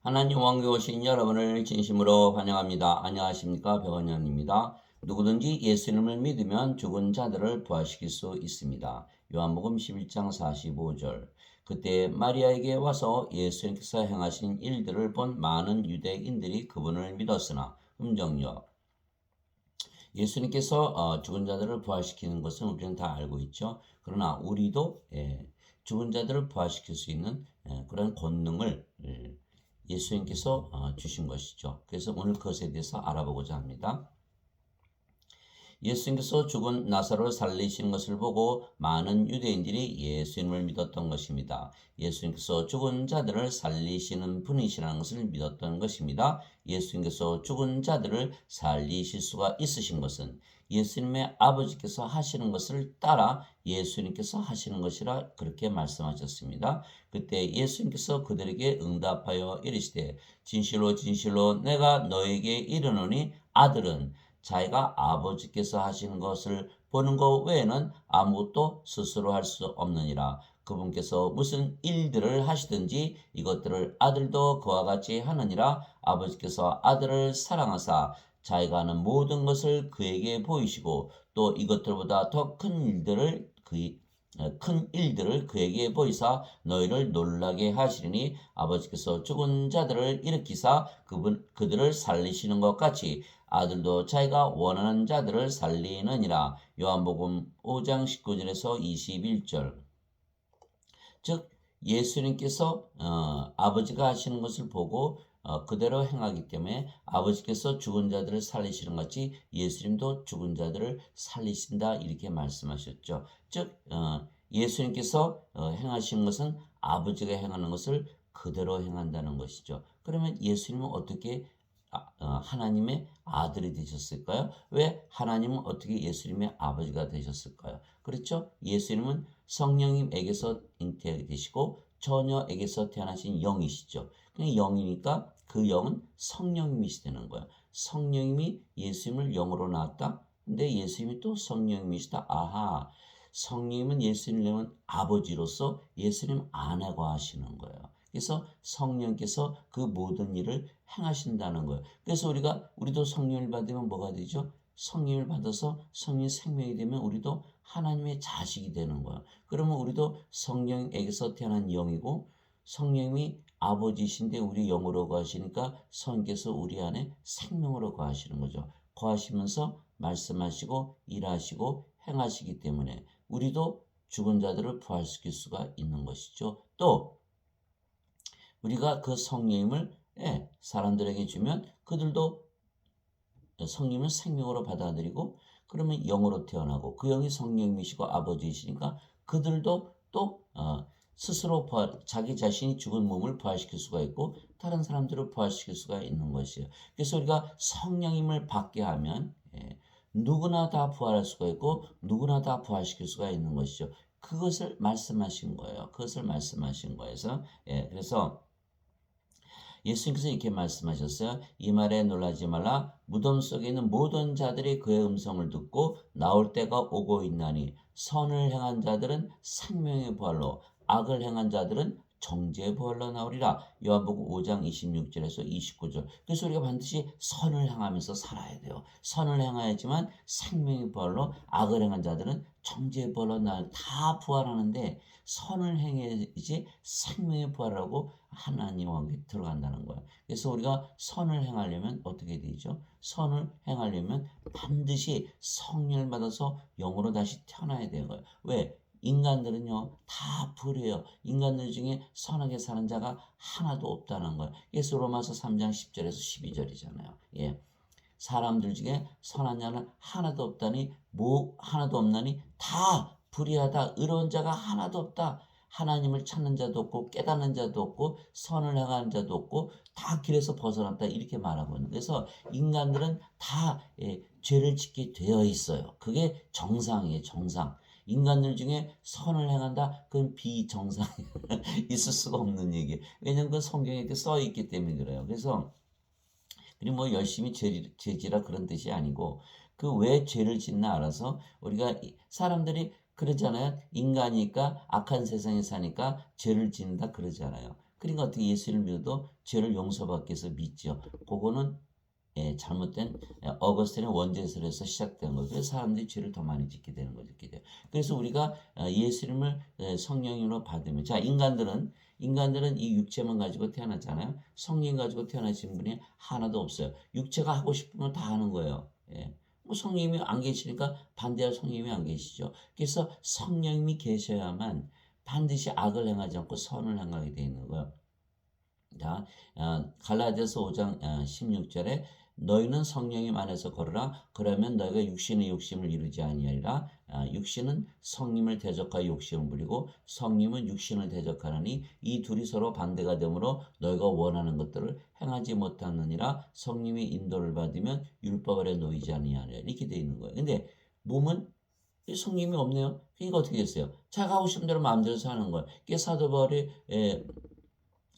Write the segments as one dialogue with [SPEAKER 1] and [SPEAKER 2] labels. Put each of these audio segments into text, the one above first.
[SPEAKER 1] 하나님 왕국에 오신 여러분을 진심으로 환영합니다. 안녕하십니까? 백원영입니다. 누구든지 예수님을 믿으면 죽은 자들을 부활시킬 수 있습니다. 요한복음 11장 45절. 그때 마리아에게 와서 예수님께서 행하신 일들을 본 많은 유대인들이 그분을 믿었으나 음정역. 예수님께서 죽은 자들을 부활시키는 것은 우리는 다 알고 있죠. 그러나 우리도 죽은 자들을 부활시킬 수 있는 그런 권능을 예수님께서 주신 것이죠. 그래서 오늘 그것에 대해서 알아보고자 합니다. 예수님께서 죽은 나사로를 살리시는 것을 보고 많은 유대인들이 예수님을 믿었던 것입니다. 예수님께서 죽은 자들을 살리시는 분이시라는 것을 믿었던 것입니다. 예수님께서 죽은 자들을 살리실 수가 있으신 것은 예수님의 아버지께서 하시는 것을 따라 예수님께서 하시는 것이라 그렇게 말씀하셨습니다. 그때 예수님께서 그들에게 응답하여 이르시되 진실로 진실로 내가 너에게 이르노니 아들은 자기가 아버지께서 하시는 것을 보는 것 외에는 아무것도 스스로 할 수 없느니라. 그분께서 무슨 일들을 하시든지 이것들을 아들도 그와 같이 하느니라. 아버지께서 아들을 사랑하사 자기가 하는 모든 것을 그에게 보이시고 또 이것들보다 더 큰 일들을 그에게 보이사 너희를 놀라게 하시리니 아버지께서 죽은 자들을 일으키사 그들을 살리시는 것 같이 아들도 자기가 원하는 자들을 살리느니라. 요한복음 5장 19절에서 21절. 즉 예수님께서 아버지가 하시는 것을 보고 그대로 행하기 때문에 아버지께서 죽은 자들을 살리시는 것 같이 예수님도 죽은 자들을 살리신다 이렇게 말씀하셨죠. 즉 예수님께서 행하시는 것은 아버지가 행하는 것을 그대로 행한다는 것이죠. 그러면 예수님은 어떻게 하나님의 아들이 되셨을까요? 왜 하나님은 어떻게 예수님의 아버지가 되셨을까요? 그렇죠? 예수님은 성령님에게서 잉태하게 되시고 처녀에게서 태어나신 영이시죠. 그 영이니까 그 영은 성령님이시되는 거예요. 성령님이 예수님을 영으로 낳았다. 근데 예수님이 또 성령님이시다. 아하. 성령님은 예수님은 아버지로서 예수님 아내가 하시는 거예요. 그래서 성령께서 그 모든 일을 행하신다는 거예요. 그래서 우리도 성령을 받으면 뭐가 되죠? 성령을 받아서 성령 생명이 되면 우리도 하나님의 자식이 되는 거예요. 그러면 우리도 성령에게서 태어난 영이고 성령이 아버지신데 우리 영으로 거하시니까 성령께서 우리 안에 생명으로 거하시는 거죠. 거하시면서 말씀하시고 일하시고 행하시기 때문에 우리도 죽은 자들을 부활시킬 수가 있는 것이죠. 또 우리가 그 성령님을 사람들에게 주면 그들도 성령을 생명으로 받아들이고 그러면 영으로 태어나고 그 영이 성령이시고 아버지이시니까 그들도 또 스스로 자기 자신이 죽은 몸을 부활시킬 수가 있고 다른 사람들을 부활시킬 수가 있는 것이에요. 그래서 우리가 성령님을 받게 하면 누구나 다 부활할 수가 있고 누구나 다 부활시킬 수가 있는 것이죠. 그것을 말씀하신 거예요. 그것을 말씀하신 거예요. 그래서 예수님께서 이렇게 말씀하셨어요. 이 말에 놀라지 말라. 무덤 속에 있는 모든 자들이 그의 음성을 듣고 나올 때가 오고 있나니 선을 행한 자들은 생명의 부활로 악을 행한 자들은 정죄의 부활로 나오리라. 요한복음 5장 26절에서 29절. 그래서 우리가 반드시 선을 행하면서 살아야 돼요. 선을 행해야지만 생명의 부활로 악을 행한 자들은 정죄의 부활로 다 부활하는데 선을 행해야지 생명의 부활하고 하나님 왕국에 들어간다는 거예요. 그래서 우리가 선을 행하려면 어떻게 되죠? 선을 행하려면 반드시 성령을 받아서 영으로 다시 태어나야 되는 거예요. 왜? 인간들은요 다 불이에요. 인간들 중에 선하게 사는 자가 하나도 없다는 거예요. 그래서 로마서 3장 10절에서 12절이잖아요. 예. 사람들 중에 선한 자는 하나도 없다니 하나도 없나니 다 불의하다 의로운 자가 하나도 없다. 하나님을 찾는 자도 없고 깨닫는 자도 없고 선을 행하는 자도 없고 다 길에서 벗어났다 이렇게 말하고 있는. 그래서 인간들은 다 죄를 짓게 되어 있어요. 그게 정상이에요. 정상. 인간들 중에 선을 행한다? 그건 비정상. 있을 수가 없는 얘기예요. 왜냐하면 그 성경에 이렇게 써 있기 때문에 그래요. 그래서 그리고 뭐 열심히 죄지라 그런 뜻이 아니고 그 왜 죄를 짓나 알아서 우리가 사람들이 그러잖아요. 인간이니까 악한 세상에 사니까 죄를 짓는다 그러잖아요. 그러니까 어떻게 예수를 믿어도 죄를 용서받기 위해서 믿죠. 그거는 잘못된 어거스틴의 원죄설에서 시작된 거예요. 그래서 사람들이 죄를 더 많이 짓게 되는 거죠. 그래서 우리가 예수님을 성령으로 받으면 자 인간들은 이 육체만 가지고 태어났잖아요. 성령 가지고 태어나신 분이 하나도 없어요. 육체가 하고 싶으면 다 하는 거예요. 뭐 성령님이 안 계시니까 반대할 성령님이 안 계시죠. 그래서 성령님이 계셔야만 반드시 악을 행하지 않고 선을 행하게 되어 있는 거예요. 자, 갈라디아서 5장 16절에 너희는 성령님 안에서 걸으라. 그러면 너희가 육신의 욕심을 이루지 아니하리라. 육신은 성님을 대적하여 욕심을 부리고 성님은 육신을 대적하느니 이 둘이 서로 반대가 되므로 너희가 원하는 것들을 행하지 못하느니라. 성님이 인도를 받으면 율법 아래 놓이지 아니하리라. 이렇게 되어 있는 거예요. 근데 몸은 성님이 없네요. 그러니까 어떻게 됐어요? 자가 하고 싶은 대로 마음대로 사는 거예요. 그게 사도 바울이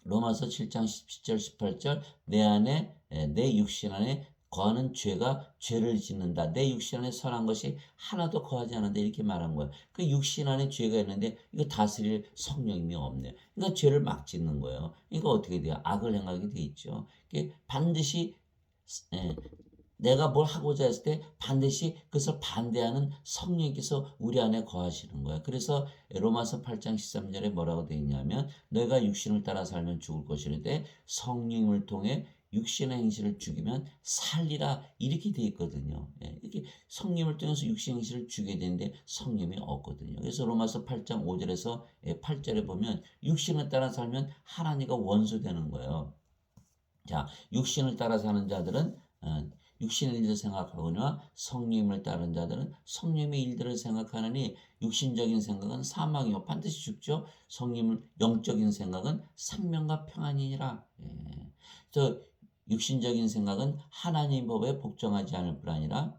[SPEAKER 1] 로마서 7장 17절 18절 내 안에 내 육신 안에 거하는 죄가 죄를 짓는다. 내 육신 안에 선한 것이 하나도 거하지 않는다. 이렇게 말한 거예요. 그 육신 안에 죄가 있는데 이거 다스릴 성령님이 없네요. 그러니까 죄를 막 짓는 거예요. 그러니까 어떻게 돼요? 악을 행하게 돼 있죠. 반드시 내가 뭘 하고자 했을 때 반드시 그것을 반대하는 성령께서 우리 안에 거하시는 거야. 그래서 로마서 8장 13절에 뭐라고 되어 있냐면 너희가 육신을 따라 살면 죽을 것이는데 성령을 통해 육신의 행실을 죽이면 살리라 이렇게 되어 있거든요. 이렇게 성령을 통해서 육신 행실을 죽여야 되는데 성령이 없거든요. 그래서 로마서 8장 5절에서 8절에 보면 육신을 따라 살면 하나님과 원수되는 거예요. 자, 육신을 따라 사는 자들은 육신의 일을 생각하거나 성령을 따르는 자들은 성령의 일들을 생각하느니 육신적인 생각은 사망이요 반드시 죽죠. 성령을 영적인 생각은 생명과 평안이니라. 저 육신적인 생각은 하나님 법에 복종하지 않을 뿐 아니라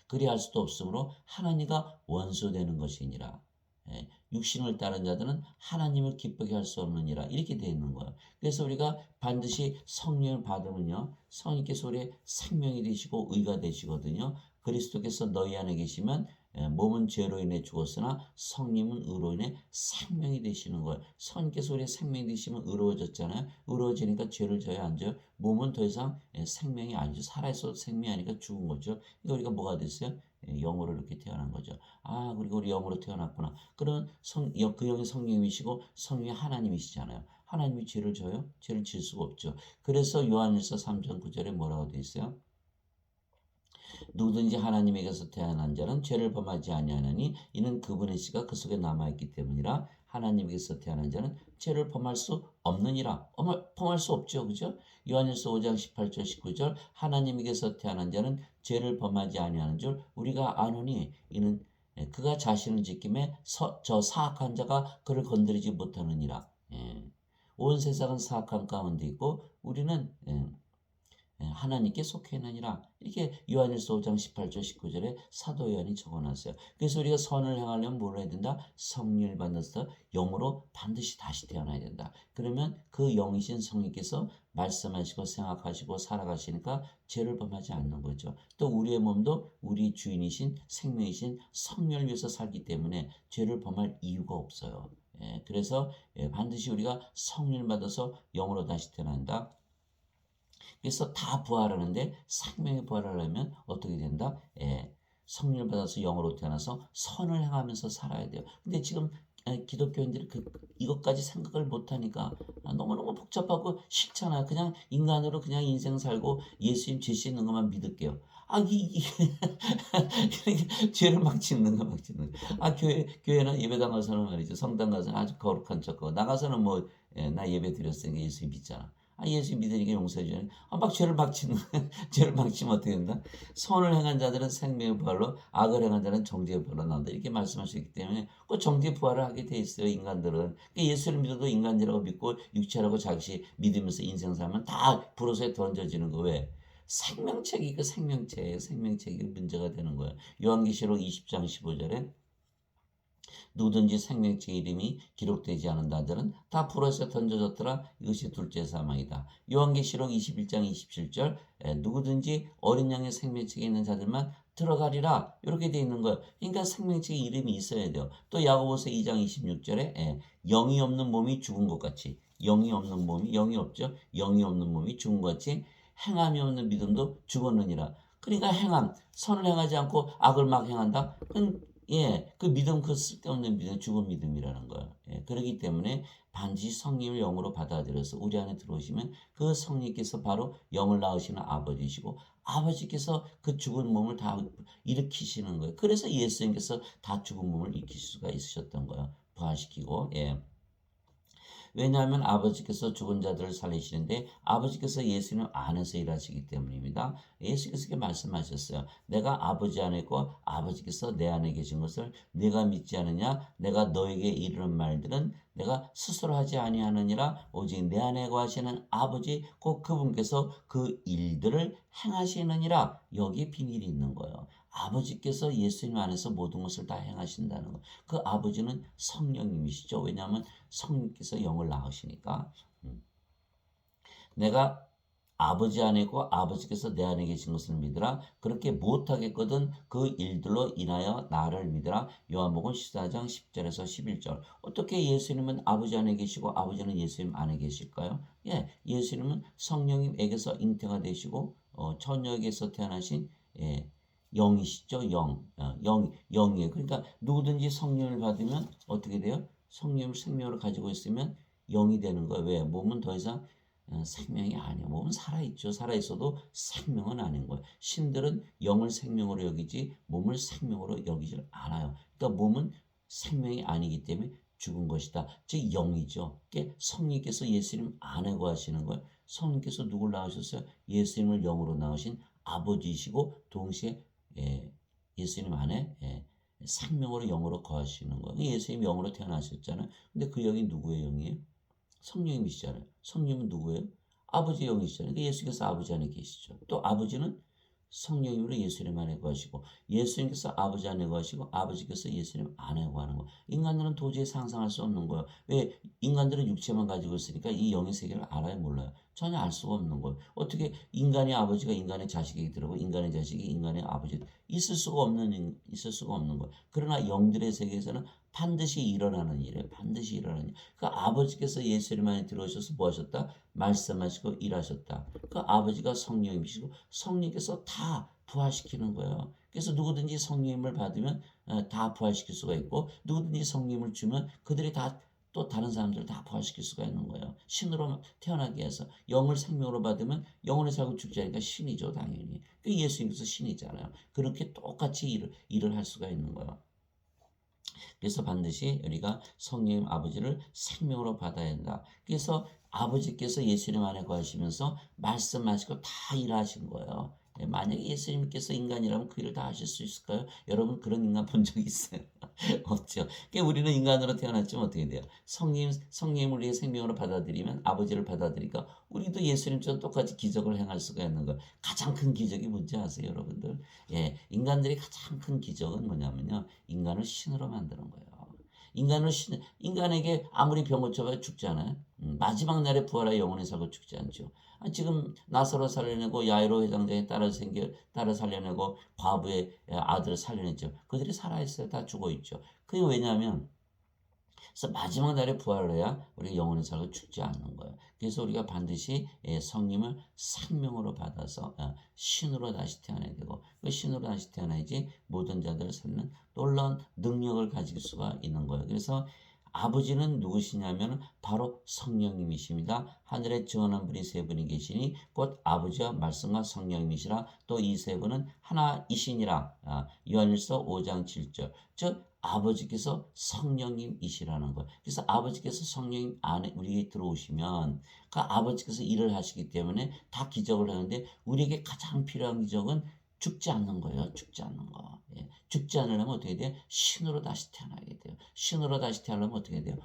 [SPEAKER 1] 그리할 수도 없으므로 하나님과 원수되는 것이니라. 육신을 따른 자들은 하나님을 기쁘게 할 수 없느니라 이렇게 되어 있는 거예요. 그래서 우리가 반드시 성령을 받으면요 성령께서 우리의 생명이 되시고 의가 되시거든요. 그리스도께서 너희 안에 계시면 몸은 죄로 인해 죽었으나 성령은 의로 인해 생명이 되시는 거예요. 성령께서 우리의 생명이 되시면 의로워졌잖아요. 의로워지니까 죄를 져야 안 져요. 몸은 더 이상 생명이 아니죠. 살아있어도 생명이 아니니까 죽은 거죠. 그러니까 우리가 뭐가 됐어요? 영으로 이렇게 태어난 거죠. 그리고 우리 영으로 태어났구나. 그런 그 영이 성령이시고 성령이 하나님이시잖아요. 하나님이 죄를 져요? 죄를 질 수가 없죠. 그래서 요한일서 3장 9절에 뭐라고 되어 있어요? 누구든지 하나님에게서 태어난 자는 죄를 범하지 아니하느니 이는 그분의 씨가 그 속에 남아있기 때문이라. 하나님에게서 태어난 자는 죄를 범할 수 없느니라. 범할 수 없죠. 그죠? 요한일서 5장 18절 19절 하나님에게서 태어난 자는 죄를 범하지 아니하는 줄 우리가 아노니 이는 그가 자신을 지킴에 저 사악한 자가 그를 건드리지 못하느니라. 온 세상은 사악한 가운데 있고 우리는 하나님께 속해 있느니라. 이렇게 요한일서 5장 18절 19절에 사도 요한이 적어놨어요. 그래서 우리가 선을 행하려면 뭘 해야 된다? 성령을 받아서 영으로 반드시 다시 태어나야 된다. 그러면 그 영이신 성령께서 말씀하시고 생각하시고 살아가시니까 죄를 범하지 않는 거죠. 또 우리의 몸도 우리 주인이신 생명이신 성령을 위해서 살기 때문에 죄를 범할 이유가 없어요. 그래서 반드시 우리가 성령을 받아서 영으로 다시 태어난다. 그래서 다 부활하는데 생명이 부활하려면 어떻게 된다? 성령을 받아서 영으로 태어나서 선을 행하면서 살아야 돼요. 근데 지금 기독교인들이 이것까지 생각을 못하니까 너무너무 복잡하고 싫잖아요. 그냥 인간으로 그냥 인생 살고 예수님 죄 씻는 것만 믿을게요. 죄를 막 짓는 거. 교회는 예배당 가서는 말이죠. 성당 가서는 아주 거룩한 척하고 나가서는 나 예배 드렸으니까 예수님 믿잖아. 예수 믿으니까 용서해 주네. 막 죄를 막 치는, 죄를 막 치면 어떻게 된다? 선을 행한 자들은 생명의 부활로, 악을 행한 자는 정죄의 부활로 나온다. 이렇게 말씀하셨기 때문에 그 정죄의 부활을 하게 돼 있어요, 인간들은. 그러니까 예수를 믿어도 인간이라고 믿고 육체라고 자기 믿으면서 인생 살면 다 불호소에 던져지는 거. 왜? 생명책이 그 생명책이 문제가 되는 거예요. 요한계시록 20장 15절에 누구든지 생명책 이름이 기록되지 않은 자들은 다 불에서 던져졌더라. 이것이 둘째 사망이다. 요한계시록 21장 27절 누구든지 어린 양의 생명책에 있는 자들만 들어가리라. 이렇게 되어 있는 거예요. 그러니까 생명책에 이름이 있어야 돼요. 또 야고보서 2장 26절에 영이 없는 몸이 죽은 것 같이 영이 없는 몸이 영이 없죠. 영이 없는 몸이 죽은 것 같이 행함이 없는 믿음도 죽었느니라. 그러니까 행함, 선을 행하지 않고 악을 막 행한다. 그 믿음 그 쓸데없는 믿음, 죽은 믿음이라는 거예요. 그렇기 때문에 반드시 성령을 영으로 받아들여서 우리 안에 들어오시면 그 성령께서 바로 영을 낳으시는 아버지시고 아버지께서 그 죽은 몸을 다 일으키시는 거예요. 그래서 예수님께서 다 죽은 몸을 일으킬 수가 있으셨던 거예요. 부활시키고. 왜냐하면 아버지께서 죽은 자들을 살리시는데 아버지께서 예수님 안에서 일하시기 때문입니다. 예수께서 이렇게 말씀하셨어요. 내가 아버지 안에 있고 아버지께서 내 안에 계신 것을 내가 믿지 않느냐? 내가 너에게 이르는 말들은 내가 스스로 하지 아니하느니라. 오직 내 안에 거하시는 아버지 곧 그분께서 그 일들을 행하시느니라. 여기 비밀이 있는 거예요. 아버지께서 예수님 안에서 모든 것을 다 행하신다는 거. 그 아버지는 성령님이시죠. 왜냐하면 성령께서 영을 낳으시니까. 내가 아버지 안에 있고 아버지께서 내 안에 계신 것을 믿으라. 그렇게 못하겠거든 그 일들로 인하여 나를 믿으라. 요한복음 14장 10절에서 11절. 어떻게 예수님은 아버지 안에 계시고 아버지는 예수님 안에 계실까요? 예수님은 성령님에게서 잉태가 되시고 처녀에게서 태어나신 영이시죠. 영이에요. 그러니까 누구든지 성령을 받으면 어떻게 돼요? 성령을 생명으로 가지고 있으면 영이 되는 거예요. 왜? 몸은 더 이상 생명이 아니에요. 몸은 살아있죠. 살아있어도 생명은 아닌 거예요. 신들은 영을 생명으로 여기지 몸을 생명으로 여기질 않아요. 그러니까 몸은 생명이 아니기 때문에 죽은 것이다. 즉 영이죠. 성령께서 예수님 안에 거하시는 거예요. 성령께서 누굴 낳으셨어요? 예수님을 영으로 낳으신 아버지이시고 동시에 예수님 안에 생명으로 영으로 거하시는 거예요. 예수님 영으로 태어나셨잖아요. 근데 그 영이 누구의 영이에요? 성령님이시잖아요. 성령은 누구예요? 아버지 영이시잖아요. 그러니까 예수께서 아버지 안에 계시죠. 또 아버지는 성령님으로 예수님 안에 거하시고 예수님께서 아버지 안에 거하시고 아버지께서 예수님 안에 거하는 거. 인간들은 도저히 상상할 수 없는 거예요. 왜? 인간들은 육체만 가지고 있으니까 이 영의 세계를 알아요, 몰라요? 전혀 알 수가 없는 거예요. 어떻게 인간의 아버지가 인간의 자식에게 들어오고 인간의 자식이 인간의 아버지 있을 수가 없는 거예요. 그러나 영들의 세계에서는 반드시 일어나는 일이에요. 반드시 일어나는 일. 그 아버지께서 예수님 안에 들어오셔서 뭐 하셨다? 말씀하시고 일하셨다. 그 아버지가 성령이시고 성령께서 다 부활시키는 거예요. 그래서 누구든지 성령님을 받으면 다 부활시킬 수가 있고 누구든지 성령님을 주면 그들이 다 또 다른 사람들을 다 부활시킬 수가 있는 거예요. 신으로 태어나게 해서 영을 생명으로 받으면 영원히 살고 죽지 않으니까 신이죠, 당연히. 그 예수님께서 신이잖아요. 그렇게 똑같이 일을 할 수가 있는 거예요. 그래서 반드시 우리가 성령 아버지를 생명으로 받아야 한다. 그래서 아버지께서 예수님 안에 거하시면서 말씀하시고 다 일하신 거예요. 만약에 예수님께서 인간이라면 그 일을 다 하실 수 있을까요? 여러분 그런 인간 본 적 있어요? 없죠. 그러니까 우리는 인간으로 태어났지만 어떻게 돼요? 성령을 우리의 생명으로 받아들이면 아버지를 받아들이니까 우리도 예수님처럼 똑같이 기적을 행할 수가 있는 거예요. 가장 큰 기적이 뭔지 아세요, 여러분들? 인간들이 가장 큰 기적은 뭐냐면요. 인간을 신으로 만드는 거예요. 인간에게 아무리 병 고쳐봐야 죽지 않아요. 마지막 날에 부활하여 영원히 살고 죽지 않죠. 지금 나사로 살려내고 야이로 회장장의 딸을 살려내고 과부의 아들을 살려냈죠. 그들이 살아있어요. 다 죽어있죠. 그게 왜냐하면 그래서 마지막 날에 부활을 해야 우리 영원히 살고 죽지 않는 거예요. 그래서 우리가 반드시 성령을 생명으로 받아서 신으로 다시 태어나야 되고 그 신으로 다시 태어나야지 모든 자들을 살리는 놀라운 능력을 가질 수가 있는 거예요. 그래서 아버지는 누구시냐면 바로 성령님이십니다. 하늘에 증언한 분이 세 분이 계시니 곧 아버지와 말씀과 성령님이시라. 또 이 세 분은 하나이시니라. 요한일서 5장 7절. 즉 아버지께서 성령님이시라는 거예요. 그래서 아버지께서 성령 안에 우리에게 들어오시면 그 아버지께서 일을 하시기 때문에 다 기적을 하는데 우리에게 가장 필요한 기적은 죽지 않는 거예요. 죽지 않는 거. 죽지 않으려면 어떻게 돼요? 신으로 다시 태어나게 돼요. 신으로 다시 태어나려면 어떻게 돼요?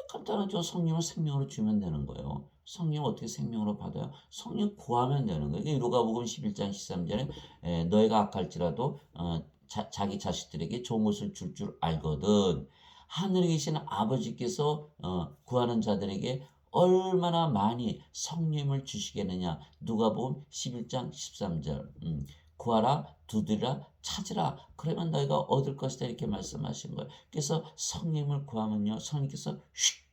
[SPEAKER 1] 간단하죠. 성령을 생명으로 주면 되는 거예요. 성령 어떻게 생명으로 받아요? 성령 구하면 되는 거예요. 누가복음 11장 13절에 너희가 악할지라도 자기 자식들에게 좋은 것을 줄 알거든. 하늘에 계시는 아버지께서 구하는 자들에게 얼마나 많이 성령을 주시겠느냐. 누가복음 11장 13절. 구하라, 두드리라, 찾으라. 그러면 너희가 얻을 것이다. 이렇게 말씀하신 거예요. 그래서 성령을 구하면요. 성령께서 휙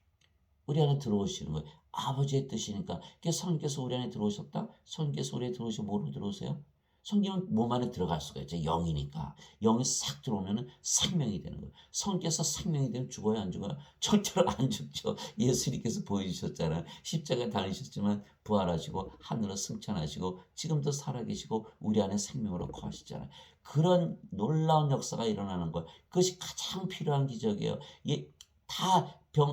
[SPEAKER 1] 우리 안에 들어오시는 거예요. 아버지의 뜻이니까. 그게 성령께서 우리 안에 들어오셨다? 성령께서 우리 안에 들어오시면 뭐로 들어오세요? 성령은 몸 안에 들어갈 수가 있죠. 영이니까. 영이 싹 들어오면 생명이 되는 거예요. 성령께서 생명이 되면 죽어요, 안 죽어요? 절대로 안 죽죠. 예수님께서 보여주셨잖아요. 십자가에 달리셨지만 부활하시고 하늘로 승천하시고 지금도 살아계시고 우리 안에 생명으로 거하시잖아요. 그런 놀라운 역사가 일어나는 거예요. 그것이 가장 필요한 기적이에요.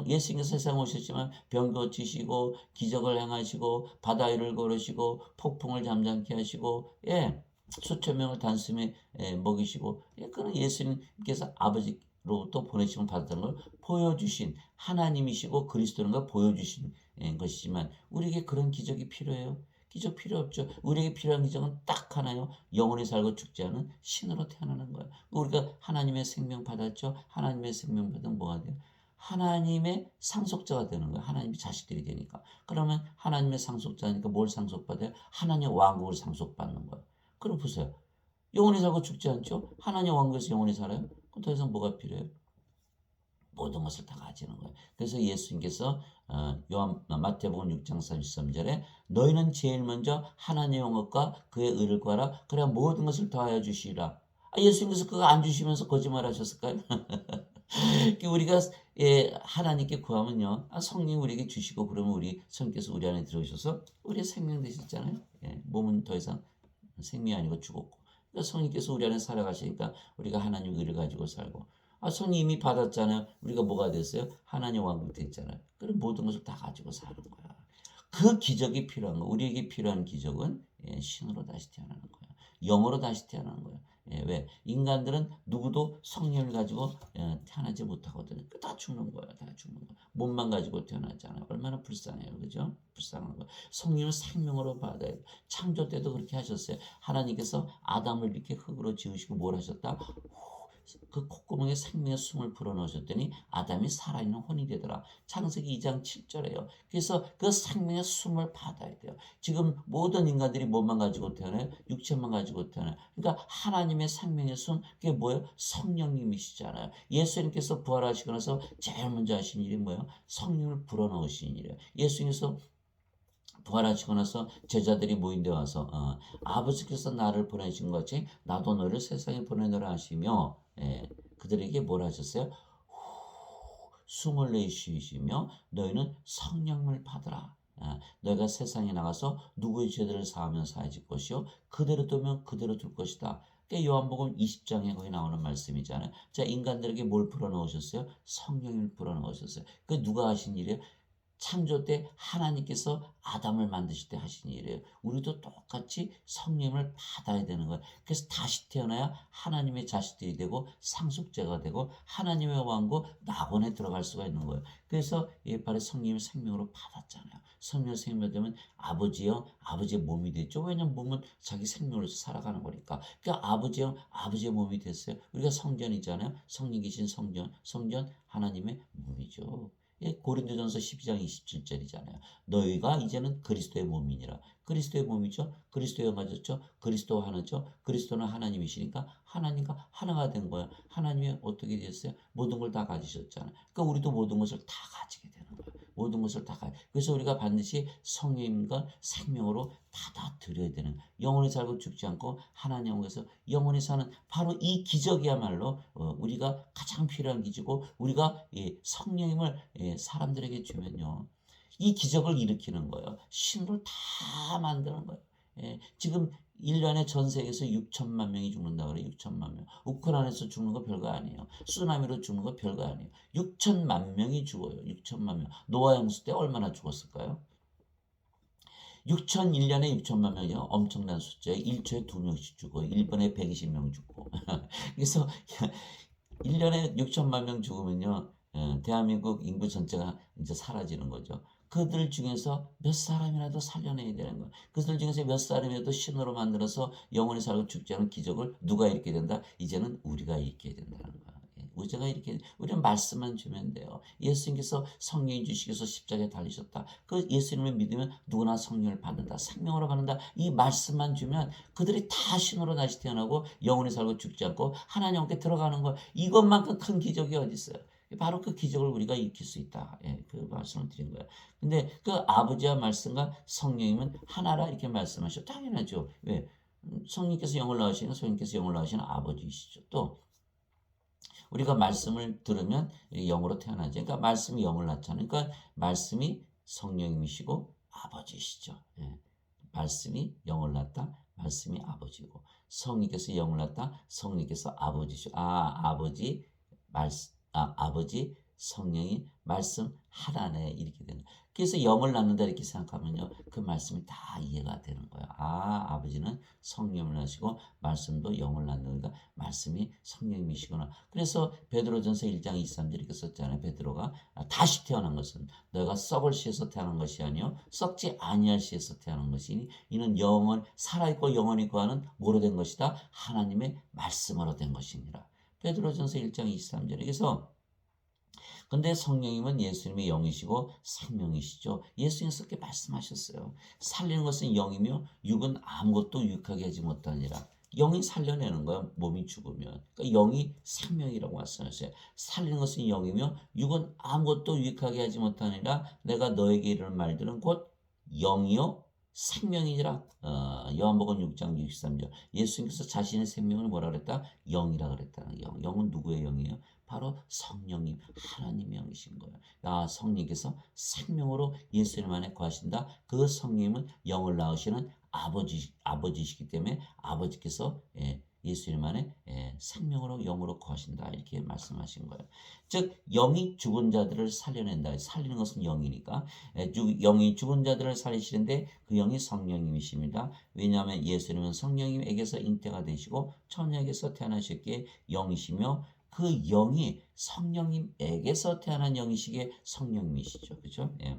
[SPEAKER 1] 예수님께서 세상에 오셨지만 병 고치시고 기적을 행하시고 바다 위를 걸으시고 폭풍을 잠잠케 하시고 수천 명을 단숨에 먹이시고 그런 예수님께서 아버지로부터 보내심을 받았다는 걸 보여주신 하나님이시고 그리스도는 걸 보여주신 것이지만 우리에게 그런 기적이 필요해요. 기적 필요 없죠. 우리에게 필요한 기적은 딱 하나요. 영원히 살고 죽지 않은 신으로 태어나는 거예요. 우리가 하나님의 생명 받았죠. 하나님의 생명 받으면 뭐가 돼요? 하나님의 상속자가 되는 거예요. 하나님의 자식들이 되니까. 그러면 하나님의 상속자니까 뭘 상속받아요? 하나님의 왕국을 상속받는 거예요. 그럼 보세요. 영원히 살고 죽지 않죠? 하나님의 왕국에서 영원히 살아요? 그럼 더 이상 뭐가 필요해요? 모든 것을 다 가지는 거예요. 그래서 예수님께서 마태복음 6장 33절에 너희는 제일 먼저 하나님의 영광과 그의 의를 구하라. 그래야 모든 것을 더하여 주시리라. 예수님께서 그거 안 주시면서 거짓말 하셨을까요? 우리가 하나님께 구하면요. 성령 우리에게 주시고 그러면 우리 성령께서 우리 안에 들어오셔서 우리의 생명 되셨잖아요. 몸은 더 이상 생명이 아니고 죽었고. 그러니까 성령께서 우리 안에 살아가시니까 우리가 하나님 의를 가지고 살고. 성령 이미 받았잖아요. 우리가 뭐가 됐어요? 하나님 왕국 됐잖아요. 그럼 모든 것을 다 가지고 사는 거야. 그 기적이 필요한 거. 우리에게 필요한 기적은 신으로 다시 태어나는 거야. 영으로 다시 태어나는 거야. 왜? 인간들은 누구도 성령을 가지고 태어나지 못하거든요. 다 죽는 거야. 다 죽는 거야. 몸만 가지고 태어나잖아요. 얼마나 불쌍해요. 그죠? 불쌍한 거. 성령을 생명으로 받아야 돼. 창조 때도 그렇게 하셨어요. 하나님께서 아담을 이렇게 흙으로 지으시고 뭘 하셨다? 그 콧구멍에 생명의 숨을 불어넣으셨더니 아담이 살아있는 혼이 되더라. 창세기 2장 7절에요. 그래서 그 생명의 숨을 받아야 돼요. 지금 모든 인간들이 뭐만 가지고 태어나요? 육체만 가지고 태어나요. 그러니까 하나님의 생명의 숨, 그게 뭐예요? 성령님이시잖아요. 예수님께서 부활하시고 나서 제일 먼저 하신 일이 뭐예요? 성령을 불어넣으신 일이에요. 예수님께서 부활하시고 나서 제자들이 모인 데 와서 아버지께서 나를 보내신 것 같이 나도 너를 세상에 보내노라 하시며 그들에게 뭘 하셨어요? 숨을 내쉬시며 너희는 성령을 받으라. 너희가 세상에 나가서 누구의 죄들을 사하면 사해질 것이요 그대로 두면 그대로 둘 것이다. 요한복음 20장에 거기 나오는 말씀이잖아요. 자, 인간들에게 뭘 불어넣으셨어요? 성령을 불어넣으셨어요. 그 누가 하신 일이에요? 창조 때 하나님께서 아담을 만드실 때 하신 일이에요. 우리도 똑같이 성령을 받아야 되는 거예요. 그래서 다시 태어나야 하나님의 자식들이 되고 상속자가 되고 하나님의 왕국 낙원에 들어갈 수가 있는 거예요. 그래서 바로 성령의 생명으로 받았잖아요. 성령 생명 되면 아버지요, 아버지의 몸이 됐죠. 왜냐면 몸은 자기 생명으로서 살아가는 거니까. 그러니까 아버지요, 아버지의 몸이 됐어요. 우리가 성전이잖아요. 성령 계신 성전 하나님의 몸이죠. 고린도전서 12장 27절이잖아요. 너희가 이제는 그리스도의 몸이니라. 그리스도의 몸이죠. 그리스도의 영화졌죠. 그리스도 하나죠. 그리스도는 하나님이시니까 하나님과 하나가 된 거야. 하나님이 어떻게 됐어요? 모든 걸 다 가지셨잖아요. 그러니까 우리도 모든 것을 다 가지게 되는 거야. 모든 것을 다 가지. 그래서 우리가 반드시 성령과 생명으로 받아들여야 되는 영원히 살고 죽지 않고 하나님 영에서 영원히 사는 바로 이 기적이야말로 우리가 가장 필요한 기적이고 우리가 성령님을 사람들에게 주면요. 이 기적을 일으키는 거예요. 신을 다 만드는 거예요. 지금 1년에 전 세계에서 6천만 명이 죽는다 그래요. 6천만 명. 우크라이나에서 죽는 거 별거 아니에요. 쓰나미로 죽는 거 별거 아니에요. 6천만 명이 죽어요. 6천만 명. 노아 홍수 때 얼마나 죽었을까요? 6,001년에 6천만 명이요. 엄청난 숫자에 1초에 2명씩 죽어요. 1번에 120명 죽고. 그래서 1년에 6천만 명 죽으면요. 대한민국 인구 전체가 이제 사라지는 거죠. 그들 중에서 몇 사람이라도 살려내야 되는 거예요. 그들 중에서 몇 사람이라도 신으로 만들어서 영원히 살고 죽지 않은 기적을 누가 일으켜야 된다? 이제는 우리가 일으켜야 된다는 거예요. 우리가 이렇게 우리는 말씀만 주면 돼요. 예수님께서 성령 주시기서 십자가에 달리셨다. 그 예수님을 믿으면 누구나 성령을 받는다. 생명으로 받는다. 이 말씀만 주면 그들이 다 신으로 다시 태어나고 영원히 살고 죽지 않고 하나님 함께 들어가는 거. 이것만큼 큰 기적이 어디 있어요? 바로 그 기적을 우리가 익힐 수 있다. 예, 그 말씀을 드린 거예요. 근데 그 아버지와 말씀과 성령님은 하나라 이렇게 말씀하셔. 당연하죠. 왜? 성령께서 영을 낳으시는 성령께서 영을 낳으시는 아버지이시죠. 또 우리가 말씀을 들으면 영으로 태어나죠. 그러니까 말씀이 영을 낳잖아요. 그러니까 말씀이 성령님이시고 아버지시죠. 예. 말씀이 영을 낳다. 말씀이 아버지고 성령께서 영을 낳다. 성령께서 아버지시죠. 아버지 아버지 성령이 말씀 하나네 이렇게 되는. 그래서 영을 낳는다 이렇게 생각하면요. 그 말씀이 다 이해가 되는 거예요. 아버지는 성령을 낳으시고 말씀도 영을 낳는다. 말씀이 성령이시구나. 그래서 베드로전서 1장 23절 이렇게 썼잖아요. 베드로가 다시 태어난 것은 너가 썩을 씨에서 태어난 것이 아니요 썩지 아니할 씨에서 태어난 것이니 이는 영은 살아있고 영원히 거하는 뭐로 된 것이다. 하나님의 말씀으로 된 것이니라. 베드로전서 1장 23절에 그래서 근데 성령님은 예수님의 영이시고 생명이시죠. 예수님께서 그렇게 말씀하셨어요. 살리는 것은 영이며 육은 아무것도 유익하게 하지 못하니라. 영이 살려내는 거야. 몸이 죽으면. 그러니까 영이 생명이라고 말씀하셨어요. 살리는 것은 영이며 육은 아무것도 유익하게 하지 못하니라. 내가 너에게 이르는 말들은 곧 영이요 생명이니라. 요한복음 6장 63절. 예수님께서 자신의 생명을 뭐라 그랬다? 영이라 그랬다는 영. 영은 누구의 영이에요? 바로 성령님, 하나님의 영이신 거예요. 성령께서 생명으로 예수님 안에 거하신다. 그 성령님은 영을 낳으시는 아버지시기 때문에 아버지께서 예수님 안에 생명으로 영으로 거하신다. 이렇게 말씀하신 거예요. 즉 영이 죽은 자들을 살려낸다. 살리는 것은 영이니까 영이 죽은 자들을 살리시는데 그 영이 성령님이십니다. 왜냐하면 예수님은 성령님에게서 잉태가 되시고 처녀에게서 태어나셨기에 영이시며 그 영이 성령님에게서 태어난 영이시기에 성령님이시죠. 그렇죠? 예.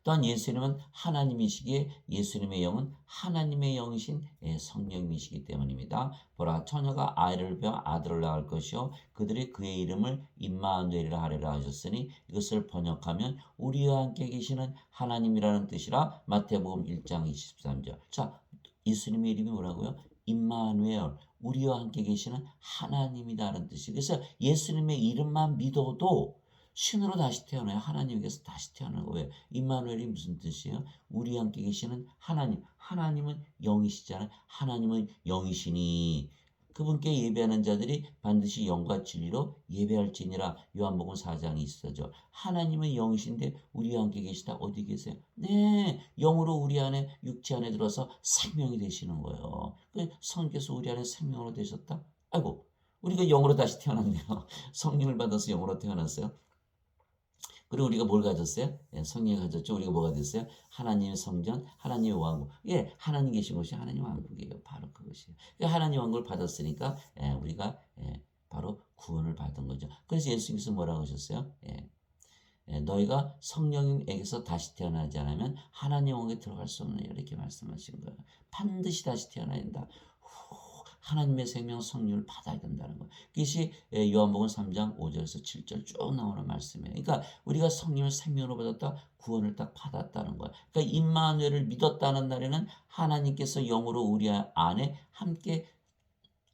[SPEAKER 1] 또한 예수님은 하나님이시기에 예수님의 영은 하나님의 영이신 성령님이시기 때문입니다. 보라 처녀가 아이를 배워 아들을 낳을 것이요 그들이 그의 이름을 임마누엘이라 하리라 하셨으니 이것을 번역하면 우리와 함께 계시는 하나님이라는 뜻이라. 마태복음 1장 23절. 자, 예수님의 이름이 뭐라고요? 임마누엘, 우리와 함께 계시는 하나님이라는 뜻이. 그래서 예수님의 이름만 믿어도 신으로 다시 태어나요. 하나님께서 다시 태어나는 거예요. 임마누엘이 무슨 뜻이에요? 우리와 함께 계시는 하나님. 하나님은 영이시잖아요. 하나님은 영이시니 그분께 예배하는 자들이 반드시 영과 진리로 예배할지니라. 요한복음 4장이 있어죠. 하나님은 영이신데 우리와 함께 계시다. 어디 계세요? 네, 영으로 우리 안에 육체 안에 들어서 생명이 되시는 거예요. 성령께서 우리 안에 생명으로 되셨다. 아이고, 우리가 영으로 다시 태어났네요. 성령을 받아서 영으로 태어났어요. 그리고 우리가 뭘 가졌어요? 성령을 가졌죠. 우리가 뭐가 됐어요? 하나님의 성전, 하나님의 왕국. 하나님 계신 곳이 하나님 왕국이에요. 바로 그것이에요. 하나님 왕국을 받았으니까 우리가 바로 구원을 받은 거죠. 그래서 예수님께서 뭐라고 하셨어요? 너희가 성령님에게서 다시 태어나지 않으면 하나님 왕국에 들어갈 수 없느냐 이렇게 말씀하신 거예요. 반드시 다시 태어나야 된다. 하나님의 생명 성령을 받아야 된다는 거. 그것이 요한복음 3장 5절에서 7절 쭉 나오는 말씀이에요. 그러니까 우리가 성령을 생명으로 받았다, 구원을 딱 받았다는 거야. 그러니까 임마누엘을 믿었다는 날에는 하나님께서 영으로 우리 안에 함께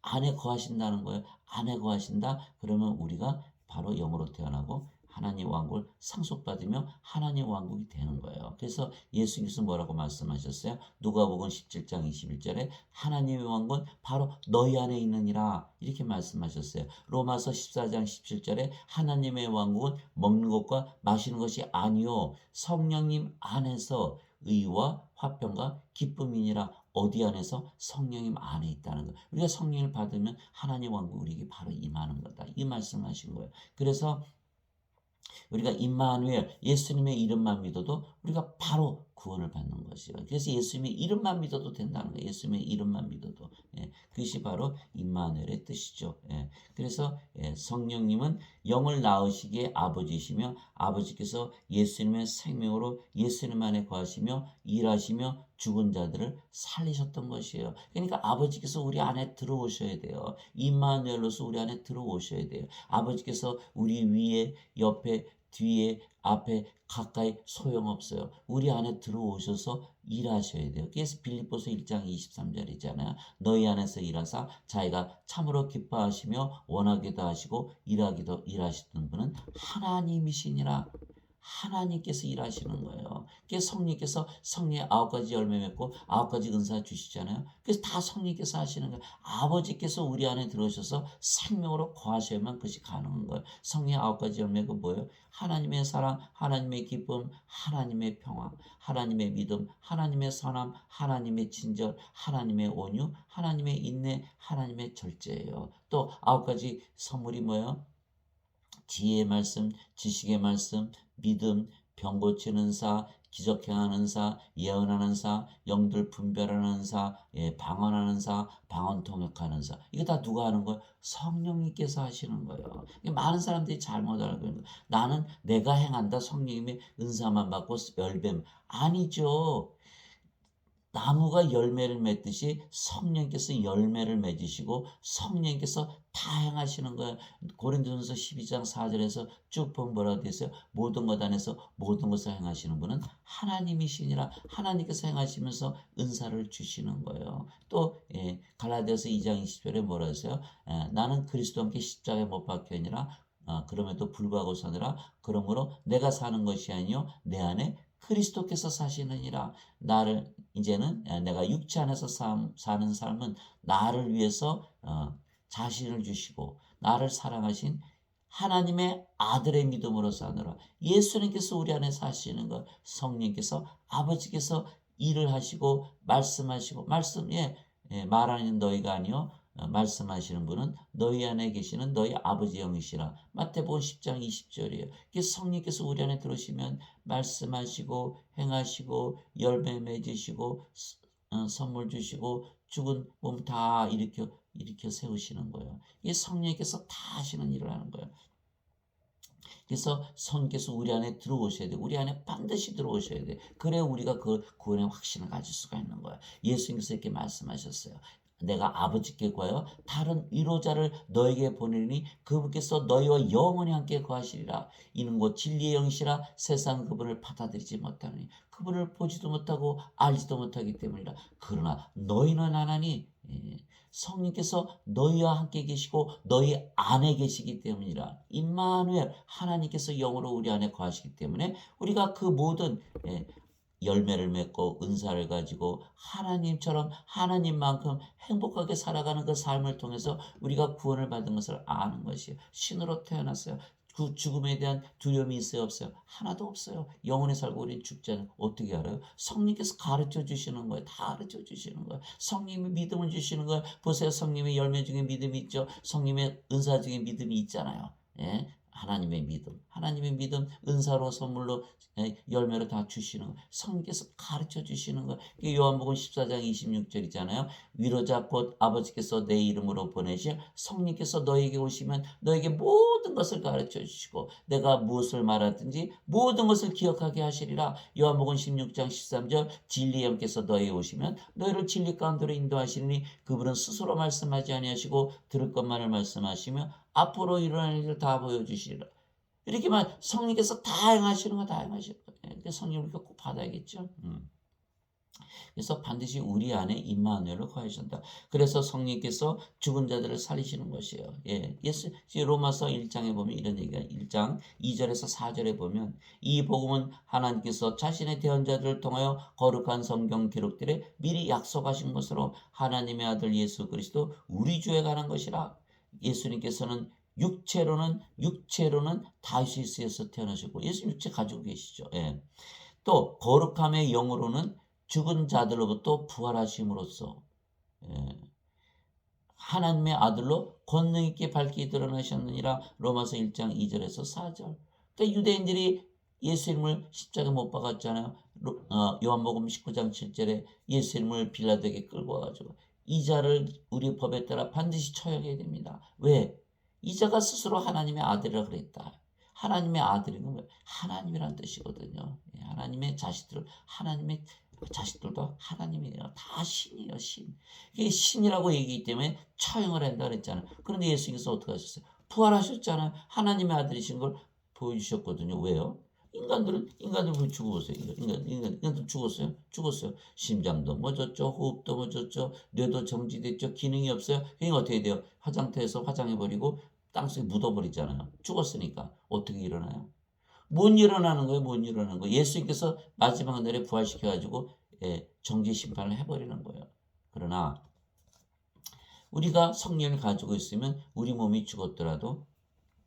[SPEAKER 1] 안에 거하신다는 거예요. 안에 거하신다. 그러면 우리가 바로 영으로 태어나고 하나님 왕국을 상속받으며 하나님 왕국이 되는 거예요. 그래서 예수님께서 뭐라고 말씀하셨어요? 누가복음 17장 21절에 하나님의 왕국은 바로 너희 안에 있느니라 이렇게 말씀하셨어요. 로마서 14장 17절에 하나님의 왕국은 먹는 것과 마시는 것이 아니요 성령님 안에서 의와 화평과 기쁨이니라. 어디 안에서? 성령님 안에 있다는 거. 우리가 성령을 받으면 하나님 왕국 우리에게 바로 임하는 거다. 이 말씀하신 거예요. 그래서 우리가 임마누엘 예수님의 이름만 믿어도 우리가 바로 구원을 받는 것이에요. 그래서 예수님의 이름만 믿어도 된다는 거예요. 예수님의 이름만 믿어도. 그것이 바로 임마누엘의 뜻이죠. 그래서 성령님은 영을 낳으시기에 아버지이시며 아버지께서 예수님의 생명으로 예수님 안에 거하시며 일하시며 죽은 자들을 살리셨던 것이에요. 그러니까 아버지께서 우리 안에 들어오셔야 돼요. 임마누엘로서 우리 안에 들어오셔야 돼요. 아버지께서 우리 위에 옆에 뒤에 앞에 가까이 소용없어요. 우리 안에 들어오셔서 일하셔야 돼요. 그래서 빌립보서 1장 23절이잖아요. 너희 안에서 일하사 자기가 참으로 기뻐하시며 원하기도 하시고 일하시던 분은 하나님이시니라. 하나님께서 일하시는 거예요. 그래서 성령께서 성령의 9가지 열매 맺고 9가지 은사 주시잖아요. 그래서 다 성령께서 하시는 거예요. 아버지께서 우리 안에 들어오셔서 생명으로 거하셔야만 그것이 가능한 거예요. 성령의 9가지 열매가 뭐예요? 하나님의 사랑, 하나님의 기쁨, 하나님의 평화, 하나님의 믿음, 하나님의 선함, 하나님의 친절, 하나님의 온유, 하나님의 인내, 하나님의 절제예요. 또 9가지 선물이 뭐예요? 지혜의 말씀, 지식의 말씀, 믿음, 병 고치는 사, 기적 행하는 사, 예언하는 사, 영들 분별하는 사, 방언하는 사, 방언 통역하는 사. 이거 다 누가 하는 거예요? 성령님께서 하시는 거예요. 많은 사람들이 잘못 알고 있는 거예요. 나는 내가 행한다. 성령님의 은사만 받고 열뱀. 아니죠. 나무가 열매를 맺듯이 성령께서 열매를 맺으시고 성령께서 다 행하시는 거예요. 고린도전서 12장 4절에서 쭉 보면 뭐라고 되어 있어요? 모든 것 안에서 모든 것을 행하시는 분은 하나님이시니라. 하나님께서 행하시면서 은사를 주시는 거예요. 또 갈라디아서 2장 20절에 뭐라 했어요? 나는 그리스도와 함께 십자가에 못 박혀니라. 그럼에도 불구하고 사느라. 그러므로 내가 사는 것이 아니요 내 안에 그리스도께서 사시느니라. 나를 이제는 내가 육체 안에서 사는 삶은 나를 위해서 자신을 주시고 나를 사랑하신 하나님의 아들의 믿음으로 사느라. 예수님께서 우리 안에 사시는 것, 성령께서 아버지께서 일을 하시고 말씀하시고 말하는 너희가 아니요 말씀하시는 분은 너희 안에 계시는 너희 아버지 영이시라. 마태복음 10장 20절이에요. 성령께서 우리 안에 들어오시면 말씀하시고 행하시고 열매 맺으시고 선물 주시고 죽은 몸 다 일으켜 세우시는 거예요. 이 성령께서 다 하시는 일을 하는 거예요. 그래서 성령께서 우리 안에 들어오셔야 돼. 우리 안에 반드시 들어오셔야 돼. 그래 우리가 그 구원의 확신을 가질 수가 있는 거예요. 예수님께서 이렇게 말씀하셨어요. 내가 아버지께 구하여 다른 위로자를 너에게 보내니 그분께서 너희와 영원히 함께 거하시리라. 이는 곧 진리의 영이시라. 세상 그분을 받아들이지 못하니 그분을 보지도 못하고 알지도 못하기 때문이라. 그러나 너희는 아나니 성령께서 너희와 함께 계시고 너희 안에 계시기 때문이라. 임마누엘 하나님께서 영으로 우리 안에 거하시기 때문에 우리가 그 모든 열매를 맺고 은사를 가지고 하나님처럼 하나님만큼 행복하게 살아가는 그 삶을 통해서 우리가 구원을 받은 것을 아는 것이에요. 신으로 태어났어요. 그 죽음에 대한 두려움이 있어요, 없어요? 하나도 없어요. 영원히 살고 우리는 죽지 않아요. 어떻게 알아요? 성령께서 가르쳐 주시는 거예요. 다 가르쳐 주시는 거예요. 성령님이 믿음을 주시는 거예요. 보세요. 성령님의 열매 중에 믿음이 있죠. 성령님의 은사 중에 믿음이 있잖아요. 예? 하나님의 믿음, 은사로 선물로 열매로 다 주시는 거. 성령께서 가르쳐 주시는 거. 요한복음 14장 26절이잖아요. 위로자 곧 아버지께서 내 이름으로 보내실 성령께서 너에게 오시면 너에게 모든 것을 가르쳐 주시고 내가 무엇을 말하든지 모든 것을 기억하게 하시리라. 요한복음 16장 13절 진리의 영께서 너에게 오시면 너희를 진리 가운데로 인도하시니 그분은 스스로 말씀하지 아니하시고 들을 것만을 말씀하시며 앞으로 일어날 일을 다 보여주시리라. 이렇게만 성령께서 다 행하시는 거 다 행하시는 거예요. 성령 우리가 꼭 받아야겠죠. 그래서 반드시 우리 안에 임마누엘을 거하신다. 그래서 성령께서 죽은 자들을 살리시는 것이에요. 예수 로마서 1장에 보면 이런 얘기가 1장 2절에서 4절에 보면 이 복음은 하나님께서 자신의 대언자들을 통하여 거룩한 성경 기록들에 미리 약속하신 것으로 하나님의 아들 예수 그리스도 우리 주에 관한 것이라. 예수님께서는 육체로는 다윗에서 태어나셨고 예수 육체 가지고 계시죠. 또 거룩함의 영으로는 죽은 자들로부터 부활하심으로써 하나님의 아들로 권능 있게 밝히 드러나셨느니라. 로마서 1장 2절에서 4절. 그러니까 유대인들이 예수님을 십자가에 못 박았잖아요. 요한복음 19장 7절에 예수님을 빌라도에게 끌고 와가지고 이 자를 우리 법에 따라 반드시 처형해야 됩니다. 왜? 이 자가 스스로 하나님의 아들이라 그랬다. 하나님의 아들인 건 하나님이란 뜻이거든요. 하나님의 자식들도 하나님이에요. 다 신이에요, 신. 이게 신이라고 얘기하기 때문에 처형을 한다 그랬잖아요. 그런데 예수님께서 어떻게 하셨어요? 부활하셨잖아요. 하나님의 아들이신 걸 보여주셨거든요. 왜요? 인간들 죽어보세요. 인간들 죽었어요. 죽었어요. 심장도 멎었죠. 호흡도 멎었죠. 뇌도 정지됐죠. 기능이 없어요. 그러니까 어떻게 돼요? 화장터에서 화장해버리고 땅속에 묻어버리잖아요. 죽었으니까. 어떻게 일어나요? 못 일어나는 거예요. 못 일어나는 거예요. 예수님께서 마지막 날에 부활시켜가지고 정죄 심판을 해버리는 거예요. 그러나 우리가 성령을 가지고 있으면 우리 몸이 죽었더라도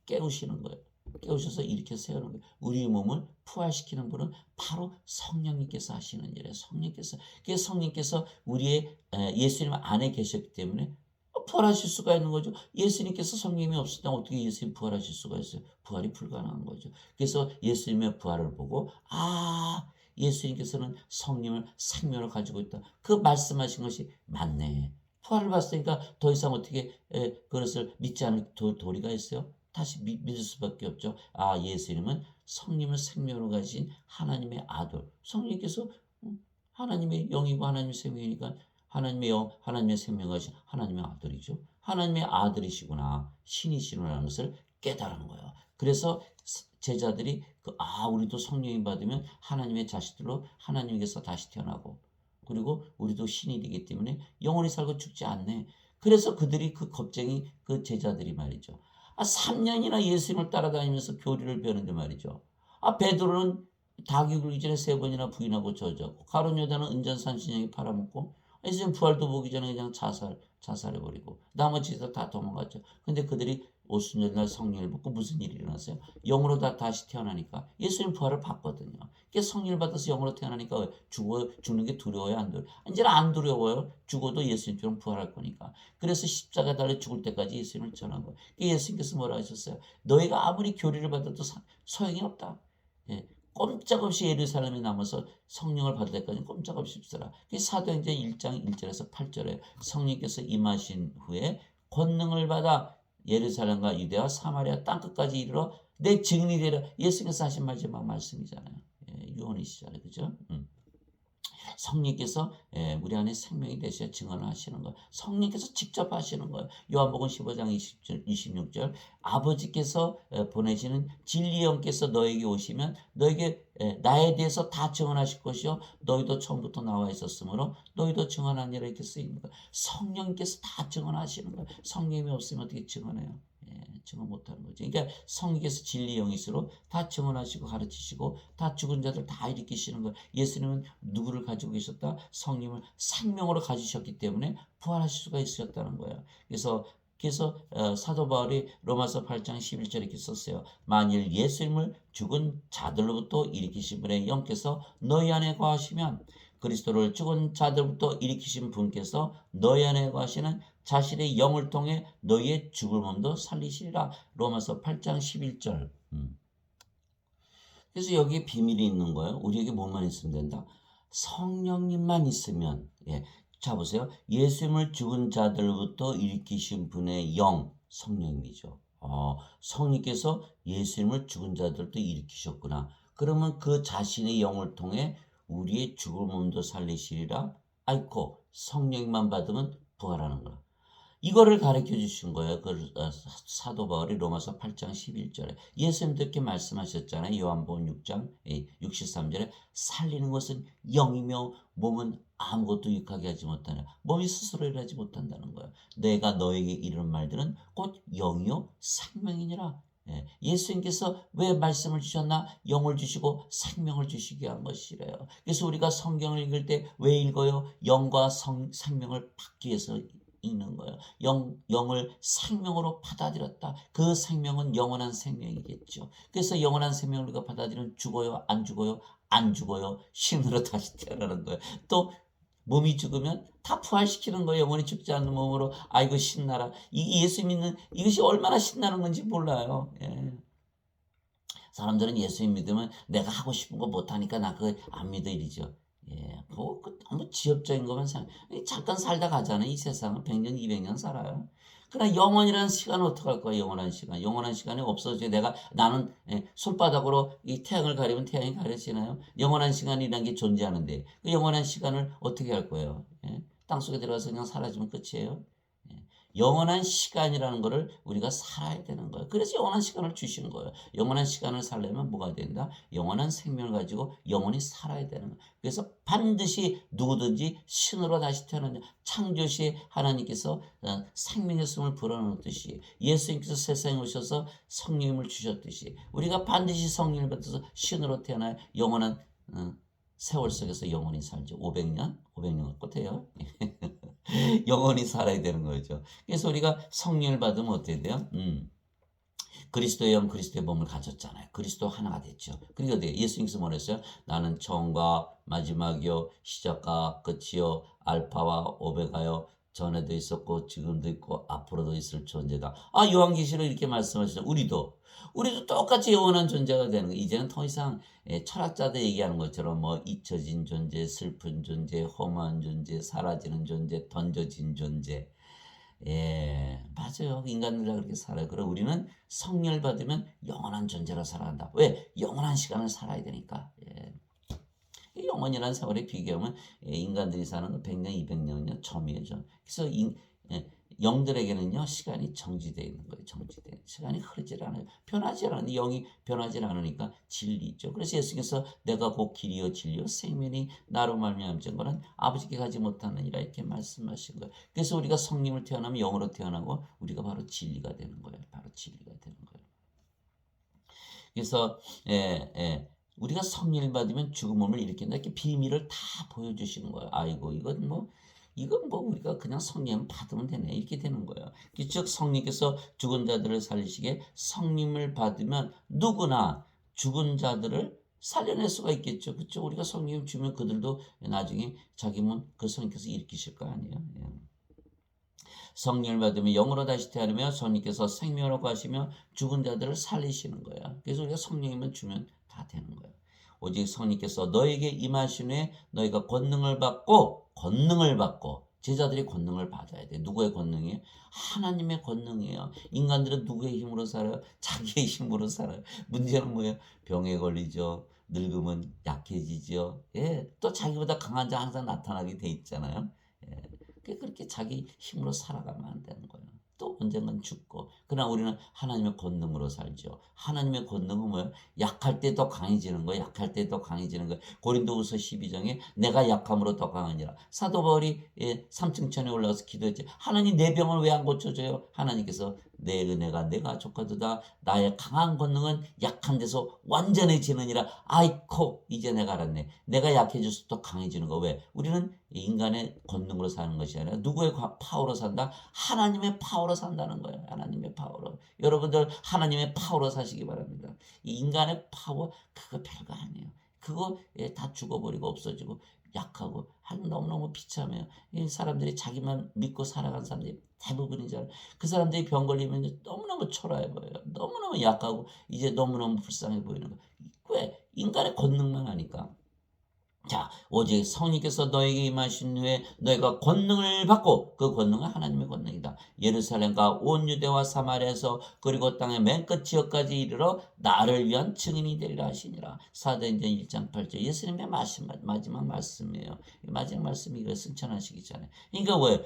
[SPEAKER 1] 깨우시는 거예요. 깨우셔서 일으켜 세우는 거예요. 우리 몸을 부활시키는 분은 바로 성령님께서 하시는 일이에요. 성령님께서. 그래서 성령님께서 우리의 예수님 안에 계셨기 때문에 부활하실 수가 있는 거죠. 예수님께서 성령님이 없었다면 어떻게 예수님 부활하실 수가 있어요? 부활이 불가능한 거죠. 그래서 예수님의 부활을 보고 예수님께서는 성령을 생명을 가지고 있다. 그 말씀하신 것이 맞네. 부활을 봤으니까 더 이상 어떻게 그것을 믿지 않을 도리가 있어요? 다시 믿을 수밖에 없죠. 예수님은 성령을 생명으로 가진 하나님의 아들. 성령께서 하나님의 영이고 하나님의 생명이니까 하나님의 영, 하나님의 생명 가진 하나님의 아들이죠. 하나님의 아들이시구나. 신이시구나라는 것을 깨달은 거예요. 그래서 제자들이 우리도 성령이 받으면 하나님의 자식들로 하나님께서 다시 태어나고 그리고 우리도 신이 되기 때문에 영원히 살고 죽지 않네. 그래서 그들이 겁쟁이 제자들이 말이죠. 3년이나 예수님을 따라다니면서 교리를 배우는데 말이죠. 베드로는 닭이 굴기 전에 3번이나 부인하고 저주하고 가룟 유다는 은전산신령이 팔아먹고 예수님 부활도 보기 전에 그냥 자살해버리고 나머지들 다 도망갔죠. 근데 그들이 오순절날 성령을 받고 무슨 일이 일어났어요? 영으로 다시 태어나니까 예수님 부활을 봤거든요. 성령을 받아서 영으로 태어나니까 죽는 게 두려워요? 안 두려워요? 이제는 안 두려워요. 죽어도 예수님처럼 부활할 거니까. 그래서 십자가 달려 죽을 때까지 예수님을 전한 거예요. 예수님께서 뭐라 하셨어요? 너희가 아무리 교리를 받아도 소용이 없다. 꼼짝없이 예루살렘에 남아서 성령을 받을 때까지 꼼짝없이 있어라. 사도행전 1장 1절에서 8절에 성령께서 임하신 후에 권능을 받아 예루살렘과 유대와 사마리아 땅끝까지 이르러 내 증인이 되라. 예수님께서 하신 마지막 말씀이잖아요. 유언이시잖아요. 그죠? 성령께서 우리 안에 생명이 되셔 증언을 하시는 거예요. 성령께서 직접 하시는 거예요. 요한복음 15장 26절 아버지께서 보내시는 진리의 영께서 너에게 오시면 너에게 나에 대해서 다 증언하실 것이요 너희도 처음부터 나와 있었으므로 너희도 증언하니라 이렇게 쓰이는 거예요. 성령께서 다 증언하시는 거예요. 성령이 없으면 어떻게 증언해요? 증언 못하는 거죠. 그러니까 성령께서 진리 영이시로 다 증언하시고 가르치시고 다 죽은 자들 다 일으키시는 거예요. 예수님은 누구를 가지고 계셨다? 성령을 생명으로 가지셨기 때문에 부활하실 수가 있었다는 거예요. 그래서 사도 바울이 로마서 8장 11절에 이렇게 썼어요. 만일 예수님을 죽은 자들로부터 일으키신 분의 영께서 너희 안에 거하시면 그리스도를 죽은 자들부터 일으키신 분께서 너희 안에 거하시는 자신의 영을 통해 너희의 죽을 몸도 살리시리라. 로마서 8장 11절. 그래서 여기에 비밀이 있는 거예요. 우리에게 뭐만 있으면 된다? 성령님만 있으면. 자 보세요. 예수님을 죽은 자들부터 일으키신 분의 영, 성령님이죠. 성령께서 예수님을 죽은 자들도 일으키셨구나. 그러면 그 자신의 영을 통해 우리의 죽을 몸도 살리시리라. 성령만 받으면 부활하는 거야. 이거를 가르쳐 주신 거예요. 사도 바울이 로마서 8장 11절에 예수님도 이렇게 말씀하셨잖아요. 요한복음 6장 63절에 살리는 것은 영이며 몸은 아무것도 유익하게 하지 못하냐. 몸이 스스로 일하지 못한다는 거예요. 내가 너에게 이르는 말들은 곧 영이요 생명이니라. 예수님께서 왜 말씀을 주셨나? 영을 주시고 생명을 주시게 한 것이래요. 그래서 우리가 성경을 읽을 때 왜 읽어요? 영과 생명을 받기 위해서 읽는 거예요. 영을 생명으로 받아들였다. 그 생명은 영원한 생명이겠죠. 그래서 영원한 생명을 우리가 받아들이면 죽어요? 안 죽어요? 안 죽어요. 신으로 다시 태어나는 거예요. 또 몸이 죽으면 다 부활시키는 거예요. 영원히 죽지 않는 몸으로. 아이고 신나라. 예수 믿는 이것이 얼마나 신나는 건지 몰라요. 사람들은 예수 믿으면 내가 하고 싶은 거 못하니까 나 그거 안 믿어 이러죠. 그거 너무 지엽적인 것만 잠깐 살다 가잖아요. 이 세상은 100년, 200년 살아요. 그러나 영원이라는 시간은 어떡할 거야? 영원한 시간. 영원한 시간이 없어져. 나는 손바닥으로 이 태양을 가리면 태양이 가려지나요? 영원한 시간이라는 게 존재하는데 그 영원한 시간을 어떻게 할 거예요? 땅속에 들어가서 그냥 사라지면 끝이에요. 영원한 시간이라는 거를 우리가 살아야 되는 거예요. 그래서 영원한 시간을 주신 거예요. 영원한 시간을 살려면 뭐가 된다? 영원한 생명을 가지고 영원히 살아야 되는 거예요. 그래서 반드시 누구든지 신으로 다시 태어난 창조시 하나님께서 생명의 숨을 불어넣듯이 예수님께서 세상에 오셔서 성령님을 주셨듯이 우리가 반드시 성령을 받아서 신으로 태어나야 영원한 세월 속에서 영원히 살죠. 500년? 500년 갖고 돼요. 영원히 살아야 되는 거죠. 그래서 우리가 성령을 받으면 어떻게 돼요? 그리스도의 영, 그리스도의 몸을 가졌잖아요. 그리스도 하나가 됐죠. 그러니까 어떻게 예수님께서 뭐랬어요? 나는 처음과 마지막이요, 시작과 끝이요, 알파와 오메가요, 전에도 있었고 지금도 있고 앞으로도 있을 존재다. 요한계시록 이렇게 말씀하시죠. 우리도 똑같이 영원한 존재가 되는 거예요. 이제는 더 이상 철학자들 얘기하는 것처럼 뭐 잊혀진 존재, 슬픈 존재, 험한 존재, 사라지는 존재, 던져진 존재. 맞아요. 인간들 다 그렇게 살아요. 그럼 우리는 성령을 받으면 영원한 존재로 살아간다. 왜? 영원한 시간을 살아야 되니까. 이 영원이라는 세월에 비교하면 인간들이 사는 건 100년, 200년은요, 점이에요. 그래서 영들에게는요, 시간이 정지되어 있는 거예요. 정지되어. 시간이 흐르질 않아요. 변하지 않아요. 영이 변하지 않으니까 진리죠. 그래서 예수께서 내가 곧 길이요 진리요 생명이 나로 말미암은 거는 아버지께 가지 못하느니라 이렇게 말씀하신 거예요. 그래서 우리가 성령을 태어나면 영으로 태어나고 우리가 바로 진리가 되는 거예요. 바로 진리가 되는 거예요. 그래서 우리가 성령을 받으면 죽은 몸을 일으킨다. 이렇게 비밀을 다 보여주시는 거예요. 아이고 이건 뭐 우리가 그냥 성령 받으면 되네 이렇게 되는 거예요. 즉 성령께서 죽은 자들을 살리시게 성령을 받으면 누구나 죽은 자들을 살려낼 수가 있겠죠. 그렇죠? 우리가 성령을 주면 그들도 나중에 자기 몸 그 성령께서 일으키실 거 아니에요. 성령을 받으면 영으로 다시 태어나며 성령께서 생명으로 가시며 죽은 자들을 살리시는 거예요. 그래서 우리가 성령이면 주면 다 되는 거예요. 오직 성령께서 너에게 임하신 후에 너희가 권능을 받고 제자들이 권능을 받아야 돼. 누구의 권능이에요? 하나님의 권능이에요. 인간들은 누구의 힘으로 살아요? 자기의 힘으로 살아요. 문제는 뭐예요? 병에 걸리죠. 늙으면 약해지죠. 또 자기보다 강한 자 항상 나타나게 돼 있잖아요. 그렇게 자기 힘으로 살아가면 안 되는 거예요. 또 언젠간 죽고. 그러나 우리는 하나님의 권능으로 살죠. 하나님의 권능은 뭐예요? 약할 때 더 강해지는 거예요. 약할 때 더 강해지는 거예요. 고린도후서 12장에 내가 약함으로 더 강하니라. 사도 바울이 3층천에 올라가서 기도했지. 하나님 내 병을 왜 안 고쳐줘요? 하나님께서 내 은혜가 내가 족하도다. 나의 강한 권능은 약한 데서 완전해지느니라. 아이코 이제 내가 알았네. 내가 약해져서 더 강해지는 거. 왜? 우리는 인간의 권능으로 사는 것이 아니라 누구의 파워로 산다? 하나님의 파워로 산다는 거예요. 하나님의 파워로. 여러분들 하나님의 파워로 사시기 바랍니다. 이 인간의 파워 그거 별거 아니에요. 그거 다 죽어버리고 없어지고 약하고 너무너무 비참해요. 이 사람들이 자기만 믿고 살아간 사람들이 대부분이잖아요. 그 사람들이 병 걸리면 너무너무 초라해 보여요. 너무너무 약하고 이제 너무너무 불쌍해 보이는 거예요. 왜? 인간의 권능만 하니까. 자, 오직 성령께서 너에게 임하신 후에 너희가 권능을 받고 그 권능은 하나님의 권능이다. 예루살렘과 온 유대와 사마리아에서 그리고 땅의 맨 끝 지역까지 이르러 나를 위한 증인이 되리라 하시니라. 사도행전 1장 8절 예수님의 마지막 말씀이에요. 마지막 말씀이 이거 승천하시기 전에. 그러니까 왜?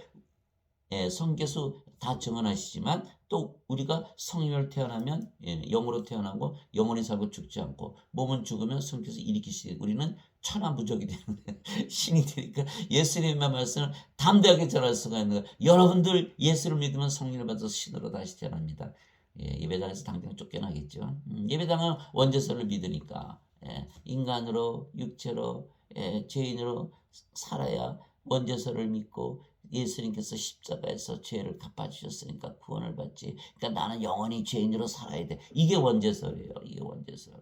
[SPEAKER 1] 성께서 다 증언하시지만 또 우리가 성령을 태어나면 영으로 태어나고 영원히 살고 죽지 않고 몸은 죽으면 성께서 일으키시게 우리는 천하무적이 되는 거예요. 신이 되니까 예수님의 말씀을 담대하게 전할 수가 있는 거예요. 여러분들 예수를 믿으면 성령을 받아서 신으로 다시 태어납니다. 예배당에서 당장 쫓겨나겠죠. 예배당은 원죄서를 믿으니까 인간으로 육체로 죄인으로 살아야 원죄서를 믿고 예수님께서 십자가에서 죄를 갚아주셨으니까 구원을 받지. 그러니까 나는 영원히 죄인으로 살아야 돼. 이게 원죄설이에요. 이게 원죄설.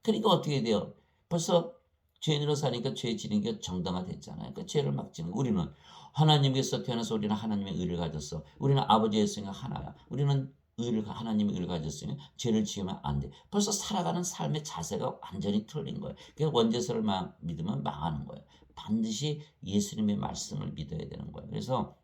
[SPEAKER 1] 그러니까 어떻게 돼요? 벌써 죄인으로 사니까 죄 지는 게 정당화됐잖아요. 그 죄를 막 지는 우리는 하나님께서 태어나서 우리는 하나님의 의를 가졌어. 우리는 아버지 예수가 하나야. 우리는 하나님의 의를 가졌으면 죄를 지으면 안 돼. 벌써 살아가는 삶의 자세가 완전히 틀린 거예요. 그래서 원죄설을 믿으면 망하는 거예요. 반드시 예수님의 말씀을 믿어야 되는 거예요. 그래서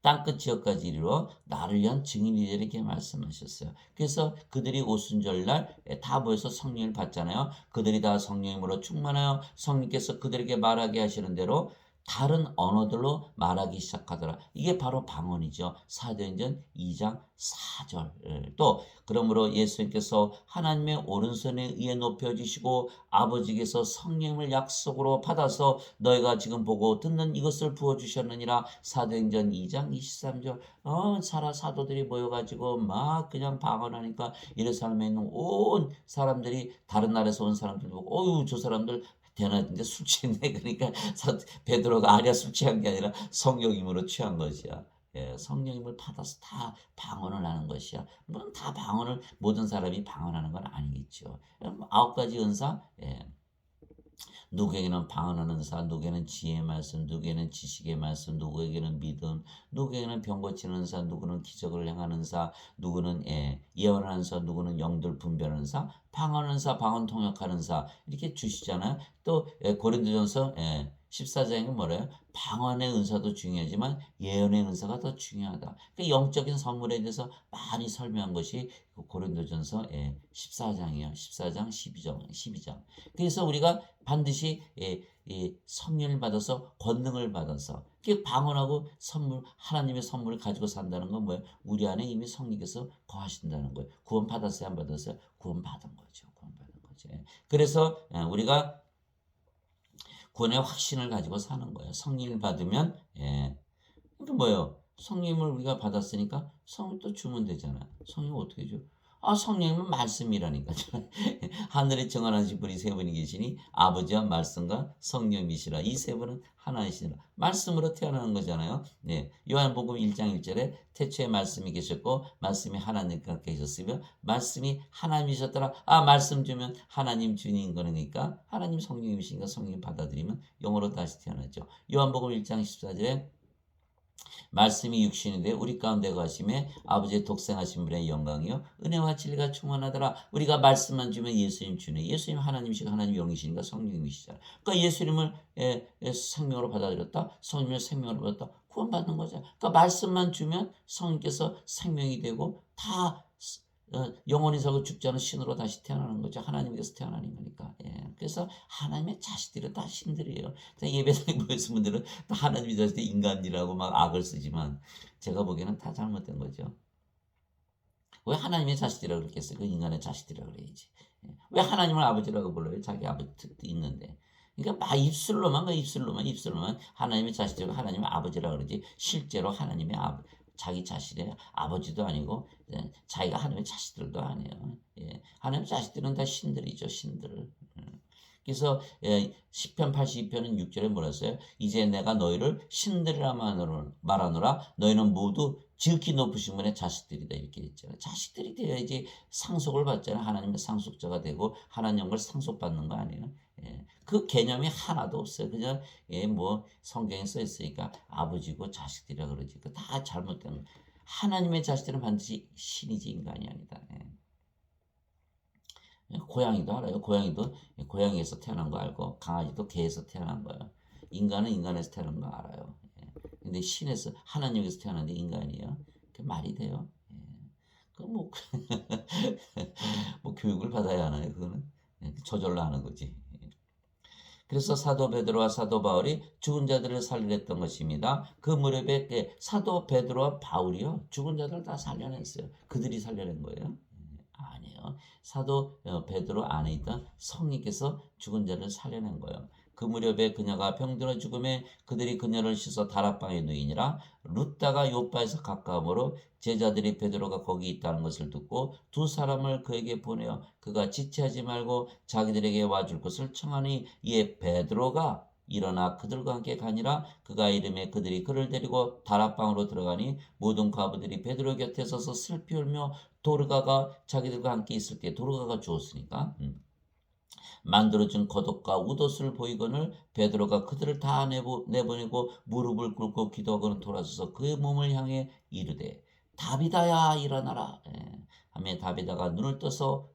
[SPEAKER 1] 땅끝 지역까지 이르러 나를 위한 증인이 되리라 이렇게 말씀하셨어요. 그래서 그들이 오순절날 다 모여서 성령을 받잖아요. 그들이 다 성령으로 충만하여 성령께서 그들에게 말하게 하시는 대로 다른 언어들로 말하기 시작하더라. 이게 바로 방언이죠. 사도행전 2장 4절. 또 그러므로 예수님께서 하나님의 오른손에 의해 높여주시고 아버지께서 성령을 약속으로 받아서 너희가 지금 보고 듣는 이것을 부어주셨느니라. 사도행전 2장 23절. 사도들이 모여가지고 막 그냥 방언하니까 예루살렘에 있는 온 사람들이 다른 나라에서 온 사람들 보고 어유 저 사람들 대낮인데 술 취했네. 그러니까 베드로가 아니야 술 취한 게 아니라 성령님으로 취한 것이야. 예, 성령님을 받아서 다 방언을 하는 것이야. 물론 다 방언을 모든 사람이 방언하는 건 아니겠죠. 9가지 은사, 예. 누구에게는 방언하는 사, 누구에게는 지혜의 말씀, 누구에게는 지식의 말씀, 누구에게는 믿음, 누구에게는 병 고치는 사, 누구는 기적을 행하는 사, 누구는 예언하는 사, 누구는 영들 분별하는 사, 방언하는 사, 방언 통역하는 사 이렇게 주시잖아요. 또 고린도전서 14장에 뭐래요? 방언의 은사도 중요하지만 예언의 은사가 더 중요하다. 그 영적인 선물에 대해서 많이 설명한 것이 고린도전서 14장이에요. 14장, 12장. 그래서 우리가 반드시 성령을 받아서 권능을 받아서 방언하고 선물 하나님의 선물을 가지고 산다는 건 뭐예요? 우리 안에 이미 성령께서 거하신다는 거예요. 구원 받았어요, 안 받았어요? 구원 받은 거죠. 구원 받은 거죠. 그래서 우리가 구원의 확신을 가지고 사는 거예요. 성령을 받으면 그러니까 뭐예요? 성령을 우리가 받았으니까 성령 또 주면 되잖아요. 성령 어떻게 줘? 성령님은 말씀이라니까. 하늘에 정하신 분이 세 분이 계시니 아버지와 말씀과 성령이시라. 이 세 분은 하나이시라. 말씀으로 태어나는 거잖아요. 네. 요한복음 1장 1절에 태초에 말씀이 계셨고 말씀이 하나님과 계셨으며 말씀이 하나님이셨더라. 말씀 주면 하나님 주인 거니까 하나님 성령이시니까 성령 받아들이면 영으로 다시 태어나죠. 요한복음 1장 14절에 말씀이 육신이 되어 우리 가운데 가심에 아버지의 독생하신 분의 영광이요 은혜와 진리가 충만하더라. 우리가 말씀만 주면 예수님 주네. 예수님 하나님이시고 하나님 영이시니까 성령이시잖아. 그러니까 예수님을 생명으로 받아들였다. 성령을 생명으로 받았다. 구원받는 거죠. 그러니까 말씀만 주면 성령께서 생명이 되고 다 영원히 살고 죽지 않은 신으로 다시 태어나는 거죠. 하나님께서 태어나는 거니까. 그래서 하나님의 자식들은 다 신들이에요. 예배당에 모여있는 분들은 다 하나님의 자식들 인간이라고 막 악을 쓰지만 제가 보기에는 다 잘못된 거죠. 왜 하나님의 자식들이라고 그랬겠어요? 그 인간의 자식들이라고 그래야지. 왜 하나님을 아버지라고 불러요? 자기 아버지 있는데. 그러니까 막 입술로만 하나님의 자식들이고 하나님의 아버지라고 그러지 실제로 하나님의 자기 자신의 아버지도 아니고 자기가 하나님의 자식들도 아니에요. 하나님의 자식들은 다 신들이죠. 신들. 그래서 시편 82편은 6절에 뭐라 했어요? 이제 내가 너희를 신들이라 말하노라. 너희는 모두 지극히 높으신 분의 자식들이다. 이렇게 했잖아요. 자식들이 되어야지 상속을 받잖아요. 하나님의 상속자가 되고 하나님 걸 상속받는 거 아니에요. 그 개념이 하나도 없어요. 그냥 뭐 성경에 써 있으니까 아버지고 자식들이라 그러지. 그 다 잘못된 하나님의 자식들은 반드시 신이지 인간이 아니다. 고양이도 알아요. 고양이도 고양이에서 태어난 거 알고 강아지도 개에서 태어난 거예요. 인간은 인간에서 태어난 거 알아요. 근데 신에서 하나님에서 태어났는데 인간이에요. 그 말이 돼요. 그뭐 뭐 교육을 받아야 하나요? 그거는 저절로 하는 거지. 그래서 사도 베드로와 사도 바울이 죽은 자들을 살려냈던 것입니다. 그 무렵에 사도 베드로와 바울이요 죽은 자들 다 살려냈어요. 그들이 살려낸 거예요? 아니에요. 사도 베드로 안에 있던 성령께서 죽은 자를 살려낸 거예요. 그 무렵에 그녀가 병들어 죽음에 그들이 그녀를 씻어 다락방에 누이니라. 룻다가 요바에서 가까우므로 제자들이 베드로가 거기 있다는 것을 듣고 두 사람을 그에게 보내어 그가 지체하지 말고 자기들에게 와줄 것을 청하니 이에 베드로가 일어나 그들과 함께 가니라. 그가 이름에 그들이 그를 데리고 다락방으로 들어가니 모든 과부들이 베드로 곁에 서서 슬피 울며 도르가가 자기들과 함께 있을 때 도르가가 주었으니까 만들어진 겉옷과 웃옷을 보이거늘 베드로가 그들을 다 내보내고 무릎을 꿇고 기도하고는 돌아서서 그의 몸을 향해 이르되 다비다야 일어나라. 하며 다비다가 눈을 떠서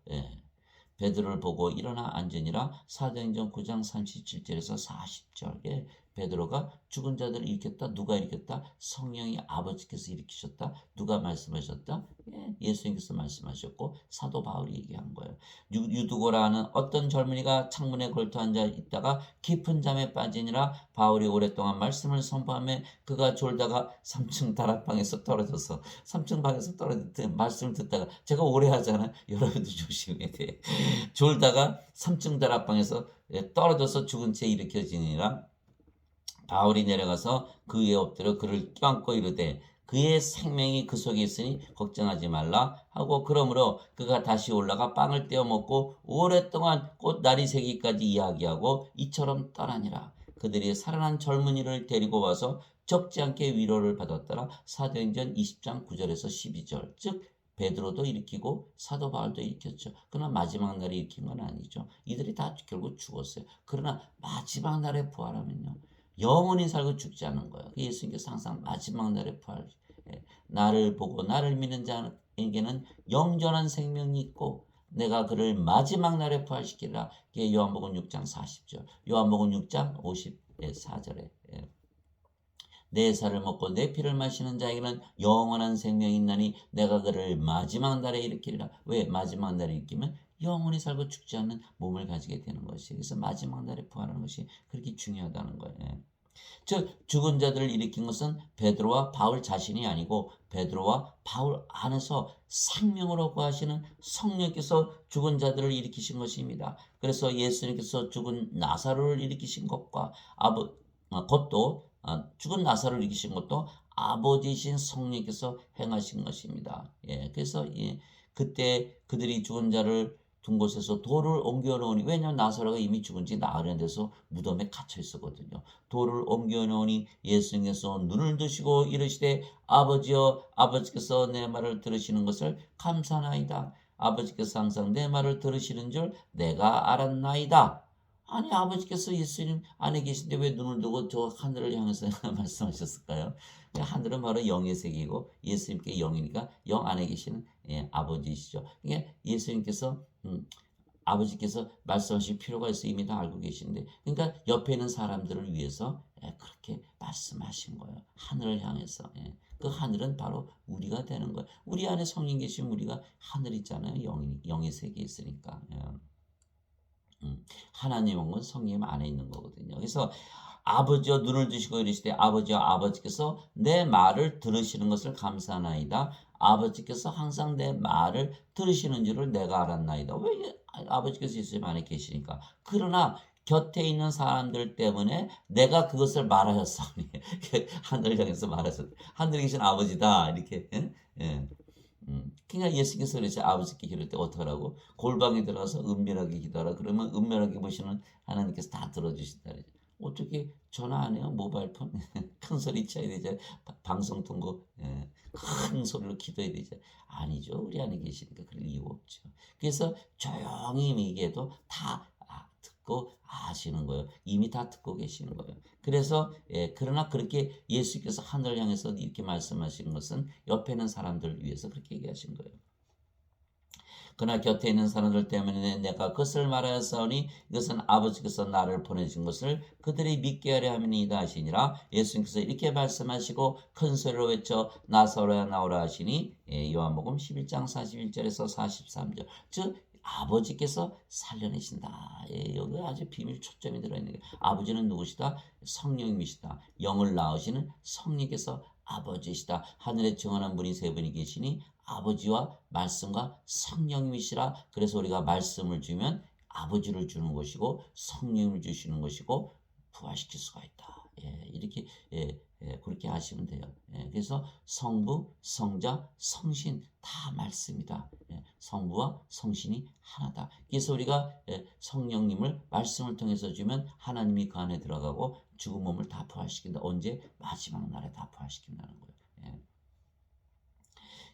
[SPEAKER 1] 베드로를 보고 일어나 앉으니라. 사도행전 9장 37절에서 40절. 예, 베드로가 죽은 자들을 일으켰다. 누가 일으켰다? 성령이 아버지께서 일으키셨다. 누가 말씀하셨다? 예, 예수님께서 말씀하셨고 사도 바울이 얘기한 거예요. 유두고라는 어떤 젊은이가 창문에 걸터 앉아 있다가 깊은 잠에 빠지니라. 바울이 오랫동안 말씀을 선포하며 그가 졸다가 3층 다락방에서 떨어져서 3층 방에서 떨어졌대. 말씀을 듣다가 제가 오래 하잖아요. 여러분도 조심해야 돼. 졸다가 3층 다락방에서 떨어져서 죽은 채 일으켜지니라. 바울이 내려가서 그 위에 엎드려 그를 껴안고 이르되 그의 생명이 그 속에 있으니 걱정하지 말라 하고 그러므로 그가 다시 올라가 빵을 떼어 먹고 오랫동안 꽃날이 새기까지 이야기하고 이처럼 떠나니라. 그들이 살아난 젊은이를 데리고 와서 적지 않게 위로를 받았더라. 사도행전 20장 9절에서 12절. 즉 베드로도 일으키고 사도 바울도 일으켰죠. 그러나 마지막 날에 일으킨 건 아니죠. 이들이 다 결국 죽었어요. 그러나 마지막 날에 부활하면요. 영원히 살고 죽지 않은 거예요. 예수님께서 항상 마지막 날에 부활, 나를 보고 나를 믿는 자에게는 영전한 생명이 있고 내가 그를 마지막 날에 부활시키리라. 이게 요한복음 6장 40절, 요한복음 6장 54절에 내 살을 먹고 내 피를 마시는 자에게는 영원한 생명이 있나니 내가 그를 마지막 날에 일으키리라. 왜 마지막 날에 일으키면 영원히 살고 죽지 않는 몸을 가지게 되는 것이. 그래서 마지막 날에 부활하는 것이 그렇게 중요하다는 거예요. 즉 죽은 자들을 일으킨 것은 베드로와 바울 자신이 아니고 베드로와 바울 안에서 생명으로 거하시는 성령께서 죽은 자들을 일으키신 것입니다. 그래서 예수님께서 죽은 나사로를 일으키신 것과 그것도 죽은 나사로를 일으키신 것도 아버지이신 성령께서 행하신 것입니다. 예, 그래서 그때 그들이 죽은 자를 둔 곳에서 돌을 옮겨 놓으니, 왜냐하면 나사로가 이미 죽은 지 나흘 돼서 무덤에 갇혀 있었거든요. 돌을 옮겨 놓으니 예수님께서 눈을 드시고 이르시되 아버지여, 아버지께서 내 말을 들으시는 것을 감사나이다. 아버지께서 항상 내 말을 들으시는 줄 내가 알았나이다. 아니, 아버지께서 예수님 안에 계신데 왜 눈을 두고 저 하늘을 향해서 말씀하셨을까요? 하늘은 바로 영의 세계이고 예수님께 영이니까 영 안에 계시는 아버지이시죠. 그러니까 예수님께서 아버지께서 말씀하실 필요가 있어 이미 다 알고 계신데, 그러니까 옆에 있는 사람들을 위해서 그렇게 말씀하신 거예요. 하늘을 향해서. 그 하늘은 바로 우리가 되는 거예요. 우리 안에 성령 계시면 우리가 하늘 있잖아요. 영의 세계에 있으니까. 하나님은 건 성령 안에 있는 거거든요. 그래서 아버지여 눈을 드시고 이르시되 아버지여, 아버지께서 내 말을 들으시는 것을 감사하나이다. 아버지께서 항상 내 말을 들으시는 줄을 내가 알았나이다. 왜? 아버지께서 예수님 안에 계시니까. 그러나 곁에 있는 사람들 때문에 내가 그것을 말하였사오니 하늘을 향해서 말하셨. 하늘에 계신 아버지다 이렇게. 예. 그러니까 예수께서 그러죠. 아버지께 기도할 때 어떡하라고? 골방에 들어가서 은밀하게 기도하라. 그러면 은밀하게 보시는 하나님께서 다 들어주신다. 어떻게 전화 안 해요? 모바일폰? 큰 소리 쳐야 되죠. 방송 통고 큰 소리로 기도해야 되죠. 아니죠. 우리 안에 계시니까 그럴 이유 없죠. 그래서 조용히 얘기해도 다 듣고 아시는 거예요. 이미 다 듣고 계시는 거예요. 그래서 그러나 그렇게 예수께서 하늘을 향해서 이렇게 말씀하시는 것은 옆에 있는 사람들을 위해서 그렇게 얘기하신 거예요. 그러나 곁에 있는 사람들 때문에 내가 그것을 말하였사오니 이것은 아버지께서 나를 보내신 것을 그들이 믿게 하려 함이니이다 하시니라. 예수님께서 이렇게 말씀하시고 큰 소리로 외쳐 나사로야 나오라 하시니 요한복음 11장 41절에서 43절. 즉 아버지께서 살려내신다. 여기 아주 비밀 초점이 들어있는 거예요. 아버지는 누구시다? 성령님이시다. 영을 낳으시는 성령께서 아버지시다. 하늘에 증언한 분이 세 분이 계시니 아버지와 말씀과 성령님이시라. 그래서 우리가 말씀을 주면 아버지를 주는 것이고 성령을 주시는 것이고 부활시킬 수가 있다. 이렇게 그렇게 하시면 돼요. 그래서 성부, 성자, 성신 다 말씀이다. 성부와 성신이 하나다. 그래서 우리가 성령님을 말씀을 통해서 주면 하나님이 그 안에 들어가고 죽은 몸을 다 부활시킨다. 언제? 마지막 날에 다 부활시킨다는 거예요.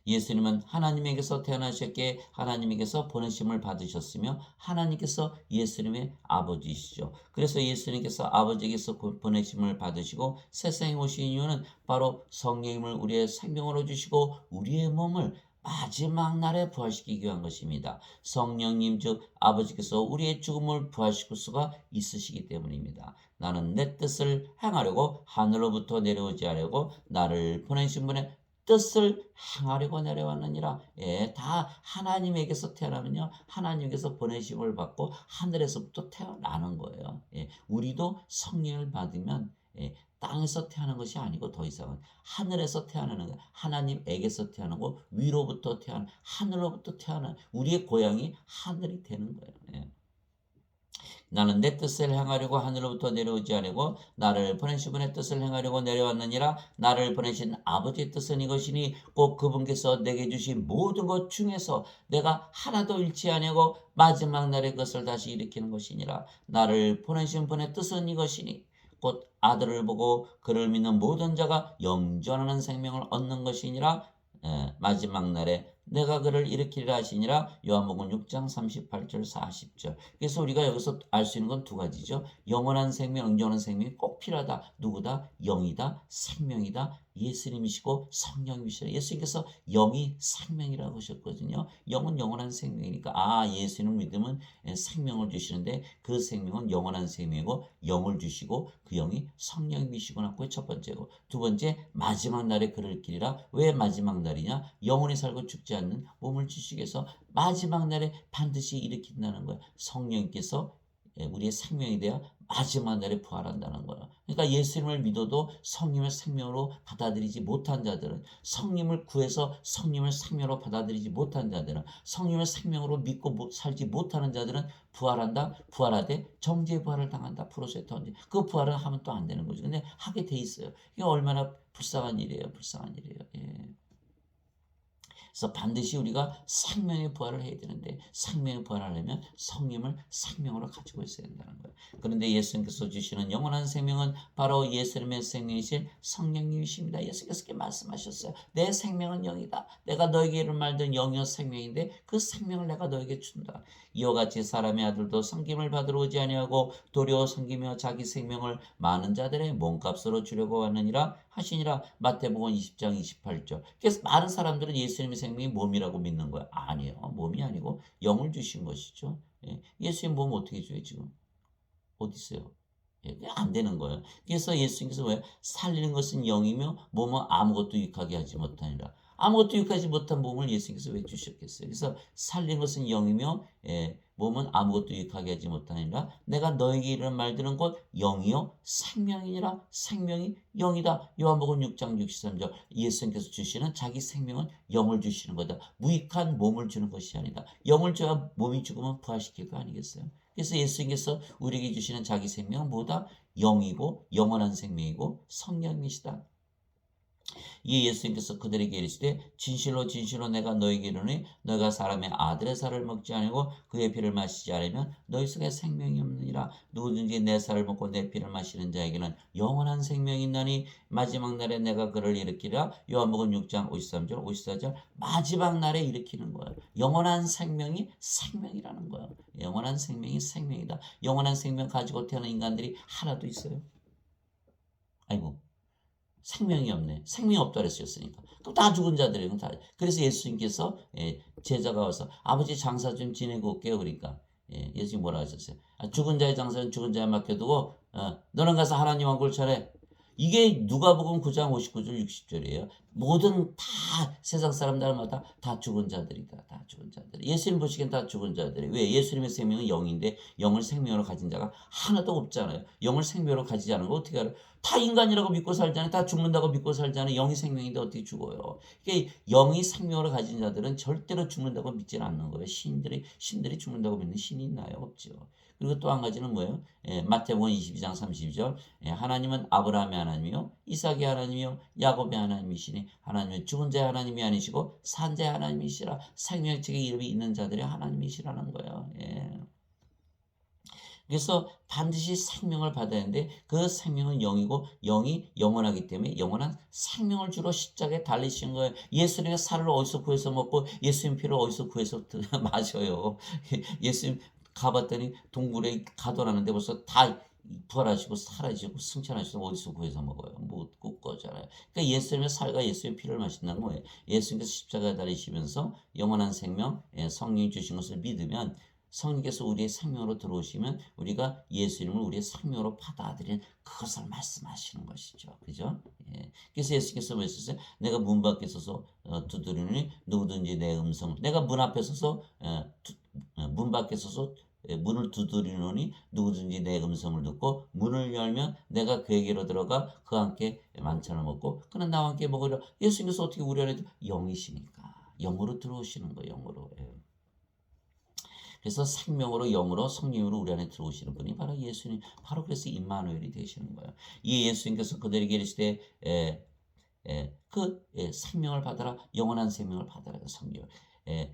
[SPEAKER 1] 예수님은 하나님에게서 태어나셨기에 하나님에게서 보내심을 받으셨으며 하나님께서 예수님의 아버지이시죠. 그래서 예수님께서 아버지에게서 보내심을 받으시고 세상에 오신 이유는 바로 성령님을 우리의 생명으로 주시고 우리의 몸을 마지막 날에 부활시키기 위한 것입니다. 성령님 즉 아버지께서 우리의 죽음을 부활시킬 수가 있으시기 때문입니다. 나는 내 뜻을 행하려고 하늘로부터 내려오지 않으려고 나를 보내신 분의 뜻을 행하려고 내려왔느니라. 예, 다 하나님에게서 태어나면요, 하나님께서 보내심을 받고 하늘에서부터 태어나는 거예요. 예, 우리도 성령을 받으면 예, 땅에서 태어난 것이 아니고 더 이상은 하늘에서 태어나는 거예요. 하나님에게서 태어나고 위로부터 태어난 하늘로부터 태어난 우리의 고향이 하늘이 되는 거예요. 예. 나는 내 뜻을 행하려고 하늘로부터 내려오지 아니고 나를 보내신 분의 뜻을 행하려고 내려왔느니라. 나를 보내신 아버지의 뜻은 이것이니 꼭 그분께서 내게 주신 모든 것 중에서 내가 하나도 잃지 아니하고 마지막 날의 것을 다시 일으키는 것이니라. 나를 보내신 분의 뜻은 이것이니 곧 아들을 보고 그를 믿는 모든 자가 영존하는 생명을 얻는 것이니라. 마지막 날에 내가 그를 일으키리라 하시니라. 요한복음 6장 38절 40절. 그래서 우리가 여기서 알 수 있는 건 두 가지죠. 영원한 생명, 영존한 생명이 꼭 필요하다. 누구다? 영이다. 생명이다. 예수님이시고 성령이시라. 예수님께서 영이 생명이라고 하셨거든요. 영은 영원한 생명이니까 예수님을 믿으면 생명을 주시는데 그 생명은 영원한 생명이고 영을 주시고 그 영이 성령이시구나. 그게 첫 번째고, 두 번째 마지막 날에 그를 일으키리라. 왜 마지막 날이냐? 영원히 살고 죽지 않는 몸을 주시기 위해서 마지막 날에 반드시 일으킨다는 거예요. 성령께서 우리의 생명이 되어 마지막 날에 부활한다는 거예요. 그러니까 예수님을 믿어도 성령을 생명으로 받아들이지 못한 자들은, 성령을 구해서 성령을 생명으로 받아들이지 못한 자들은, 성령을 생명으로 믿고 살지 못하는 자들은 부활한다, 부활하되 정죄의 부활을 당한다. 프로세터 언제 그 부활을 하면 또 안 되는 거죠. 근데 하게 돼 있어요. 이게 얼마나 불쌍한 일이에요. 불쌍한 일이에요. 예. 그래서 반드시 우리가 생명의 부활을 해야 되는데 생명의 부활을 하려면 성령을 생명으로 가지고 있어야 된다는 거예요. 그런데 예수님께서 주시는 영원한 생명은 바로 예수님의 생명이신 성령님이십니다. 예수께서 이렇게 말씀하셨어요. 내 생명은 영이다. 내가 너에게 이런 말든 영이요 생명인데 그 생명을 내가 너에게 준다. 이와 같이 사람의 아들도 섬김을 받으러 오지 아니하고 도리어 섬기며 자기 생명을 많은 자들의 몸값으로 주려고 왔느니라 하시니라. 마태복음 20장 28절. 그래서 많은 사람들은 예수님의 생명이 몸이라고 믿는 거야. 아니에요. 몸이 아니고 영을 주신 것이죠. 예수님 몸 어떻게 줘요 지금? 어디 있어요? 안 되는 거예요. 그래서 예수님께서 왜 살리는 것은 영이며 몸은 아무것도 유익하게 하지 못하니라. 아무것도 유익하지 못한 몸을 예수님께서 왜 주셨겠어요? 그래서 살리는 것은 영이며 몸은 아무것도 유익하게 하지 못하니라. 내가 너에게 이런 말들은 곧 영이요 생명이니라. 생명이 영이다. 요한복음 6장 63절. 예수님께서 주시는 자기 생명은 영을 주시는 거다. 무익한 몸을 주는 것이 아니다. 영을 줘야 몸이 죽으면 부활시킬 거 아니겠어요? 그래서 예수님께서 우리에게 주시는 자기 생명은 뭐다? 영이고 영원한 생명이고 성령이시다. 이에 예수님께서 그들에게 이르시되 진실로 진실로 내가 너에게 이르노니 너희가 사람의 아들의 살을 먹지 아니고 그의 피를 마시지 않으면 너희 속에 생명이 없느니라. 누구든지 내 살을 먹고 내 피를 마시는 자에게는 영원한 생명이 있나니 마지막 날에 내가 그를 일으키리라. 요한복음 6장 53절 54절. 마지막 날에 일으키는 거예요. 영원한 생명이 생명이라는 거예요. 영원한 생명이 생명이다. 영원한 생명 가지고 태어난 인간들이 하나도 있어요? 아이고, 생명이 없네. 생명이 없다 그랬었으니까. 그럼 다 죽은 자들이에요. 다. 그래서 예수님께서 제자가 와서 아버지 장사 좀 지내고 올게요. 그러니까 예수님 뭐라 하셨어요? 죽은 자의 장사는 죽은 자에 맡겨두고 너는 가서 하나님 왕국을 차례. 이게 누가복음 9장 59절 60절이에요. 모든 다 세상 사람들마다 다 죽은 자들이다. 다 죽은 자들. 예수님 보시기엔 다 죽은 자들이. 왜? 예수님의 생명은 영인데 영을 생명으로 가진 자가 하나도 없잖아요. 영을 생명으로 가지지 않은 거 어떻게 알아요? 다 인간이라고 믿고 살잖아요. 다 죽는다고 믿고 살잖아요. 영이 생명인데 어떻게 죽어요? 그러니까 영이 생명으로 가진 자들은 절대로 죽는다고 믿지는 않는 거예요. 신들이 죽는다고 믿는 신이 있나요? 없죠. 그리고 또 한 가지는 뭐예요? 마태복음 22장 32절. 하나님은 아브라함의 하나님이요 이삭의 하나님이요 야곱의 하나님이시니 하나님은 죽은 자의 하나님이 아니시고 산 자의 하나님이시라. 생명책에 이름이 있는 자들의 하나님이시라는 거예요. 그래서 반드시 생명을 받아야 하는데 그 생명은 영이고 영이 영원하기 때문에 영원한 생명을 주러 십자가에 달리신 거예요. 예수님의 살을 어디서 구해서 먹고 예수님 피를 어디서 구해서 마셔요. 예수님 가봤더니 동굴에 가둬놨는데 벌써 다 부활하시고 살아지고 승천하시고 어디서 구해서 먹어요? 못 구거잖아요. 그러니까 예수님의 살과 예수의 피를 마신다는 거예요. 예수님께서 십자가에 달리시면서 영원한 생명, 성령이 주신 것을 믿으면 성령께서 우리의 생명으로 들어오시면 우리가 예수님을 우리의 생명으로 받아들이는 그것을 말씀하시는 것이죠. 그죠? 예. 그래서 예수께서 뭐 했었어요? 내가 문 밖에 서서 두드리니 누구든지 내 음성, 내가 문 앞에 서서 문 밖에 서서 문을 두드리노니 누구든지 내 음성을 듣고 문을 열면 내가 그에게로 들어가 그와 함께 만찬을 먹고 그는 나와 함께 먹으려. 예수님께서 어떻게 우리 안에 영이시니까 영으로 들어오시는 거예요. 영으로. 예. 그래서 생명으로 영으로 성령으로 우리 안에 들어오시는 분이 바로 예수님, 바로 그래서 임마누엘이 되시는 거예요. 이 예수님께서 그들에게 이르시되 생명을 받아라, 영원한 생명을 받아라. 그 성령.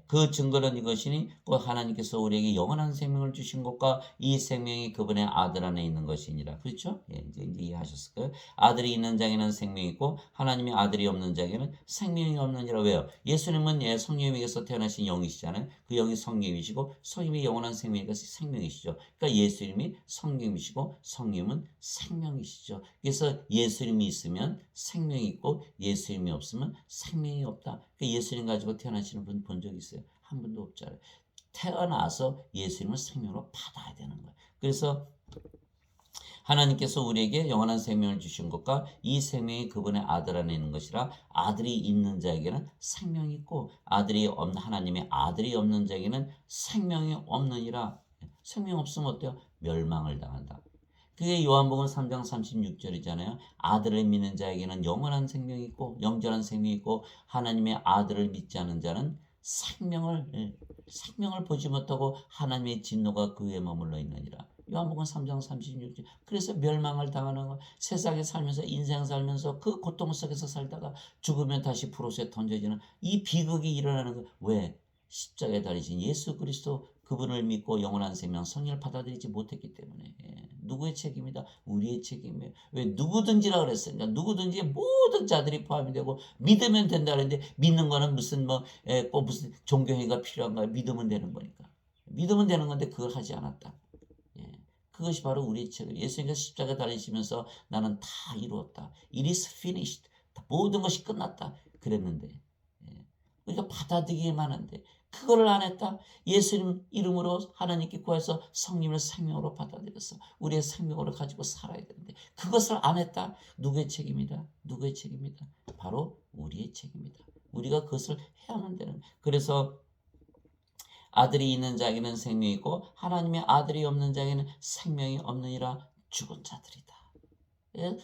[SPEAKER 1] 그 증거는 이것이니 곧 하나님께서 우리에게 영원한 생명을 주신 것과 이 생명이 그분의 아들 안에 있는 것이니라. 그렇죠? 이제 이해하셨을 거예요. 아들이 있는 자에게는 생명이 있고 하나님의 아들이 없는 자에게는 생명이 없느니라. 왜요? 예수님은 성령님에게서 태어나신 영이시잖아요. 그 영이 성령이시고 성령이 영원한 생명이니까 생명이시죠. 그러니까 예수님이 성령이시고 성령은 생명이시죠. 그래서 예수님이 있으면 생명이 있고 예수님이 없으면 생명이 없다. 그러니까 예수님 가지고 태어나시는 분 본 적 있어요? 한 분도 없잖아요. 태어나서 예수님을 생명으로 받아야 되는 거예요. 그래서 하나님께서 우리에게 영원한 생명을 주신 것과 이 생명이 그분의 아들 안에 있는 것이라. 아들이 있는 자에게는 생명이 있고 하나님의 아들이 없는 자에게는 생명이 없느니라. 생명 없으면 어때요? 멸망을 당한다. 그게 요한복음 3장 36절이잖아요. 아들을 믿는 자에게는 영원한 생명이 있고 영전한 생명이 있고 하나님의 아들을 믿지 않은 자는 생명을 보지 못하고 하나님의 진노가 그 위에 머물러 있느니라. 요한복음 3장 36절. 그래서 멸망을 당하는 거. 세상에 살면서 인생 살면서 그 고통 속에서 살다가 죽으면 다시 프로스에 던져지는 이 비극이 일어나는 거. 왜? 십자가에 달리신 예수 그리스도 그분을 믿고 영원한 생명 성령을 받아들이지 못했기 때문에. 누구의 책임이다? 우리의 책임이에요. 왜? 누구든지라 그랬으니까. 누구든지 모든 자들이 포함이 되고 믿으면 된다 그랬는데 믿는 거는 무슨 무슨 종교회가 필요한가요? 믿으면 되는 거니까. 믿으면 되는 건데 그걸 하지 않았다. 그것이 바로 우리의 책임. 예수님께서 십자가 달리시면서 나는 다 이루었다. It is finished. 모든 것이 끝났다. 그랬는데 우리가 받아들이기만 하는데 그거를 안 했다. 예수님 이름으로 하나님께 구해서 성령을 생명으로 받아들여서 우리의 생명으로 가지고 살아야 되는데 그것을 안 했다. 누구의 책임이다? 누구의 책임이다? 바로 우리의 책임이다. 우리가 그것을 해야만 되는 거예요. 그래서 아들이 있는 자에게는 생명이 있고 하나님의 아들이 없는 자에게는 생명이 없느니라. 죽은 자들이다.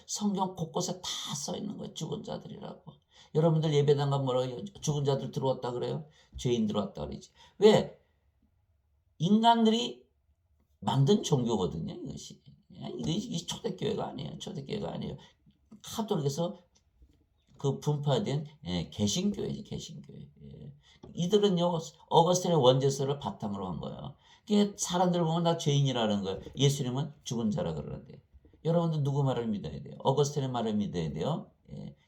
[SPEAKER 1] 성경 곳곳에 다 써 있는 거예요. 죽은 자들이라고. 여러분들 예배당 가면 뭐라고 죽은 자들 들어왔다 그래요? 죄인 들어왔다 그러지. 왜? 인간들이 만든 종교거든요. 이것이 초대교회가 아니에요. 초대교회가 아니에요. 카톨릭에서 그 분파된 개신교회지. 개신교회. 이들은요 어거스틴의 원죄서를 바탕으로 한 거예요. 사람들 보면 다 죄인이라는 거예요. 예수님은 죽은 자라 그러는데 여러분들 누구 말을 믿어야 돼요? 어거스틴의 말을 믿어야 돼요.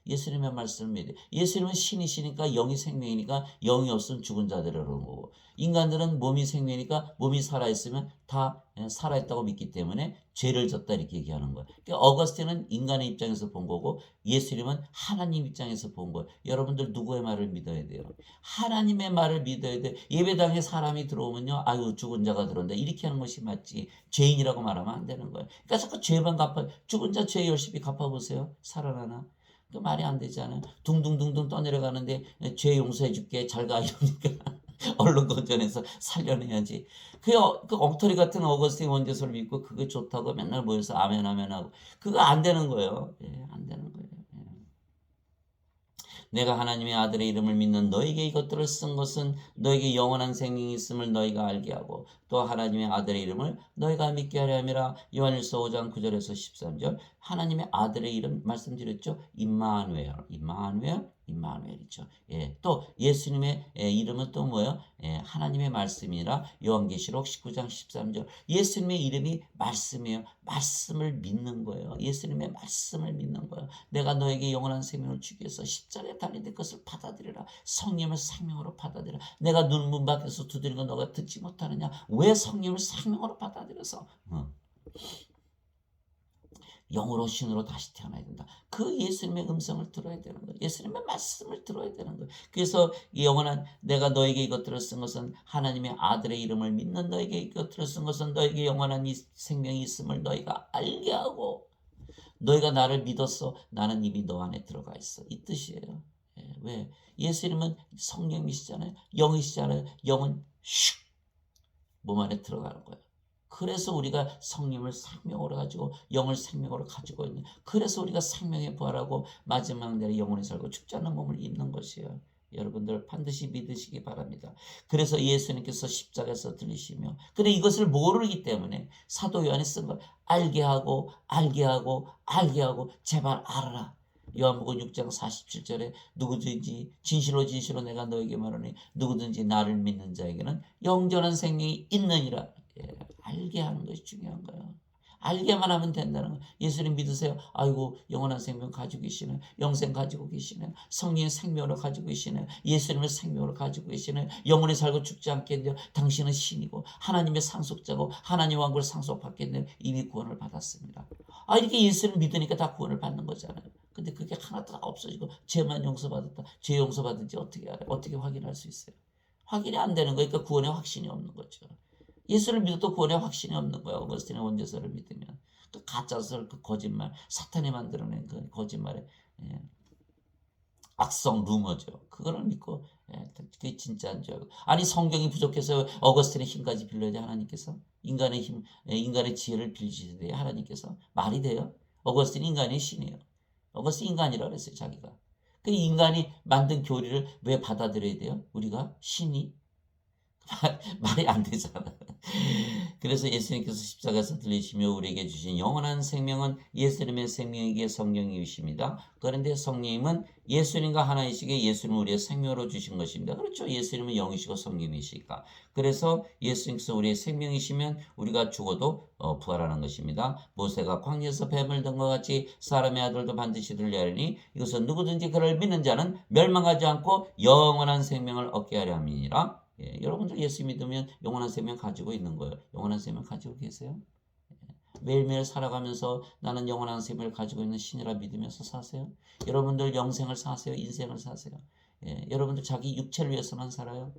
[SPEAKER 1] 예수님의 말씀을 믿어요. 예수님은 신이시니까 영이 생명이니까 영이 없으면 죽은 자들이라는 거고 인간들은 몸이 생명이니까 몸이 살아있으면 다 살아있다고 믿기 때문에 죄를 졌다 이렇게 얘기하는 거예요. 그러니까 어거스틴은 인간의 입장에서 본 거고 예수님은 하나님 입장에서 본 거예요. 여러분들 누구의 말을 믿어야 돼요? 하나님의 말을 믿어야 돼. 예배당에 사람이 들어오면요. 아유 죽은 자가 들어온다. 이렇게 하는 것이 맞지. 죄인이라고 말하면 안 되는 거예요. 그러니까 자꾸 죄만 죽은 자 죄 열심히 갚아보세요. 살아나나? 그 말이 안 되잖아요. 둥둥둥둥 떠내려가는데 죄 용서해 줄게 잘 가 이러니까 얼른 건전해서 살려내야지. 그 엉터리 같은 어거스틴 원죄서를 믿고 그게 좋다고 맨날 모여서 아멘 아멘 하고 그거 안 되는 거예요. 안 되는 거예요. 내가 하나님의 아들의 이름을 믿는 너에게 이것들을 쓴 것은 너에게 영원한 생명이 있음을 너희가 알게 하고 또 하나님의 아들의 이름을 너희가 믿게 하려 함이라. 요한일서 5장 9절에서 13절. 하나님의 아들의 이름 말씀드렸죠. 임마누엘이죠. 또 예수님의 이름은 또 뭐예요? 하나님의 말씀이라. 요한계시록 19장 13절. 예수님의 이름이 말씀이에요. 말씀을 믿는 거예요. 예수님의 말씀을 믿는 거예요. 내가 너에게 영원한 생명을 주기 위해서 십자가에 달린 것을 받아들여라. 성령을 생명으로 받아들여. 내가 눈문 밖에서 두드리는 거 너가 듣지 못하느냐? 왜 성령을 생명으로 받아들여서? 영으로 신으로 다시 태어나야 된다. 그 예수님의 음성을 들어야 되는 거예요. 예수님의 말씀을 들어야 되는 거예요. 그래서 이 영원한 내가 너에게 이것들을 쓴 것은 하나님의 아들의 이름을 믿는 너에게 이것들을 쓴 것은 너에게 영원한 이 생명이 있음을 너희가 알게 하고 너희가 나를 믿었어. 나는 이미 너 안에 들어가 있어. 이 뜻이에요. 예, 왜? 예수님은 성령이시잖아요. 영이시잖아요. 영은 슉 몸 안에 들어가는 거예요. 그래서 우리가 성령을 생명으로 가지고 영을 생명으로 가지고 있는 그래서 우리가 생명의 부활하고 마지막 날에 영원히 살고 죽지 않는 몸을 입는 것이에요. 여러분들 반드시 믿으시기 바랍니다. 그래서 예수님께서 십자가에서 들리시며 근데 이것을 모르기 때문에 사도 요한이 쓴 걸 알게 하고 알게 하고 알게 하고 제발 알아라. 요한복음 6장 47절에 누구든지 진실로 내가 너에게 말하니 누구든지 나를 믿는 자에게는 영전한 생명이 있느니라. 예, 알게 하는 것이 중요한 거예요. 알게만 하면 된다는 거예요. 예수님 믿으세요. 아이고 영원한 생명 가지고 계시네. 영생 가지고 계시네. 성령의 생명을 가지고 계시네. 예수님의 생명을 가지고 계시네. 영원히 살고 죽지 않겠네요. 당신은 신이고 하나님의 상속자고 하나님 왕국을 상속받겠네요. 이미 구원을 받았습니다. 아 이렇게 예수를 믿으니까 다 구원을 받는 거잖아요. 근데 그게 하나도 없어지고 죄만 용서받았다. 죄 용서받은지 어떻게 알아요? 어떻게 확인할 수 있어요? 확인이 안 되는 거니까 그러니까 구원의 확신이 없는 거죠. 예수를 믿어도 구원의 확신이 없는 거야. 어거스틴의 원죄서를 믿으면. 그 가짜설, 그 거짓말, 사탄이 만들어낸 그 거짓말의 예, 악성 루머죠. 그거를 믿고 그게 진짜인 줄 알고. 아니 성경이 부족해서 어거스틴의 힘까지 빌려야 돼 하나님께서? 인간의 힘, 인간의 지혜를 빌리셔야 돼요 하나님께서? 말이 돼요? 어거스틴 인간의 신이에요. 어거스틴 인간이라 그랬어요 자기가. 그 인간이 만든 교리를 왜 받아들여야 돼요? 우리가 신이? 말이 안 되잖아. 그래서 예수님께서 십자가에서 들리시며 우리에게 주신 영원한 생명은 예수님의 생명이기에 성령이십니다. 그런데 성령님은 예수님과 하나이시기에 예수님은 우리의 생명으로 주신 것입니다. 그렇죠. 예수님은 영이시고 성령이시니까. 그래서 예수님께서 우리의 생명이시면 우리가 죽어도 부활하는 것입니다. 모세가 광야에서 뱀을 든 것 같이 사람의 아들도 반드시 들려하리니 이것은 누구든지 그를 믿는 자는 멸망하지 않고 영원한 생명을 얻게 하려 함이니라. 예, 여러분들 예수 믿으면 영원한 생명 가지고 있는 거예요. 영원한 생명 가지고 계세요? 매일매일 살아가면서 나는 영원한 생명을 가지고 있는 신이라 믿으면서 사세요? 여러분들 영생을 사세요? 인생을 사세요? 예, 여러분들 자기 육체를 위해서만 살아요?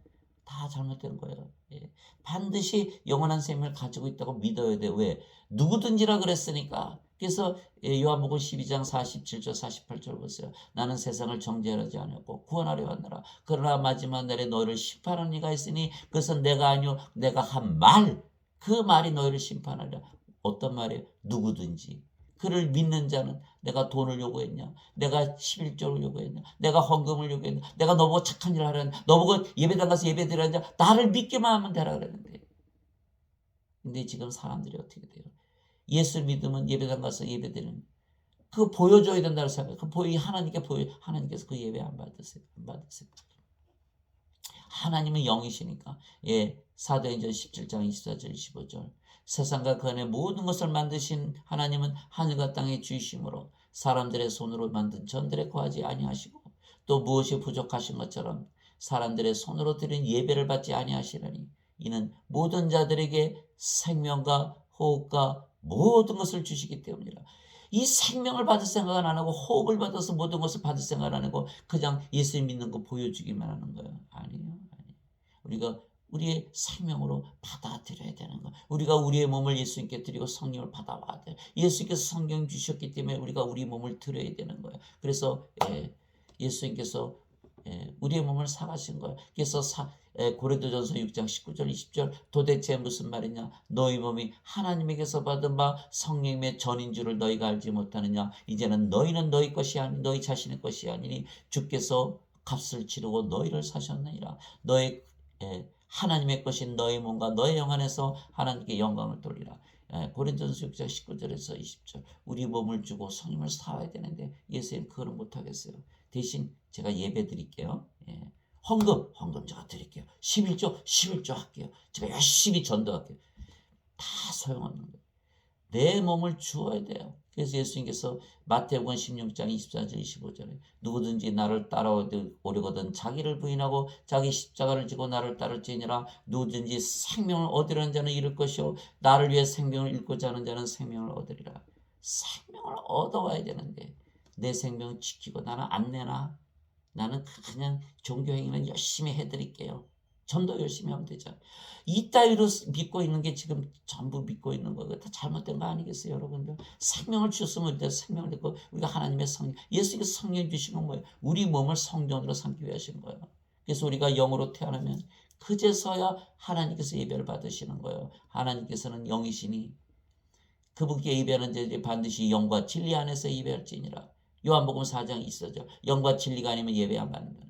[SPEAKER 1] 다 잘못된 거예요. 예, 반드시 영원한 생명을 가지고 있다고 믿어야 돼. 왜? 누구든지라 그랬으니까. 그래서 요한복음 12장 47절 48절 보세요. 나는 세상을 정죄하지 않았고 구원하려 왔노라. 그러나 마지막 날에 너희를 심판하는 이가 있으니 그것은 내가 아니요 내가 한 말. 그 말이 너희를 심판하리라. 어떤 말이에요? 누구든지. 그를 믿는 자는 내가 돈을 요구했냐? 내가 11조를 요구했냐? 내가 헌금을 요구했냐? 내가 너보고 착한 일을 하라냐? 너보고 예배당 가서 예배 드려야 나를 믿기만 하면 되라 그랬는데. 근데 지금 사람들이 어떻게 돼요? 예수 믿으면 예배당 가서 예배 드리는 그거 보여줘야 된다고 생각해요. 그 하나님께 하나님께서 그 예배 안 받으세요. 안 받으세요. 하나님은 영이시니까. 예, 사도행전 17장 24절 25절. 세상과 그 안에 모든 것을 만드신 하나님은 하늘과 땅의 주이심으로 사람들의 손으로 만든 전들에 거하지 아니하시고 또 무엇이 부족하신 것처럼 사람들의 손으로 드린 예배를 받지 아니하시려니 이는 모든 자들에게 생명과 호흡과 모든 것을 주시기 때문이라. 이 생명을 받을 생각은 안 하고 호흡을 받아서 모든 것을 받을 생각은 안 하고 그냥 예수 믿는 거 보여주기만 하는 거예요. 아니에요. 우리가 우리의 생명으로 받아들여야 되는 거. 우리가 우리의 몸을 예수님께 드리고 성령을 받아와야 돼. 예수님께서 성령 주셨기 때문에 우리가 우리 몸을 드려야 되는 거예요. 그래서 예수님께서 우리의 몸을 사가신 거예요. 그래서 고린도전서 6장 19절 20절 도대체 무슨 말이냐? 너희 몸이 하나님에게서 받은 바 성령의 전인 줄을 너희가 알지 못하느냐? 이제는 너희는 너희 것이 아니 너희 자신의 것이 아니니 주께서 값을 치르고 너희를 사셨느니라. 너희 하나님의 것인 너희 몸과 너희 영 안에서 하나님께 영광을 돌리라. 고린도전서 6장 19절에서 20절 우리 몸을 주고 성령을 사와야 되는데 예수님 그거는 못하겠어요. 대신 제가 예배 드릴게요. 헌금 제가 드릴게요. 11조 할게요. 제가 열심히 전도할게요. 다 소용없는 거예요. 내 몸을 주어야 돼요. 그래서 예수님께서 마태복음 16장 24절 25절에 누구든지 나를 따라오려거든 자기를 부인하고 자기 십자가를 지고 나를 따를지니라. 누구든지 생명을 얻으려는 자는 잃을 것이요 나를 위해 생명을 잃고자 하는 자는 생명을 얻으리라. 생명을 얻어와야 되는데 내 생명 지키고 나는 안 내나? 나는 그냥 종교행위는 열심히 해드릴게요. 전도 열심히 하면 되죠. 이따위로 믿고 있는 게 지금 전부 믿고 있는 거예요. 다 잘못된 거 아니겠어요, 여러분들? 생명을 주셨으면 우리가 생명을 내고 우리가 하나님의 성령, 예수께서 성령 주신 건 뭐예요? 우리 몸을 성전으로 삼기 위해 하신 거예요. 그래서 우리가 영으로 태어나면 그제서야 하나님께서 예배를 받으시는 거예요. 하나님께서는 영이시니 그분께 예배하는 자들이 반드시 영과 진리 안에서 예배할지니라. 요한복음 4장에 있어죠. 영과 진리가 아니면 예배 안 받는다.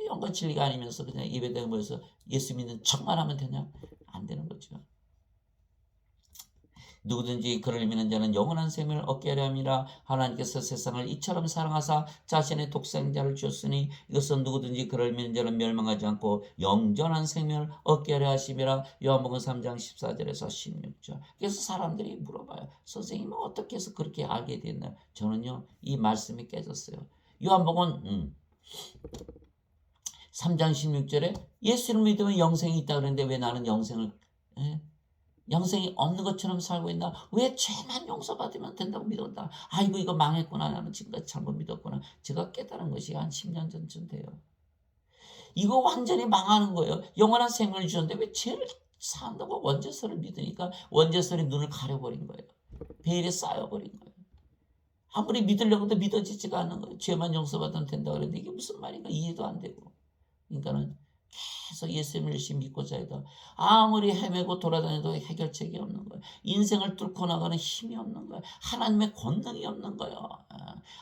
[SPEAKER 1] 영과 진리가 아니면서 그냥 예배당에 모여서 예수 믿는 척만 하면 되냐? 안 되는 거죠. 누구든지 그를 믿는 자는 영원한 생명을 얻게 하려 함이라. 하나님께서 세상을 이처럼 사랑하사 자신의 독생자를 주었으니 이것은 누구든지 그를 믿는 자는 멸망하지 않고 영전한 생명을 얻게 하려 하심이라. 요한복음 3장 14절에서 16절. 그래서 사람들이 물어봐요. 선생님은 어떻게 해서 그렇게 알게 됐나요? 저는요, 이 말씀이 깨졌어요. 요한복음 3장 16절에 예수를 믿으면 영생이 있다 그랬는데 왜 나는 영생이 없는 것처럼 살고 있나? 왜 죄만 용서받으면 된다고 믿었다. 아이고 이거 망했구나. 나는 지금까지 잘못 믿었구나. 제가 깨달은 것이 한 10년 전쯤 돼요. 이거 완전히 망하는 거예요. 영원한 생명을 주셨는데 왜 죄를 산다고 원죄서를 믿으니까 원죄설이 눈을 가려버린 거예요. 베일에 쌓여버린 거예요. 아무리 믿으려고도 믿어지지가 않는 거예요. 죄만 용서받으면 된다고 그랬는데 이게 무슨 말인가 이해도 안 되고. 그러니까는 계속 예수님을 열심히 믿고자 해도 아무리 헤매고 돌아다녀도 해결책이 없는 거예요. 인생을 뚫고 나가는 힘이 없는 거예요. 하나님의 권능이 없는 거예요.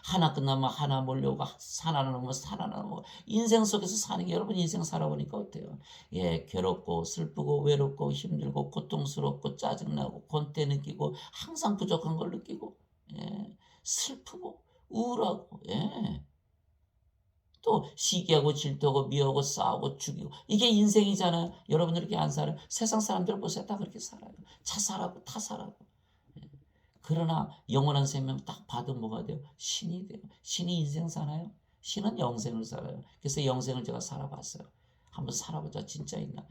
[SPEAKER 1] 하나 끝나면 하나 몰려오고 하나 넘으면 하나 넘고 인생 속에서 사는 게 여러분 인생 살아보니까 어때요? 예, 괴롭고 슬프고 외롭고 힘들고 고통스럽고 짜증나고 권태 느끼고 항상 부족한 걸 느끼고 예, 슬프고 우울하고 예. 또 시기하고 질투하고 미워하고 싸우고 죽이고 이게 인생이잖아요. 여러분들 이렇게 안 살아요? 세상 사람들 보세요. 다 그렇게 살아요. 자살하고 타살하고. 예. 그러나 영원한 생명 딱 받으면 뭐가 돼요? 신이 돼요. 신이 인생 사나요? 신은 영생을 살아요. 그래서 영생을 제가 살아봤어요. 한번 살아보자. 진짜 있나?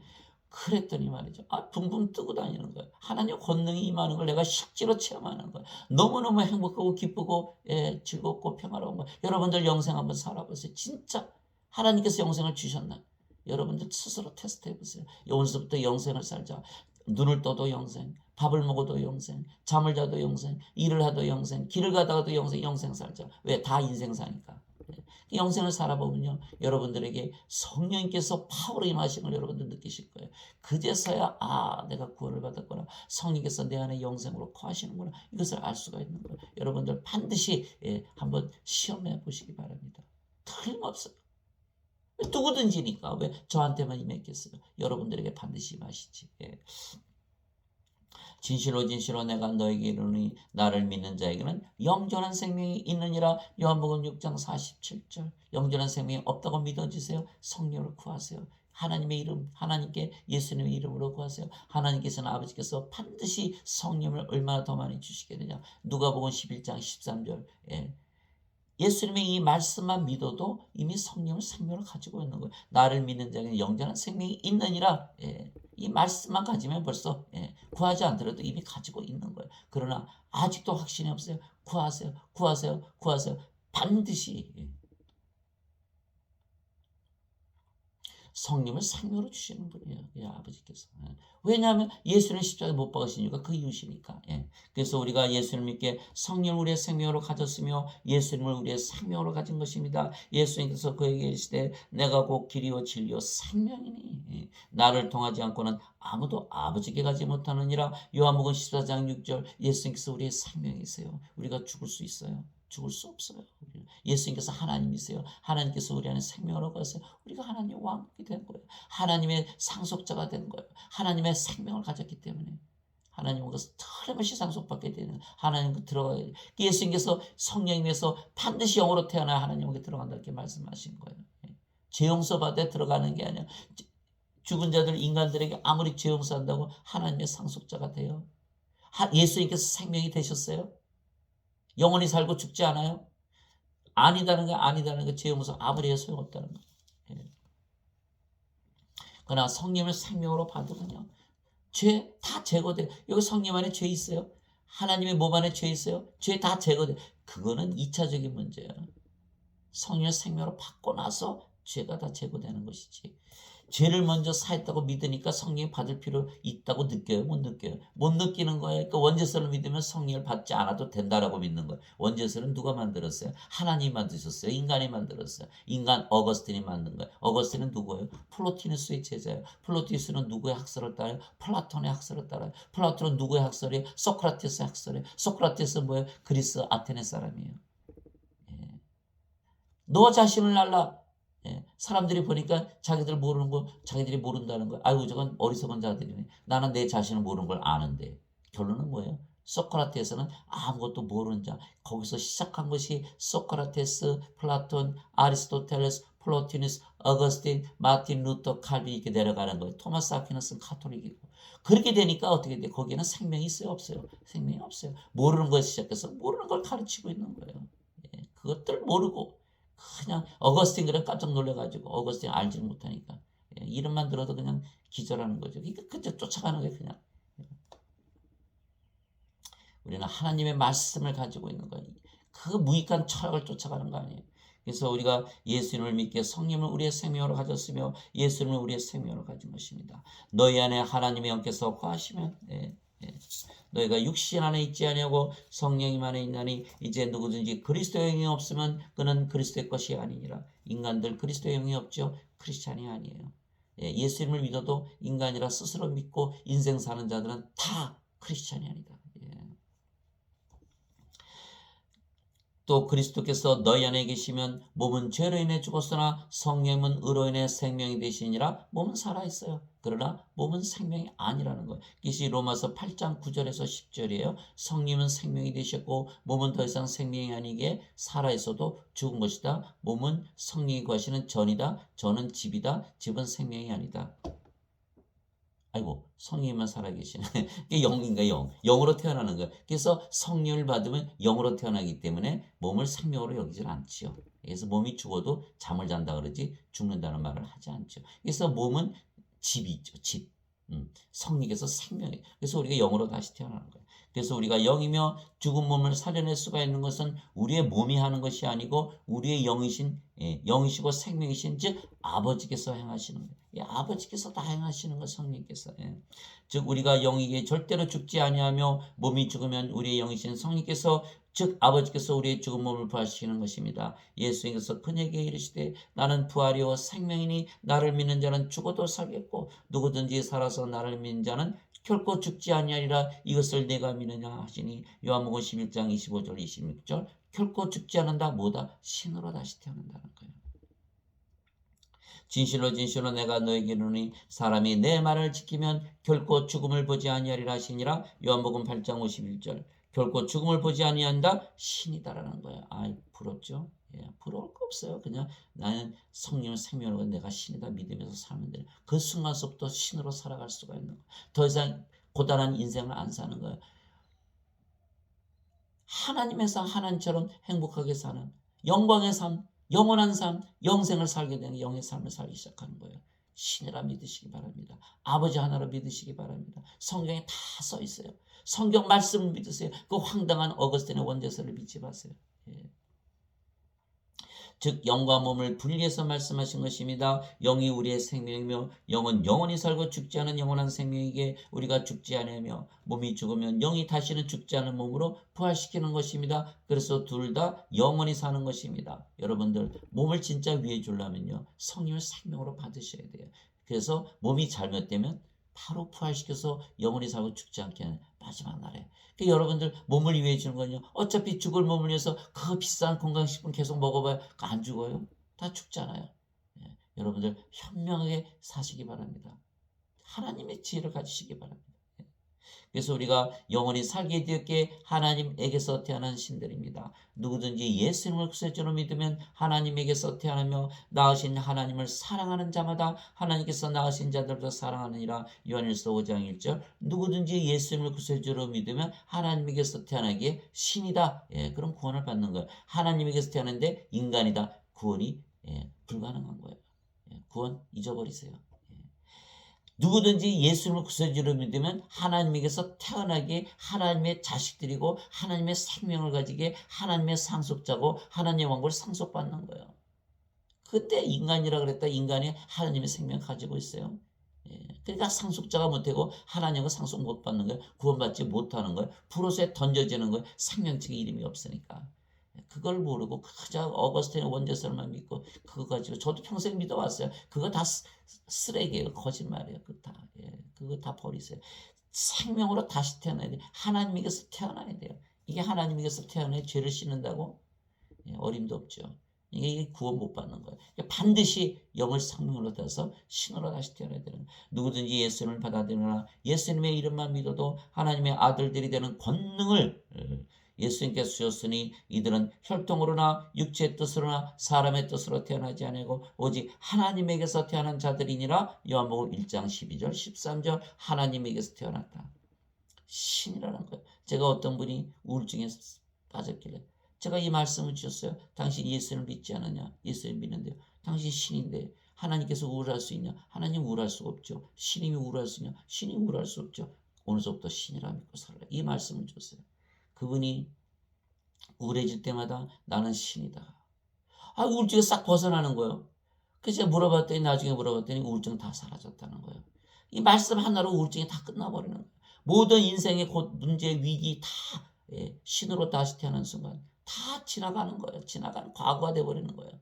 [SPEAKER 1] 그랬더니 말이죠. 붕붕 뜨고 다니는 거예요. 하나님의 권능이 임하는 걸 내가 실제로 체험하는 거예요. 너무너무 행복하고 기쁘고 예, 즐겁고 평화로운 거예요. 여러분들 영생 한번 살아보세요. 진짜 하나님께서 영생을 주셨나? 여러분들 스스로 테스트 해보세요. 오늘서부터 영생을 살자. 눈을 떠도 영생, 밥을 먹어도 영생, 잠을 자도 영생, 일을 하도 영생, 길을 가다가도 영생 살자. 왜? 다 인생 사니까. 영생을 살아보면요, 여러분들에게 성령님께서 파워로 임하신 걸 여러분들 느끼실 거예요. 그제서야 내가 구원을 받았구나. 성령께서 내 안에 영생으로 거하시는구나. 이것을 알 수가 있는 거예요. 여러분들 반드시 한번 시험해 보시기 바랍니다. 틀림없어요. 누구든지니까 왜 저한테만 임했겠어요. 여러분들에게 반드시 임하시지. 진실로 내가 너에게 이르노니 나를 믿는 자에게는 영전한 생명이 있느니라. 요한복음 6장 47절. 영전한 생명이 없다고 믿어지세요. 성령을 구하세요. 하나님의 이름, 하나님께 예수님의 이름으로 구하세요. 하나님께서는 아버지께서 반드시 성령을 얼마나 더 많이 주시겠느냐. 누가복음 11장 13절. 예수님의 이 말씀만 믿어도 이미 성령을 생명을 가지고 있는 거예요. 나를 믿는 자에게는 영전한 생명이 있느니라. 이 말씀만 가지면 벌써 구하지 않더라도 이미 가지고 있는 거예요. 그러나 아직도 확신이 없어요. 구하세요. 반드시 성령을 생명으로 주시는 분이에요. 아버지께서. 왜냐하면 예수는 십자가에 못 박으신 이유가 그 이유시니까. 그래서 우리가 예수를 믿게 성령을 우리의 생명으로 가졌으며 예수님을 우리의 생명으로 가진 것입니다. 예수님께서 그에게 이르시되 내가 곧 길이요 진리요 생명이니 나를 통하지 않고는 아무도 아버지께 가지 못하느니라. 요한복음 14장 6절. 예수님께서 우리의 생명이세요. 우리가 죽을 수 있어요? 죽을 수 없어요. 예수님께서 하나님이세요. 하나님께서 우리 안에 생명으로 가서 우리가 하나님의 왕국이 된 거예요. 하나님의 상속자가 된 거예요. 하나님의 생명을 가졌기 때문에 하나님은 것을 틀림없이 상속받게 되는 하나님께 들어가야 돼요. 예수님께서 성령님에서 반드시 영으로 태어나야 하나님께 들어간다 이렇게 말씀하신 거예요. 죄 용서받아 들어가는 게 아니라 죽은 자들 인간들에게 아무리 죄 용서한다고 하나님의 상속자가 돼요. 예수님께서 생명이 되셨어요. 영원히 살고 죽지 않아요? 아니다는 거 죄 용서 아무리 해도 소용없다는 거. 그러나 성령을 생명으로 받으면요, 죄 다 제거돼요. 여기 성령 안에 죄 있어요? 하나님의 몸 안에 죄 있어요? 죄 다 제거돼. 그거는 2차적인 문제야. 성령의 생명으로 받고 나서 죄가 다 제거되는 것이지. 죄를 먼저 사했다고 믿으니까 성령이 받을 필요 있다고 느껴요? 못 느껴요? 못 느끼는 거예요. 그러니까 원죄서를 믿으면 성령을 받지 않아도 된다라고 믿는 거예요. 원죄서는 누가 만들었어요? 하나님이 만드셨어요. 인간이 만들었어요. 인간 어거스틴이 만든 거예요. 어거스틴은 누구예요? 플로티누스의 제자예요. 플로티누스는 누구의 학설을 따라요? 플라톤의 학설을 따라요. 플라톤은 누구의 학설이에요? 소크라테스의 학설이에요. 소크라테스는 뭐예요? 그리스 아테네 사람이에요. 예. 너 자신을 알라. 예, 사람들이 보니까 자기들 모르는 거 자기들이 모른다는 거. 아이고 저건 어리석은 자들이네. 나는 내 자신을 모르는 걸 아는데. 결론은 뭐예요? 소크라테스는 아무것도 모르는 자. 거기서 시작한 것이 소크라테스, 플라톤, 아리스토텔레스, 플로티누스, 어거스틴, 마틴 루터, 칼빈 이렇게 내려가는 거예요. 토마스 아퀴나스는 카톨릭이고. 그렇게 되니까 어떻게 돼? 거기에는 생명이 있어요, 없어요? 생명이 없어요. 모르는 걸 시작해서 모르는 걸 가르치고 있는 거예요. 예, 그것들 모르고 그냥 어거스틴 그래 깜짝 놀래가지고 어거스틴 알지 못하니까 예, 이름만 들어도 그냥 기절하는 거죠. 그러니까 그때 쫓아가는 게 그냥 우리는 하나님의 말씀을 가지고 있는 거예요. 그 무익한 철학을 쫓아가는 거 아니에요. 그래서 우리가 예수님을 믿게 성령을 우리의 생명으로 가졌으며 예수님을 우리의 생명으로 가진 것입니다. 너희 안에 하나님의 영께서 거하시면 예, 예. 너희가 육신 안에 있지 아니하고 성령님 안에 있나니 이제 누구든지 그리스도의 영이 없으면 그는 그리스도의 것이 아니니라. 인간들 그리스도의 영이 없죠. 크리스찬이 아니에요. 예, 예수님을 믿어도 인간이라 스스로 믿고 인생 사는 자들은 다 크리스찬이 아니다. 예. 또 그리스도께서 너희 안에 계시면 몸은 죄로 인해 죽었으나 성령은 의로 인해 생명이 되시니라. 몸은 살아있어요. 그러나 몸은 생명이 아니라는 거예요. 이것이 로마서 8장 9절에서 10절이에요. 성령은 생명이 되셨고 몸은 더 이상 생명이 아니게 살아있어도 죽은 것이다. 몸은 성령이 거하시는 전이다. 전은 집이다. 집은 생명이 아니다. 아이고 성령만 살아계시네. 이게 영인가 영. 영으로 태어나는 거야. 그래서 성령을 받으면 영으로 태어나기 때문에 몸을 생명으로 여기질 않지요. 그래서 몸이 죽어도 잠을 잔다 그러지 죽는다는 말을 하지 않죠. 그래서 몸은 집이 있죠. 집. 성령께서 생명이. 그래서 우리가 영으로 다시 태어나는 거예요. 그래서 우리가 영이며 죽은 몸을 살려낼 수가 있는 것은 우리의 몸이 하는 것이 아니고 우리의 영이신 영이시고 생명이신 즉 아버지께서 행하시는 거예요. 예, 아버지께서 다 행하시는 거 성령께서. 예. 즉 우리가 영이게 절대로 죽지 아니하며 몸이 죽으면 우리의 영이신 성령께서 즉 아버지께서 우리의 죽은 몸을 부활시키는 것입니다. 예수님께서 그에게 이르시되 나는 부활이요 생명이니 나를 믿는 자는 죽어도 살겠고 누구든지 살아서 나를 믿는 자는 결코 죽지 아니하리라. 이것을 내가 믿느냐 하시니 요한복음 11장 25절 26절 결코 죽지 않는다. 뭐다? 신으로 다시 태어난다는 거예요. 진실로 진실로 내가 너에게 이르노니 사람이 내 말을 지키면 결코 죽음을 보지 아니하리라 하시니라. 요한복음 8장 51절 결코 죽음을 보지 아니한다 신이다라는 거야. 아이 부럽죠? 예, 부러울 거 없어요. 그냥 나는 성령을 생명으로 내가 신이다 믿으면서 살면 돼. 그 순간서부터 신으로 살아갈 수가 있는 거야. 더 이상 고단한 인생을 안 사는 거야. 하나님에서 하나님처럼 행복하게 사는 영광의 삶, 영원한 삶, 영생을 살게 되는 영의 삶을 살기 시작하는 거예요. 신이라 믿으시기 바랍니다. 아버지 하나로 믿으시기 바랍니다. 성경에 다 써 있어요. 성경 말씀을 믿으세요. 그 황당한 어거스틴의 원죄서를 믿지 마세요. 예. 즉 영과 몸을 분리해서 말씀하신 것입니다. 영이 우리의 생명이며 영은 영원히 살고 죽지 않은 영원한 생명이기에 우리가 죽지 않으며 몸이 죽으면 영이 다시는 죽지 않은 몸으로 부활시키는 것입니다. 그래서 둘 다 영원히 사는 것입니다. 여러분들 몸을 진짜 위해 주려면요 성령을 생명으로 받으셔야 돼요. 그래서 몸이 잘못되면 바로 부활시켜서 영원히 살고 죽지 않게 하는 마지막 날에. 그러니까 여러분들 몸을 위해 주는 건요. 어차피 죽을 몸을 위해서 그 비싼 건강식품 계속 먹어봐야 안 죽어요. 다 죽잖아요. 예, 여러분들 현명하게 사시기 바랍니다. 하나님의 지혜를 가지시기 바랍니다. 그래서 우리가 영원히 살게 되었기에 하나님에게서 태어난 신들입니다. 누구든지 예수님을 구세주로 믿으면 하나님에게서 태어나며 낳으신 하나님을 사랑하는 자마다 하나님께서 낳으신 자들도 사랑하느니라. 요한일서 5장 1절. 누구든지 예수님을 구세주로 믿으면 하나님에게서 태어나기에 신이다. 예, 그럼 구원을 받는 거예요. 하나님에게서 태어났는데 인간이다. 구원이 불가능한 거예요. 구원 잊어버리세요. 누구든지 예수님을 구세주로 믿으면 하나님에게서 태어나게 하나님의 자식들이고 하나님의 생명을 가지게 하나님의 상속자고 하나님의 왕국을 상속받는 거예요. 그때 인간이라 그랬다. 인간이 하나님의 생명 가지고 있어요. 그러니까 상속자가 못하고 하나님과 상속 못 받는 거예요. 구원받지 못하는 거예요. 불옷에 던져지는 거예요. 생명책의 이름이 없으니까. 그걸 모르고 그저 어거스틴의 원죄설만 믿고 그거 가지고 저도 평생 믿어왔어요. 그거 다 쓰레기예요. 거짓말이에요. 그거 다 버리세요. 생명으로 다시 태어나야 돼요. 하나님에게서 태어나야 돼요. 이게 하나님에게서 태어나야 죄를 씻는다고? 어림도 없죠. 이게 구원 못 받는 거예요. 반드시 영을 생명으로 따서 신으로 다시 태어나야 되는 거예요. 누구든지 예수님을 받아들이나 예수님의 이름만 믿어도 하나님의 아들들이 되는 권능을 예수님께서 주셨으니 이들은 혈통으로나 육체의 뜻으로나 사람의 뜻으로 태어나지 아니고 오직 하나님에게서 태어난 자들이니라. 요한복음 1장 12절 13절 하나님에게서 태어났다. 신이라는 거예요. 제가 어떤 분이 우울증에 빠졌길래 제가 이 말씀을 주셨어요. 당신 예수를 믿지 않느냐? 예수를 믿는데요. 당신 신인데 하나님께서 우울할 수 있냐? 하나님 우울할 수가 없죠. 신임이 우울할 수 있냐? 신이 우울할 수 없죠. 오늘서부터 신이라 믿고 살아라. 이 말씀을 줬어요. 그분이 우울해질 때마다 나는 신이다. 우울증이 싹 벗어나는 거예요. 그래서 제가 나중에 물어봤더니 우울증 다 사라졌다는 거예요. 이 말씀 하나로 우울증이 다 끝나버리는 거예요. 모든 인생의 문제, 위기 다 신으로 다시 태어난 순간 다 지나가는 거예요. 지나가는 과거가 돼버리는 거예요.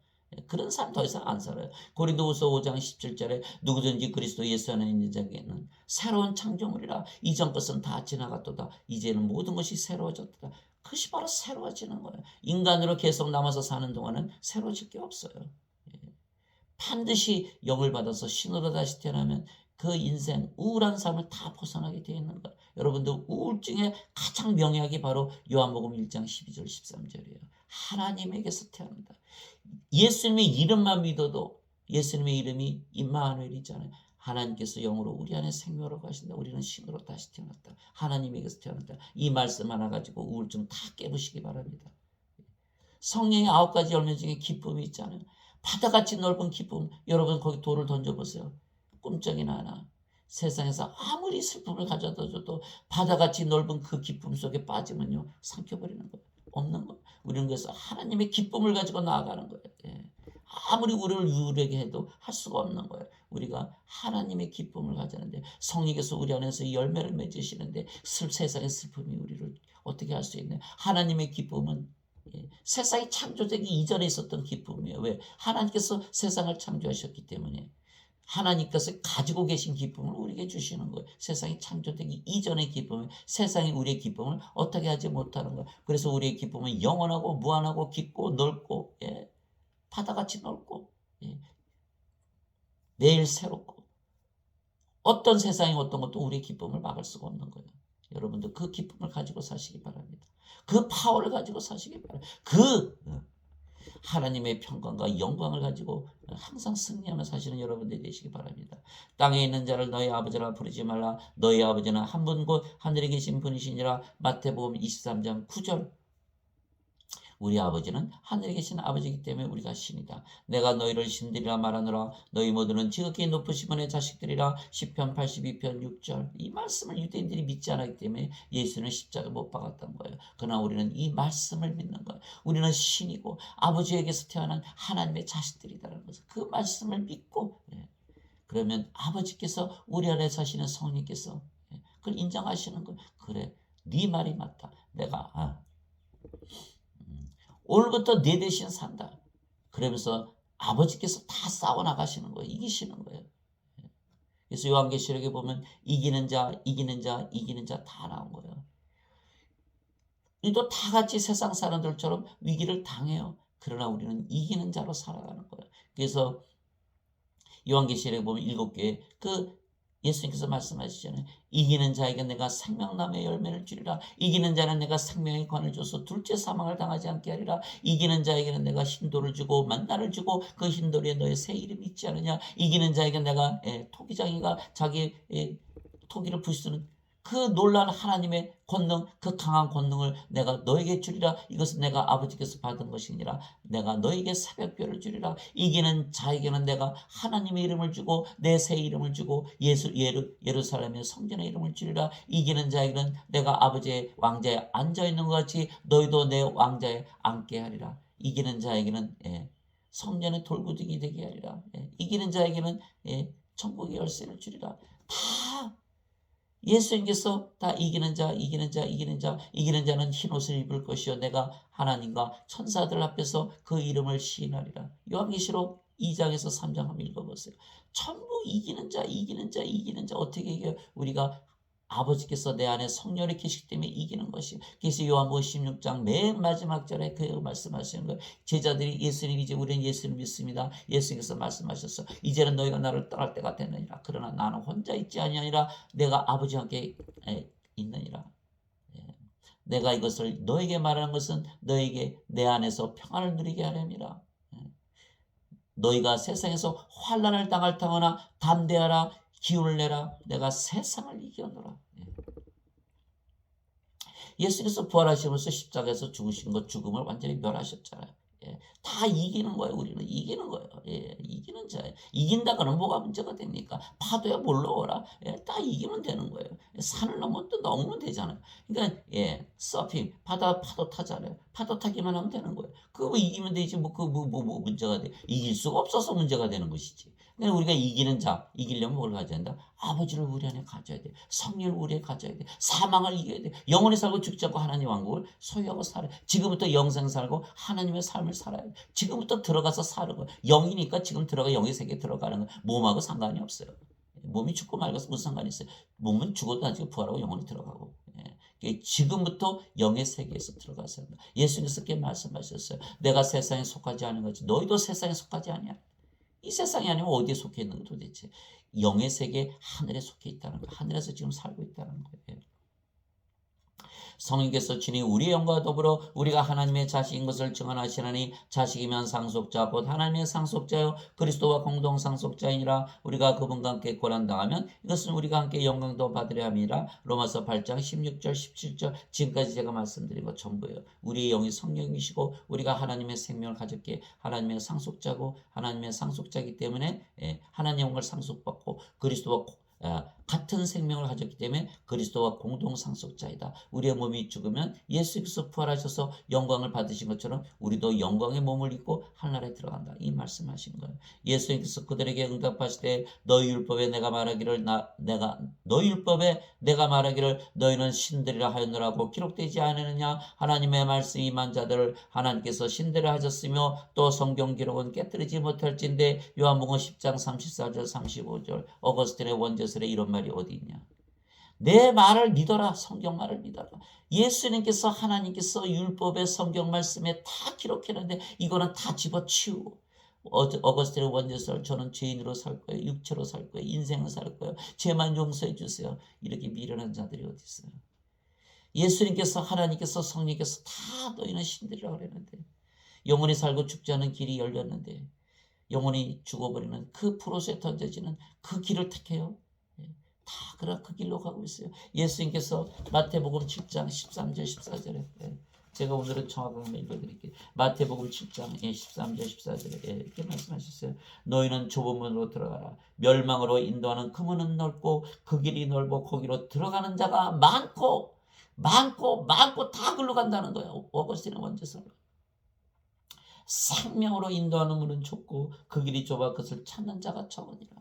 [SPEAKER 1] 그런 삶 더 이상 안 살아요. 고린도후서 5장 17절에 누구든지 그리스도 예수 안에 있는 자에게는 새로운 창조물이라 이전 것은 다 지나갔도다. 이제는 모든 것이 새로워졌다. 그것이 바로 새로워지는 거예요. 인간으로 계속 남아서 사는 동안은 새로워질 게 없어요. 반드시 영을 받아서 신으로 다시 태어나면 그 인생 우울한 삶을 다 벗어나게 되어 있는 거예요. 여러분들 우울증의 가장 명약이 바로 요한복음 1장 12절 13절이에요. 하나님에게서 태어난다. 예수님의 이름만 믿어도 예수님의 이름이 임마누엘이잖아요. 하나님께서 영으로 우리 안에 생명으로 가신다. 우리는 신으로 다시 태어났다. 하나님에게서 태어났다. 이 말씀 하나 가지고 우울증 다 깨부시기 바랍니다. 성령의 9가지 열매 중에 기쁨이 있잖아요. 바다같이 넓은 기쁨. 여러분 거기 돌을 던져보세요. 꿈쩍이나 하나. 세상에서 아무리 슬픔을 가져다 줘도 바다같이 넓은 그 기쁨 속에 빠지면요. 삼켜버리는 거예요. 없는 거예요. 우리는 그래서 하나님의 기쁨을 가지고 나아가는 거예요. 아무리 우리를 우울하게 해도 할 수가 없는 거예요. 우리가 하나님의 기쁨을 가지는데 성령께서 우리 안에서 열매를 맺으시는데 세상의 슬픔이 우리를 어떻게 할 수 있나요? 하나님의 기쁨은 세상이 창조되기 이전에 있었던 기쁨이에요. 왜? 하나님께서 세상을 창조하셨기 때문에 하나님께서 가지고 계신 기쁨을 우리에게 주시는 거예요. 세상이 창조되기 이전의 기쁨을, 세상이 우리의 기쁨을 어떻게 하지 못하는 거예요. 그래서 우리의 기쁨은 영원하고 무한하고 깊고 넓고 바다같이 넓고 매일 새롭고 어떤 세상이 어떤 것도 우리의 기쁨을 막을 수가 없는 거예요. 여러분들 그 기쁨을 가지고 사시기 바랍니다. 그 파워를 가지고 사시기 바랍니다. 그 하나님의 평강과 영광을 가지고 항상 승리하며 사시는 여러분들이 되시기 바랍니다. 땅에 있는 자를 너희 아버지라 부르지 말라. 너희 아버지는 한 분 곧 하늘에 계신 분이시니라. 마태복음 23장 9절. 우리 아버지는 하늘에 계신 아버지이기 때문에 우리가 신이다. 내가 너희를 신들이라 말하노라. 너희 모두는 지극히 높으신 분의 자식들이라. 시편 82편 6절. 이 말씀을 유대인들이 믿지 않았기 때문에 예수는 십자가에 못 박았던 거예요. 그러나 우리는 이 말씀을 믿는 거예요. 우리는 신이고 아버지에게서 태어난 하나님의 자식들이다라는 것을 그 말씀을 믿고 그러면 아버지께서 우리 안에 사시는 성령께서 그걸 인정하시는 거예요. 그래, 네 말이 맞다. 내가 오늘부터 내 대신 산다. 그러면서 아버지께서 다 싸워나가시는 거예요. 이기시는 거예요. 그래서 요한계시록에 보면 이기는 자 다 나온 거예요. 우리도 다 같이 세상 사람들처럼 위기를 당해요. 그러나 우리는 이기는 자로 살아가는 거예요. 그래서 요한계시록에 보면 7개 예수님께서 말씀하시잖아요. 이기는 자에게 내가 생명나무의 열매를 주리라. 이기는 자는 내가 생명의 관을 줘서 둘째 사망을 당하지 않게 하리라. 이기는 자에게는 내가 흰돌을 주고 만나를 주고 그 흰돌에 너의 새 이름이 있지 않느냐. 이기는 자에게 내가 토기장이가 자기 토기를 부수는 그 놀라운 하나님의 권능, 그 강한 권능을 내가 너에게 주리라. 이것은 내가 아버지께서 받은 것이니라. 내가 너에게 새벽별을 주리라. 이기는 자에게는 내가 하나님의 이름을 주고 내 새 이름을 주고 예루살렘의 성전의 이름을 주리라. 이기는 자에게는 내가 아버지의 왕자에 앉아있는 것 같이 너희도 내 왕자에 앉게 하리라. 이기는 자에게는 성전의 돌구둥이 되게 하리라. 이기는 자에게는 천국의 열쇠를 주리라. 다 예수님께서 다 이기는 자, 이기는 자, 이기는 자, 이기는 자는 흰 옷을 입을 것이요 내가 하나님과 천사들 앞에서 그 이름을 시인하리라. 요한계시록 2장에서 3장 한번 읽어보세요. 전부 이기는 자, 이기는 자, 이기는 자. 어떻게 이겨요? 우리가 아버지께서 내 안에 성령을 계시기 때문에 이기는 것이. 그래서 요한복음 16장 맨 마지막 절에 그 말씀하시는 거예요. 제자들이 예수님, 이제 우리는 예수를 믿습니다. 예수님께서 말씀하셨어. 이제는 너희가 나를 떠날 때가 됐느니라. 그러나 나는 혼자 있지 아니하니라. 내가 아버지와 함께 있느니라. 내가 이것을 너에게 말하는 것은 너에게 내 안에서 평안을 누리게 하렵니다. 너희가 세상에서 환난을 당할 당하나 담대하라. 기운을 내라. 내가 세상을 이겨노라. 예수께서 부활하시면서 십자가에서 죽으신 것, 죽음을 완전히 멸하셨잖아요. 다 이기는 거예요. 우리는 이기는 거예요. 이기는 자예요. 이긴다고는 뭐가 문제가 됩니까? 파도에 몰려오라. 다 이기면 되는 거예요. 산을 넘으면 되잖아요. 그러니까 서핑 파도 타잖아요. 파도 타기만 하면 되는 거예요. 그거 이기면 되지 뭐 문제가 돼? 이길 수가 없어서 문제가 되는 것이지. 그러니까 우리가 이기는 자, 이기려면 뭘 가져야 된다? 아버지를 우리 안에 가져야 돼. 성령을 우리 안에 가져야 돼. 사망을 이겨야 돼. 영원히 살고 죽지 않고 하나님 왕국을 소유하고 살아야 돼. 지금부터 영생 살고 하나님의 삶을 살아야 돼. 지금부터 들어가서 사는 거야. 영이니까 지금 들어가 영의 세계에 들어가는 거야. 몸하고 상관이 없어요. 몸이 죽고 말고서 무슨 상관이 있어요? 몸은 죽어도 나중에 부활하고 영원히 들어가고. 지금부터 영의 세계에서 들어가서 한다. 예수님께서 그렇게 말씀하셨어요. 내가 세상에 속하지 않은 거지. 너희도 세상에 속하지 아니야. 이 세상이 아니면 어디에 속해 있는 거 도대체? 영의 세계 하늘에 속해 있다는 거. 하늘에서 지금 살고 있다는 거예요. 성령께서 친히 우리의 영과 더불어 우리가 하나님의 자식인 것을 증언하시나니 자식이면 상속자 곧 하나님의 상속자요 그리스도와 공동 상속자이니라. 우리가 그분과 함께 고난당하면 이것은 우리가 함께 영광도 받으려 함이라. 로마서 8장 16절 17절 지금까지 제가 말씀드린 것 전부예요. 우리의 영이 성령이시고 우리가 하나님의 생명을 가졌기에 하나님의 상속자고 하나님의 상속자이기 때문에 하나님의 영광을 상속받고 그리스도와 같은 생명을 가졌기 때문에 그리스도와 공동 상속자이다. 우리의 몸이 죽으면 예수께서 부활하셔서 영광을 받으신 것처럼 우리도 영광의 몸을 입고 하늘에 들어간다. 이 말씀하신 거예요. 예수님께서 그들에게 응답하실 때 너희 율법에 내가 말하기를 너희는 신들이라 하였노라고 기록되지 않느냐. 하나님의 말씀이 임한 자들을 하나님께서 신들을 하셨으며 또 성경 기록은 깨뜨리지 못할진대. 요한복음 10장 34절 35절 어거스틴의 원제설에 이런 말이 어디 있냐. 내 말을 믿어라. 성경 말을 믿어라. 예수님께서 하나님께서 율법의 성경 말씀에 다 기록했는데 이거는 다 집어치우고 어거스틴의 원제설 저는 죄인으로 살 거예요. 육체로 살 거예요. 인생을 살 거예요. 죄만 용서해 주세요. 이렇게 미련한 자들이 어디 있어요. 예수님께서 하나님께서 성령께서 다 너희는 신들이라고 그랬는데 영원히 살고 죽지 않은 길이 열렸는데 영원히 죽어버리는 그 프로세에 던져지는 그 길을 택해요. 다 그런 그 길로 가고 있어요. 예수님께서 마태복음 7장 13절 14절에 제가 오늘은 정확하게 한번 읽어드릴게요. 마태복음 7장 13절 14절에 이렇게 말씀하셨어요. 너희는 좁은 문으로 들어가라. 멸망으로 인도하는 그 문은 넓고 그 길이 넓고 거기로 들어가는 자가 많고 다 글로 간다는 거예요. 어거스틴의 원제설. 생명으로 인도하는 문은 좁고 그 길이 좁아 그것을 찾는 자가 적으니라.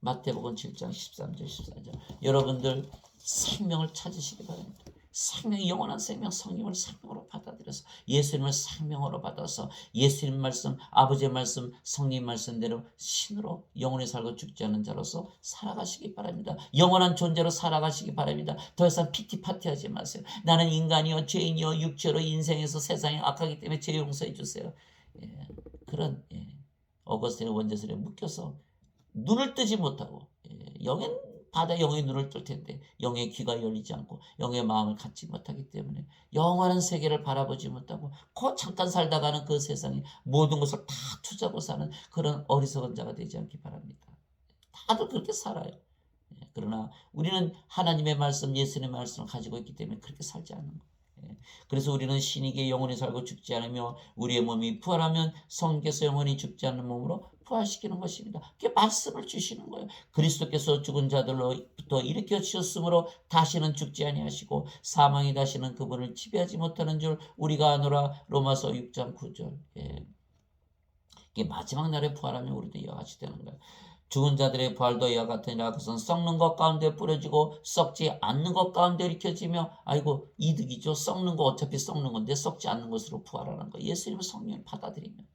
[SPEAKER 1] 마태복음 7장 13절 14절 여러분들 생명을 찾으시기 바랍니다. 생명, 영원한 생명, 성령을 생명으로 받아들여서 예수님을 생명으로 받아서 예수님 말씀, 아버지의 말씀, 성령 말씀대로 신으로 영원히 살고 죽지 않는 자로서 살아가시기 바랍니다. 영원한 존재로 살아가시기 바랍니다. 더 이상 피티파티하지 마세요. 나는 인간이요 죄인이요 육체로 인생에서 세상이 악하기 때문에 죄 용서해 주세요. 그런 어거스틴의 원제설에 묶여서 눈을 뜨지 못하고 영의 바다 영의 눈을 뜰 텐데 영의 귀가 열리지 않고 영의 마음을 갖지 못하기 때문에 영원한 세계를 바라보지 못하고 잠깐 살다가는 그 세상에 모든 것을 다 투자하고 사는 그런 어리석은 자가 되지 않기 바랍니다. 다들 그렇게 살아요. 그러나 우리는 하나님의 말씀, 예수님의 말씀을 가지고 있기 때문에 그렇게 살지 않는 거예요. 그래서 우리는 신에게 영원히 살고 죽지 않으며 우리의 몸이 부활하면 성께서 영원히 죽지 않는 몸으로 부활시키는 것입니다. 그게 말씀을 주시는 거예요. 그리스도께서 죽은 자들로부터 일으켜 주셨으므로 다시는 죽지 아니하시고 사망이 다시는 그분을 지배하지 못하는 줄 우리가 아노라. 로마서 6장 9절. 이게 마지막 날에 부활하면 우리도 이와 같이 되는 거예요. 죽은 자들의 부활도 이와 같으니라. 그것은 썩는 것 가운데 뿌려지고 썩지 않는 것 가운데 일으켜지며, 아이고 이득이죠. 썩는 거 어차피 썩는 건데 썩지 않는 것으로 부활하는 거. 예수님의 성령을 받아들이면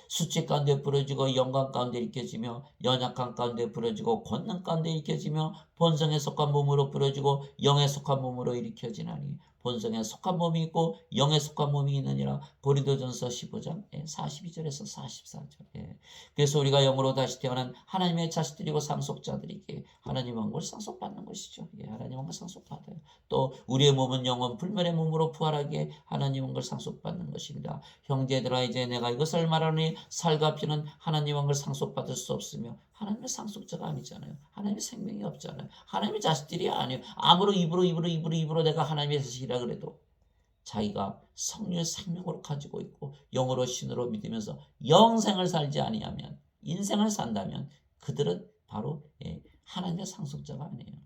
[SPEAKER 1] 수치 가운데 뿌려지고 영광 가운데 일으켜지며 연약한 가운데 뿌려지고 권능 가운데 일으켜지며 본성에 속한 몸으로 뿌려지고 영에 속한 몸으로 일으켜지나니 본성에 속한 몸이 있고 영에 속한 몸이 있느니라. 고린도전서 15장 42절에서 44절. 그래서 우리가 영으로 다시 태어난 하나님의 자식들이고 상속자들이기에 하나님 왕국을 상속받는 것이죠. 하나님 왕국을 상속받아요. 또 우리의 몸은 영원 불멸의 몸으로 부활하기에 하나님 왕국을 상속받는 것입니다. 형제들아, 이제 내가 이것을 말하니 살과 피는 하나님 왕국을 상속받을 수 없으며, 하나님의 상속자가 아니잖아요. 하나님의 생명이 없잖아요. 하나님의 자식들이 아니에요. 아무로 입으로 내가 하나님의 자식이라 그래도 자기가 성령의 생명으로 가지고 있고 영으로 신으로 믿으면서 영생을 살지 아니하면, 인생을 산다면 그들은 바로 하나님의 상속자가 아니에요.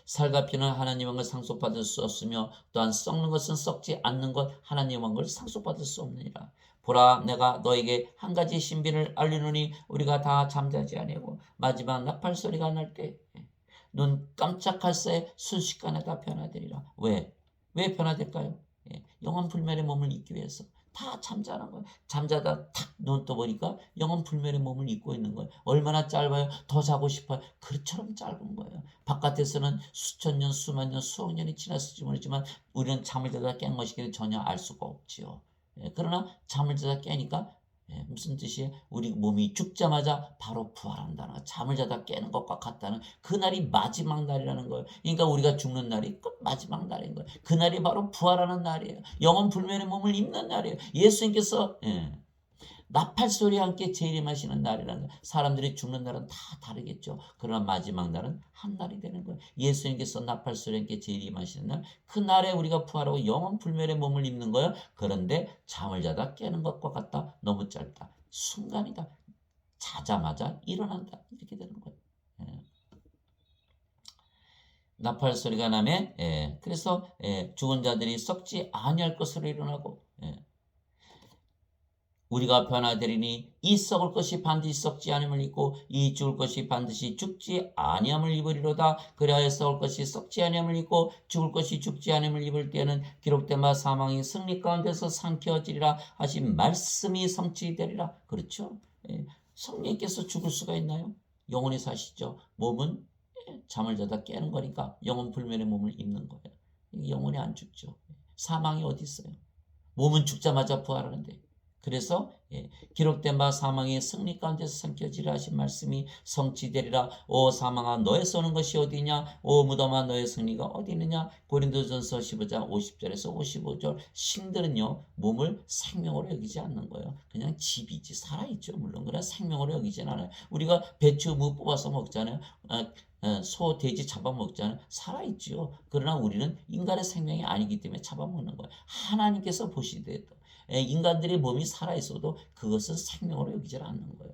[SPEAKER 1] 살과 피는 하나님 왕국을 상속받을 수 없으며 또한 썩는 것은 썩지 않는 것 하나님 왕국을 상속받을 수 없느니라. 보라, 내가 너에게 한 가지 신비를 알리노니 우리가 다 잠자지 아니하고 마지막 나팔 소리가 날 때 눈 깜짝할 새 순식간에 다 변화되리라. 왜 변화될까요? 영원 불멸의 몸을 잊기 위해서. 다 잠자는 거예요. 잠자다 탁 눈 떠보니까 영원 불멸의 몸을 잊고 있는 거예요. 얼마나 짧아요? 더 자고 싶어요. 그처럼 짧은 거예요. 바깥에서는 수천 년, 수만 년, 수억 년이 지났을지 모르지만 우리는 잠을 자다 깬 것이기는 전혀 알 수가 없지요. 그러나 잠을 자다 깨니까 무슨 뜻이에요? 우리 몸이 죽자마자 바로 부활한다는 거. 잠을 자다 깨는 것과 같다는, 그날이 마지막 날이라는 거예요. 그러니까 우리가 죽는 날이 그 마지막 날인 거예요. 그날이 바로 부활하는 날이에요. 영원 불멸의 몸을 입는 날이에요. 예수님께서 나팔 소리와 함께 재림하시는 날이라는 거예요. 사람들이 죽는 날은 다 다르겠죠. 그러나 마지막 날은 한 날이 되는 거예요. 예수님께서 나팔 소리와 함께 재림하시는 날, 그 날에 우리가 부활하고 영원 불멸의 몸을 입는 거예요. 그런데 잠을 자다 깨는 것과 같다. 너무 짧다. 순간이다. 자자마자 일어난다. 이렇게 되는 거예요. 나팔 소리가 나면 그래서 죽은 자들이 썩지 아니할 것으로 일어나고, 우리가 변화되리니 이 썩을 것이 반드시 썩지 아니함을 입고 이 죽을 것이 반드시 죽지 아니함을 입으리로다. 그리하여 썩을 것이 썩지 아니함을 입고 죽을 것이 죽지 아니함을 입을 때에는 기록된 바 사망이 승리 가운데서 삼켜지리라 하신 말씀이 성취되리라. 그렇죠? 성령께서 죽을 수가 있나요? 영원히 사시죠. 몸은 잠을 자다 깨는 거니까 영원 불멸의 몸을 입는 거예요. 영원히 안 죽죠. 사망이 어디 있어요? 몸은 죽자마자 부활하는데. 그래서 기록된 바 사망의 승리 가운데서 삼켜지라 하신 말씀이 성취되리라. 오 사망아, 너의 쏘는 것이 어디냐? 오 무덤아, 너의 승리가 어디 있느냐? 고린도전서 15장 50절에서 55절. 신들은요 몸을 생명으로 여기지 않는 거예요. 그냥 집이지, 살아있죠. 물론 그러나 생명으로 여기진 않아요. 우리가 배추 무 뽑아서 먹잖아요. 소, 돼지 잡아먹잖아요. 살아있죠. 그러나 우리는 인간의 생명이 아니기 때문에 잡아먹는 거예요. 하나님께서 보시되 인간들의 몸이 살아있어도 그것은 생명으로 여기질 않는 거예요.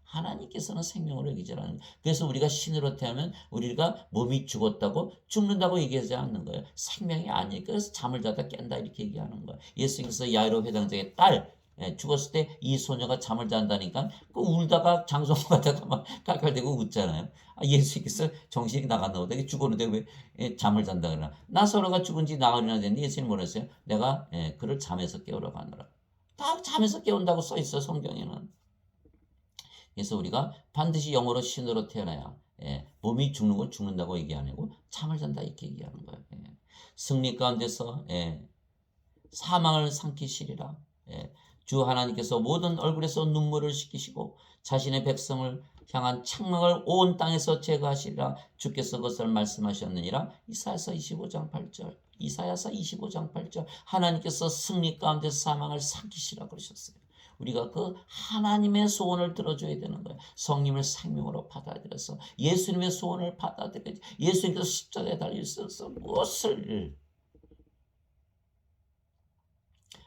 [SPEAKER 1] 하나님께서는 생명으로 여기질 않는 거예요. 그래서 우리가 신으로 태어나면 우리가 몸이 죽었다고 죽는다고 얘기하지 않는 거예요. 생명이 아니니까. 그래서 잠을 자다 깬다 이렇게 얘기하는 거예요. 예수님께서 야이로 회당장의 딸 죽었을 때 이 소녀가 잠을 잔다니까 그 울다가 장소문 가다가 막 깔깔대고 웃잖아요. 예수님께서 정신이 나갔나 보다. 죽었는데 왜 잠을 잔다 그러나. 나사로가 죽은 지 나흘이나 됐는데 예수님 뭐랬어요? 내가 그를 잠에서 깨우라고 하노라. 다 잠에서 깨운다고 써 있어 성경에는. 그래서 우리가 반드시 영으로 신으로 태어나야 몸이 죽는 건 죽는다고 얘기 안 하고 잠을 잔다 이렇게 얘기하는 거예요. 승리 가운데서 사망을 삼키시리라. 주 하나님께서 모든 얼굴에서 눈물을 씻기시고 자신의 백성을 향한 책망을 온 땅에서 제거하시리라. 주께서 그것을 말씀하셨느니라. 이사야서 25장 8절. 이사야서 25장 8절. 하나님께서 승리 가운데 사망을 삼키시라 그러셨어요. 우리가 그 하나님의 소원을 들어줘야 되는 거예요. 성령을 생명으로 받아들여서 예수님의 소원을 받아들여야지. 예수님께서 십자가에 달리셔서 무엇을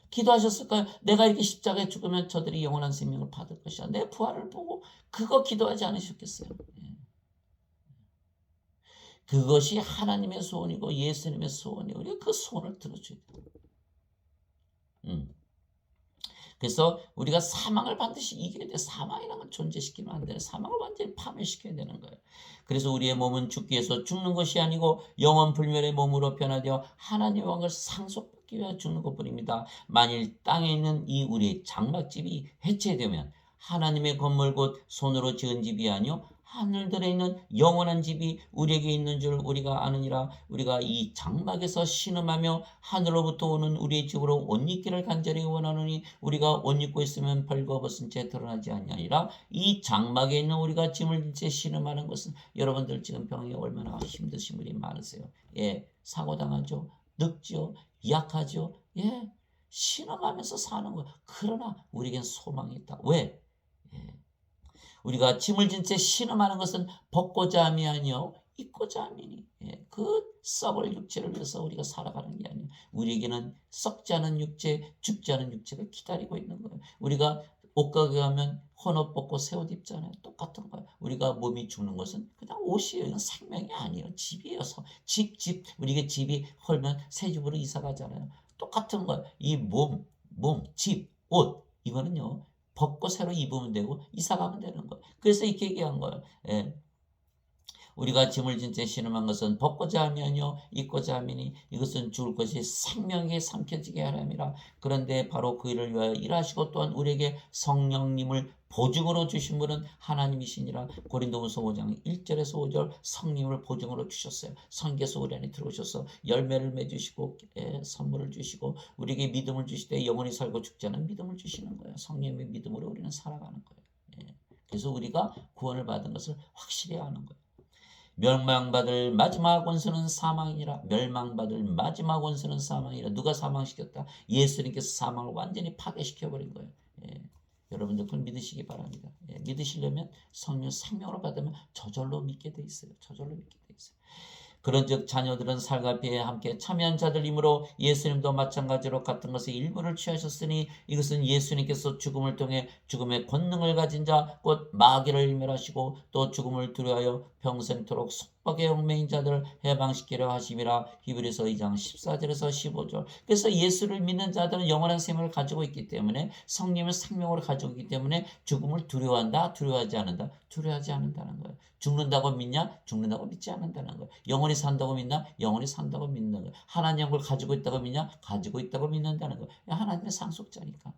[SPEAKER 1] 기도하셨을까요? 내가 이렇게 십자가에 죽으면 저들이 영원한 생명을 받을 것이야. 내 부활을 보고 그거 기도하지 않으셨겠어요? 그것이 하나님의 소원이고 예수님의 소원이고 우리가 그 소원을 들어줘야 돼요. 그래서 우리가 사망을 반드시 이겨야 돼. 사망이라는 건 존재시키면 안 돼. 사망을 완전히 파멸시켜야 되는 거예요. 그래서 우리의 몸은 죽기 위해서 죽는 것이 아니고 영원 불멸의 몸으로 변화되어 하나님의 왕을 상속받기 위해 죽는 것뿐입니다. 만일 땅에 있는 이 우리의 장막집이 해체되면 하나님의 건물 곧 손으로 지은 집이 아니요 하늘들에 있는 영원한 집이 우리에게 있는 줄 우리가 아느니라. 우리가 이 장막에서 신음하며 하늘로부터 오는 우리의 집으로 옷 입기를 간절히 원하노니 우리가 옷 입고 있으면 벌거벗은 채 드러나지 아니하니라. 이 장막에 있는 우리가 짐을 진 채 신음하는 것은 여러분들 지금 병이 얼마나 힘드신 분이 많으세요. 예, 사고당하죠. 늙죠. 약하죠. 예, 신음하면서 사는 거예요. 그러나 우리에겐 소망이 있다. 왜? 예. 우리가 짐을 진 채 신음하는 것은 벗고자 함이 아니요 입고자 함이니. 예, 그 썩을 육체를 위해서 우리가 살아가는 게 아니에요. 우리에게는 썩지 않은 육체, 죽지 않은 육체가 기다리고 있는 거예요. 우리가 옷가게 가면 헌옷 벗고 새 옷 입잖아요. 똑같은 거예요. 우리가 몸이 죽는 것은 그냥 옷이에요. 이건 생명이 아니에요. 집이에요. 집. 우리가 집이 헐면 새 집으로 이사 가잖아요. 똑같은 거예요. 이 몸, 집, 옷 이거는요. 벗고 새로 입으면 되고 이사 가면 되는 거예요. 그래서 이렇게 얘기한 거예요. 예. 우리가 짐을 진 채 신음한 것은 벗고자 함이 아니요 입고자 함이니 이것은 죽을 것이 생명에 삼켜지게 하람이라. 그런데 바로 그 일을 위하여 일하시고 또한 우리에게 성령님을 보증으로 주신 분은 하나님이시니라. 고린도후서 5장 1절에서 5절 성령님을 보증으로 주셨어요. 성경에서 우리 안에 들어오셔서 열매를 맺으시고 선물을 주시고 우리에게 믿음을 주시되 영원히 살고 죽지 않은 믿음을 주시는 거예요. 성령님의 믿음으로 우리는 살아가는 거예요. 그래서 우리가 구원을 받은 것을 확실히 아는 거예요. 멸망받을 마지막 원수는 사망이라. 멸망받을 마지막 원수는 사망이라. 누가 사망시켰다? 예수님께서 사망을 완전히 파괴시켜버린 거예요. 예. 여러분들 그걸 믿으시기 바랍니다. 예. 믿으시려면 성령 생명으로 받으면 저절로 믿게 돼 있어요. 저절로 믿게 돼 있어요. 그런즉 자녀들은 살갑게 함께 참여한 자들이므로 예수님도 마찬가지로 같은 것에 일부를 취하셨으니 이것은 예수님께서 죽음을 통해 죽음의 권능을 가진 자 곧 마귀를 멸하시고 또 죽음을 두려워하여 평생토록 속박의 얽매인 자들을 해방시키려 하심이라. 히브리서 2장 14절에서 15절. 그래서 예수를 믿는 자들은 영원한 생명을 가지고 있기 때문에 성령을 생명으로 가지고 있기 때문에 죽음을 두려워한다? 두려워하지 않는다? 두려워하지 않는다는 거예요. 죽는다고 믿냐? 죽는다고 믿지 않는다는 거예요. 영원히 산다고 믿나? 영원히 산다고 믿는 거예요. 하나님의 걸 가지고 있다고 믿냐? 가지고 있다고 믿는다는 거예요. 하나님의 상속자니까.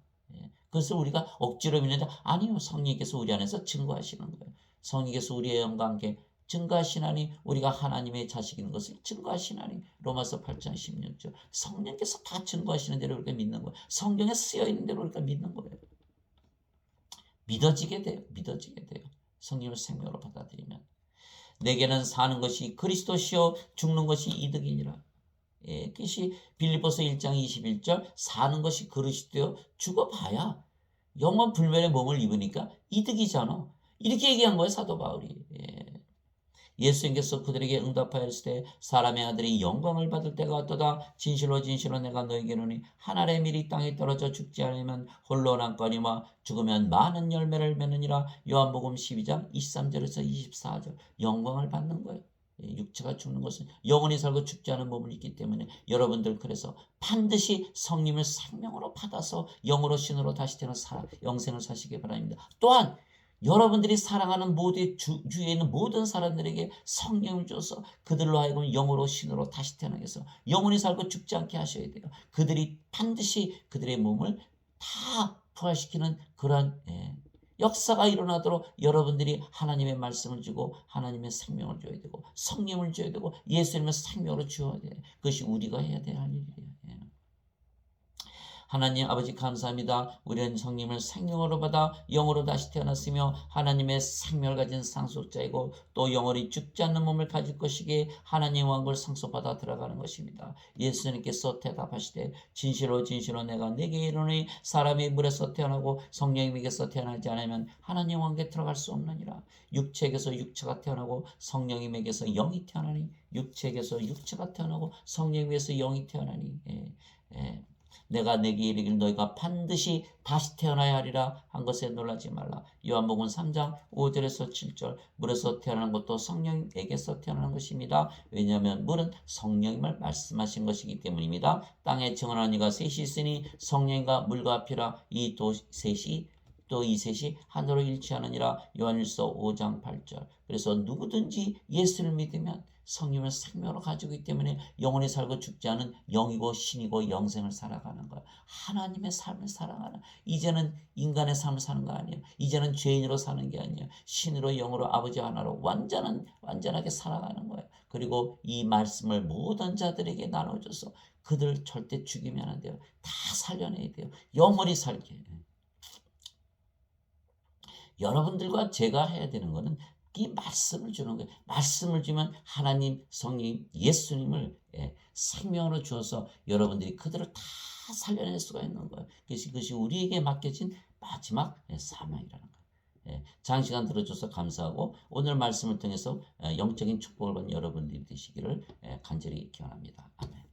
[SPEAKER 1] 그것을 우리가 억지로 믿는다? 아니요. 성령께서 우리 안에서 증거하시는 거예요. 성령께서 우리의 영과 함께 증거하시나니 우리가 하나님의 자식인 것을 증거하시나니. 로마서 8장 16절. 성령께서 다 증거하시는 대로 우리가 믿는 거예요. 성경에 쓰여있는 대로 우리가 믿는 거예요. 믿어지게 돼요. 믿어지게 돼요. 성령을 생명으로 받아들이면. 내게는 사는 것이 그리스도시요 죽는 것이 이득이니라. 예, 그것이 빌립보서 1장 21절. 사는 것이 그리스도요 죽어봐야 영원 불멸의 몸을 입으니까 이득이잖아. 이렇게 얘기한 거예요 사도 바울이. 예수님께서 그들에게 응답하여 이르시되 사람의 아들이 영광을 받을 때가 왔도다. 진실로 내가 너에게 이르노니 한 알의 밀이 땅에 떨어져 죽지 않으면 홀로 남거니와 죽으면 많은 열매를 맺느니라. 요한복음 12장 23절에서 24절. 영광을 받는 거예요. 육체가 죽는 것은 영원히 살고 죽지 않은 몸을 입기 때문에 여러분들 그래서 반드시 성령을 생명으로 받아서 영으로 신으로 다시 태어나 영생을 사시기 바랍니다. 또한 여러분들이 사랑하는 주위에 있는 모든 사람들에게 성령을 줘서 그들로 하여금 영으로 신으로 다시 태어나게 해서 영원히 살고 죽지 않게 하셔야 돼요. 그들이 반드시 그들의 몸을 다 부활시키는 그러한 역사가 일어나도록 여러분들이 하나님의 말씀을 주고 하나님의 생명을 줘야 되고 성령을 줘야 되고 예수님의 생명으로 주어야 돼요. 그것이 우리가 해야 될 일이에요. 하나님 아버지 감사합니다. 우리는 성령을 생명으로 받아 영으로 다시 태어났으며 하나님의 생명을 가진 상속자이고 또 영원히 죽지 않는 몸을 가질 것이기에 하나님 왕국을 상속받아 들어가는 것입니다. 예수님께서 대답하시되 진실로 진실로 내가 네게 이르노니 사람이 물에서 태어나고 성령님에게서 태어나지 않으면 하나님 왕국에 들어갈 수 없느니라. 육체에게서 육체가 태어나고 성령님에게서 영이 태어나니 육체에게서 육체가 태어나고 성령님에게서 영이 태어나니 내가 내게 이르길 너희가 반드시 다시 태어나야 하리라 한 것에 놀라지 말라. 요한복음 3장 5절에서 7절 물에서 태어나는 것도 성령에게서 태어나는 것입니다. 왜냐하면 물은 성령님을 말씀하신 것이기 때문입니다. 땅에 정언한 이가 셋이 있으니 성령과 물과 피라 이 셋이 하나로 일치하느니라. 요한일서 5장 8절. 그래서 누구든지 예수를 믿으면 성령을 생명으로 가지고 있기 때문에 영원히 살고 죽지 않은 영이고 신이고 영생을 살아가는 거야. 하나님의 삶을 살아가는, 이제는 인간의 삶을 사는 거 아니에요. 이제는 죄인으로 사는 게 아니에요. 신으로 영으로 아버지 하나로 완전하게 살아가는 거예요. 그리고 이 말씀을 모든 자들에게 나눠줘서 그들 절대 죽이면 안 돼요. 다 살려내야 돼요. 영원히 살게. 여러분들과 제가 해야 되는 거는 이 말씀을 주는 거예요. 말씀을 주면 하나님, 성령, 예수님을 생명으로 주어서 여러분들이 그들을 다 살려낼 수가 있는 거예요. 그것이 우리에게 맡겨진 마지막 사명이라는 거예요. 장시간 들어줘서 감사하고 오늘 말씀을 통해서 영적인 축복을 받는 여러분들이 되시기를 간절히 기원합니다. 아멘.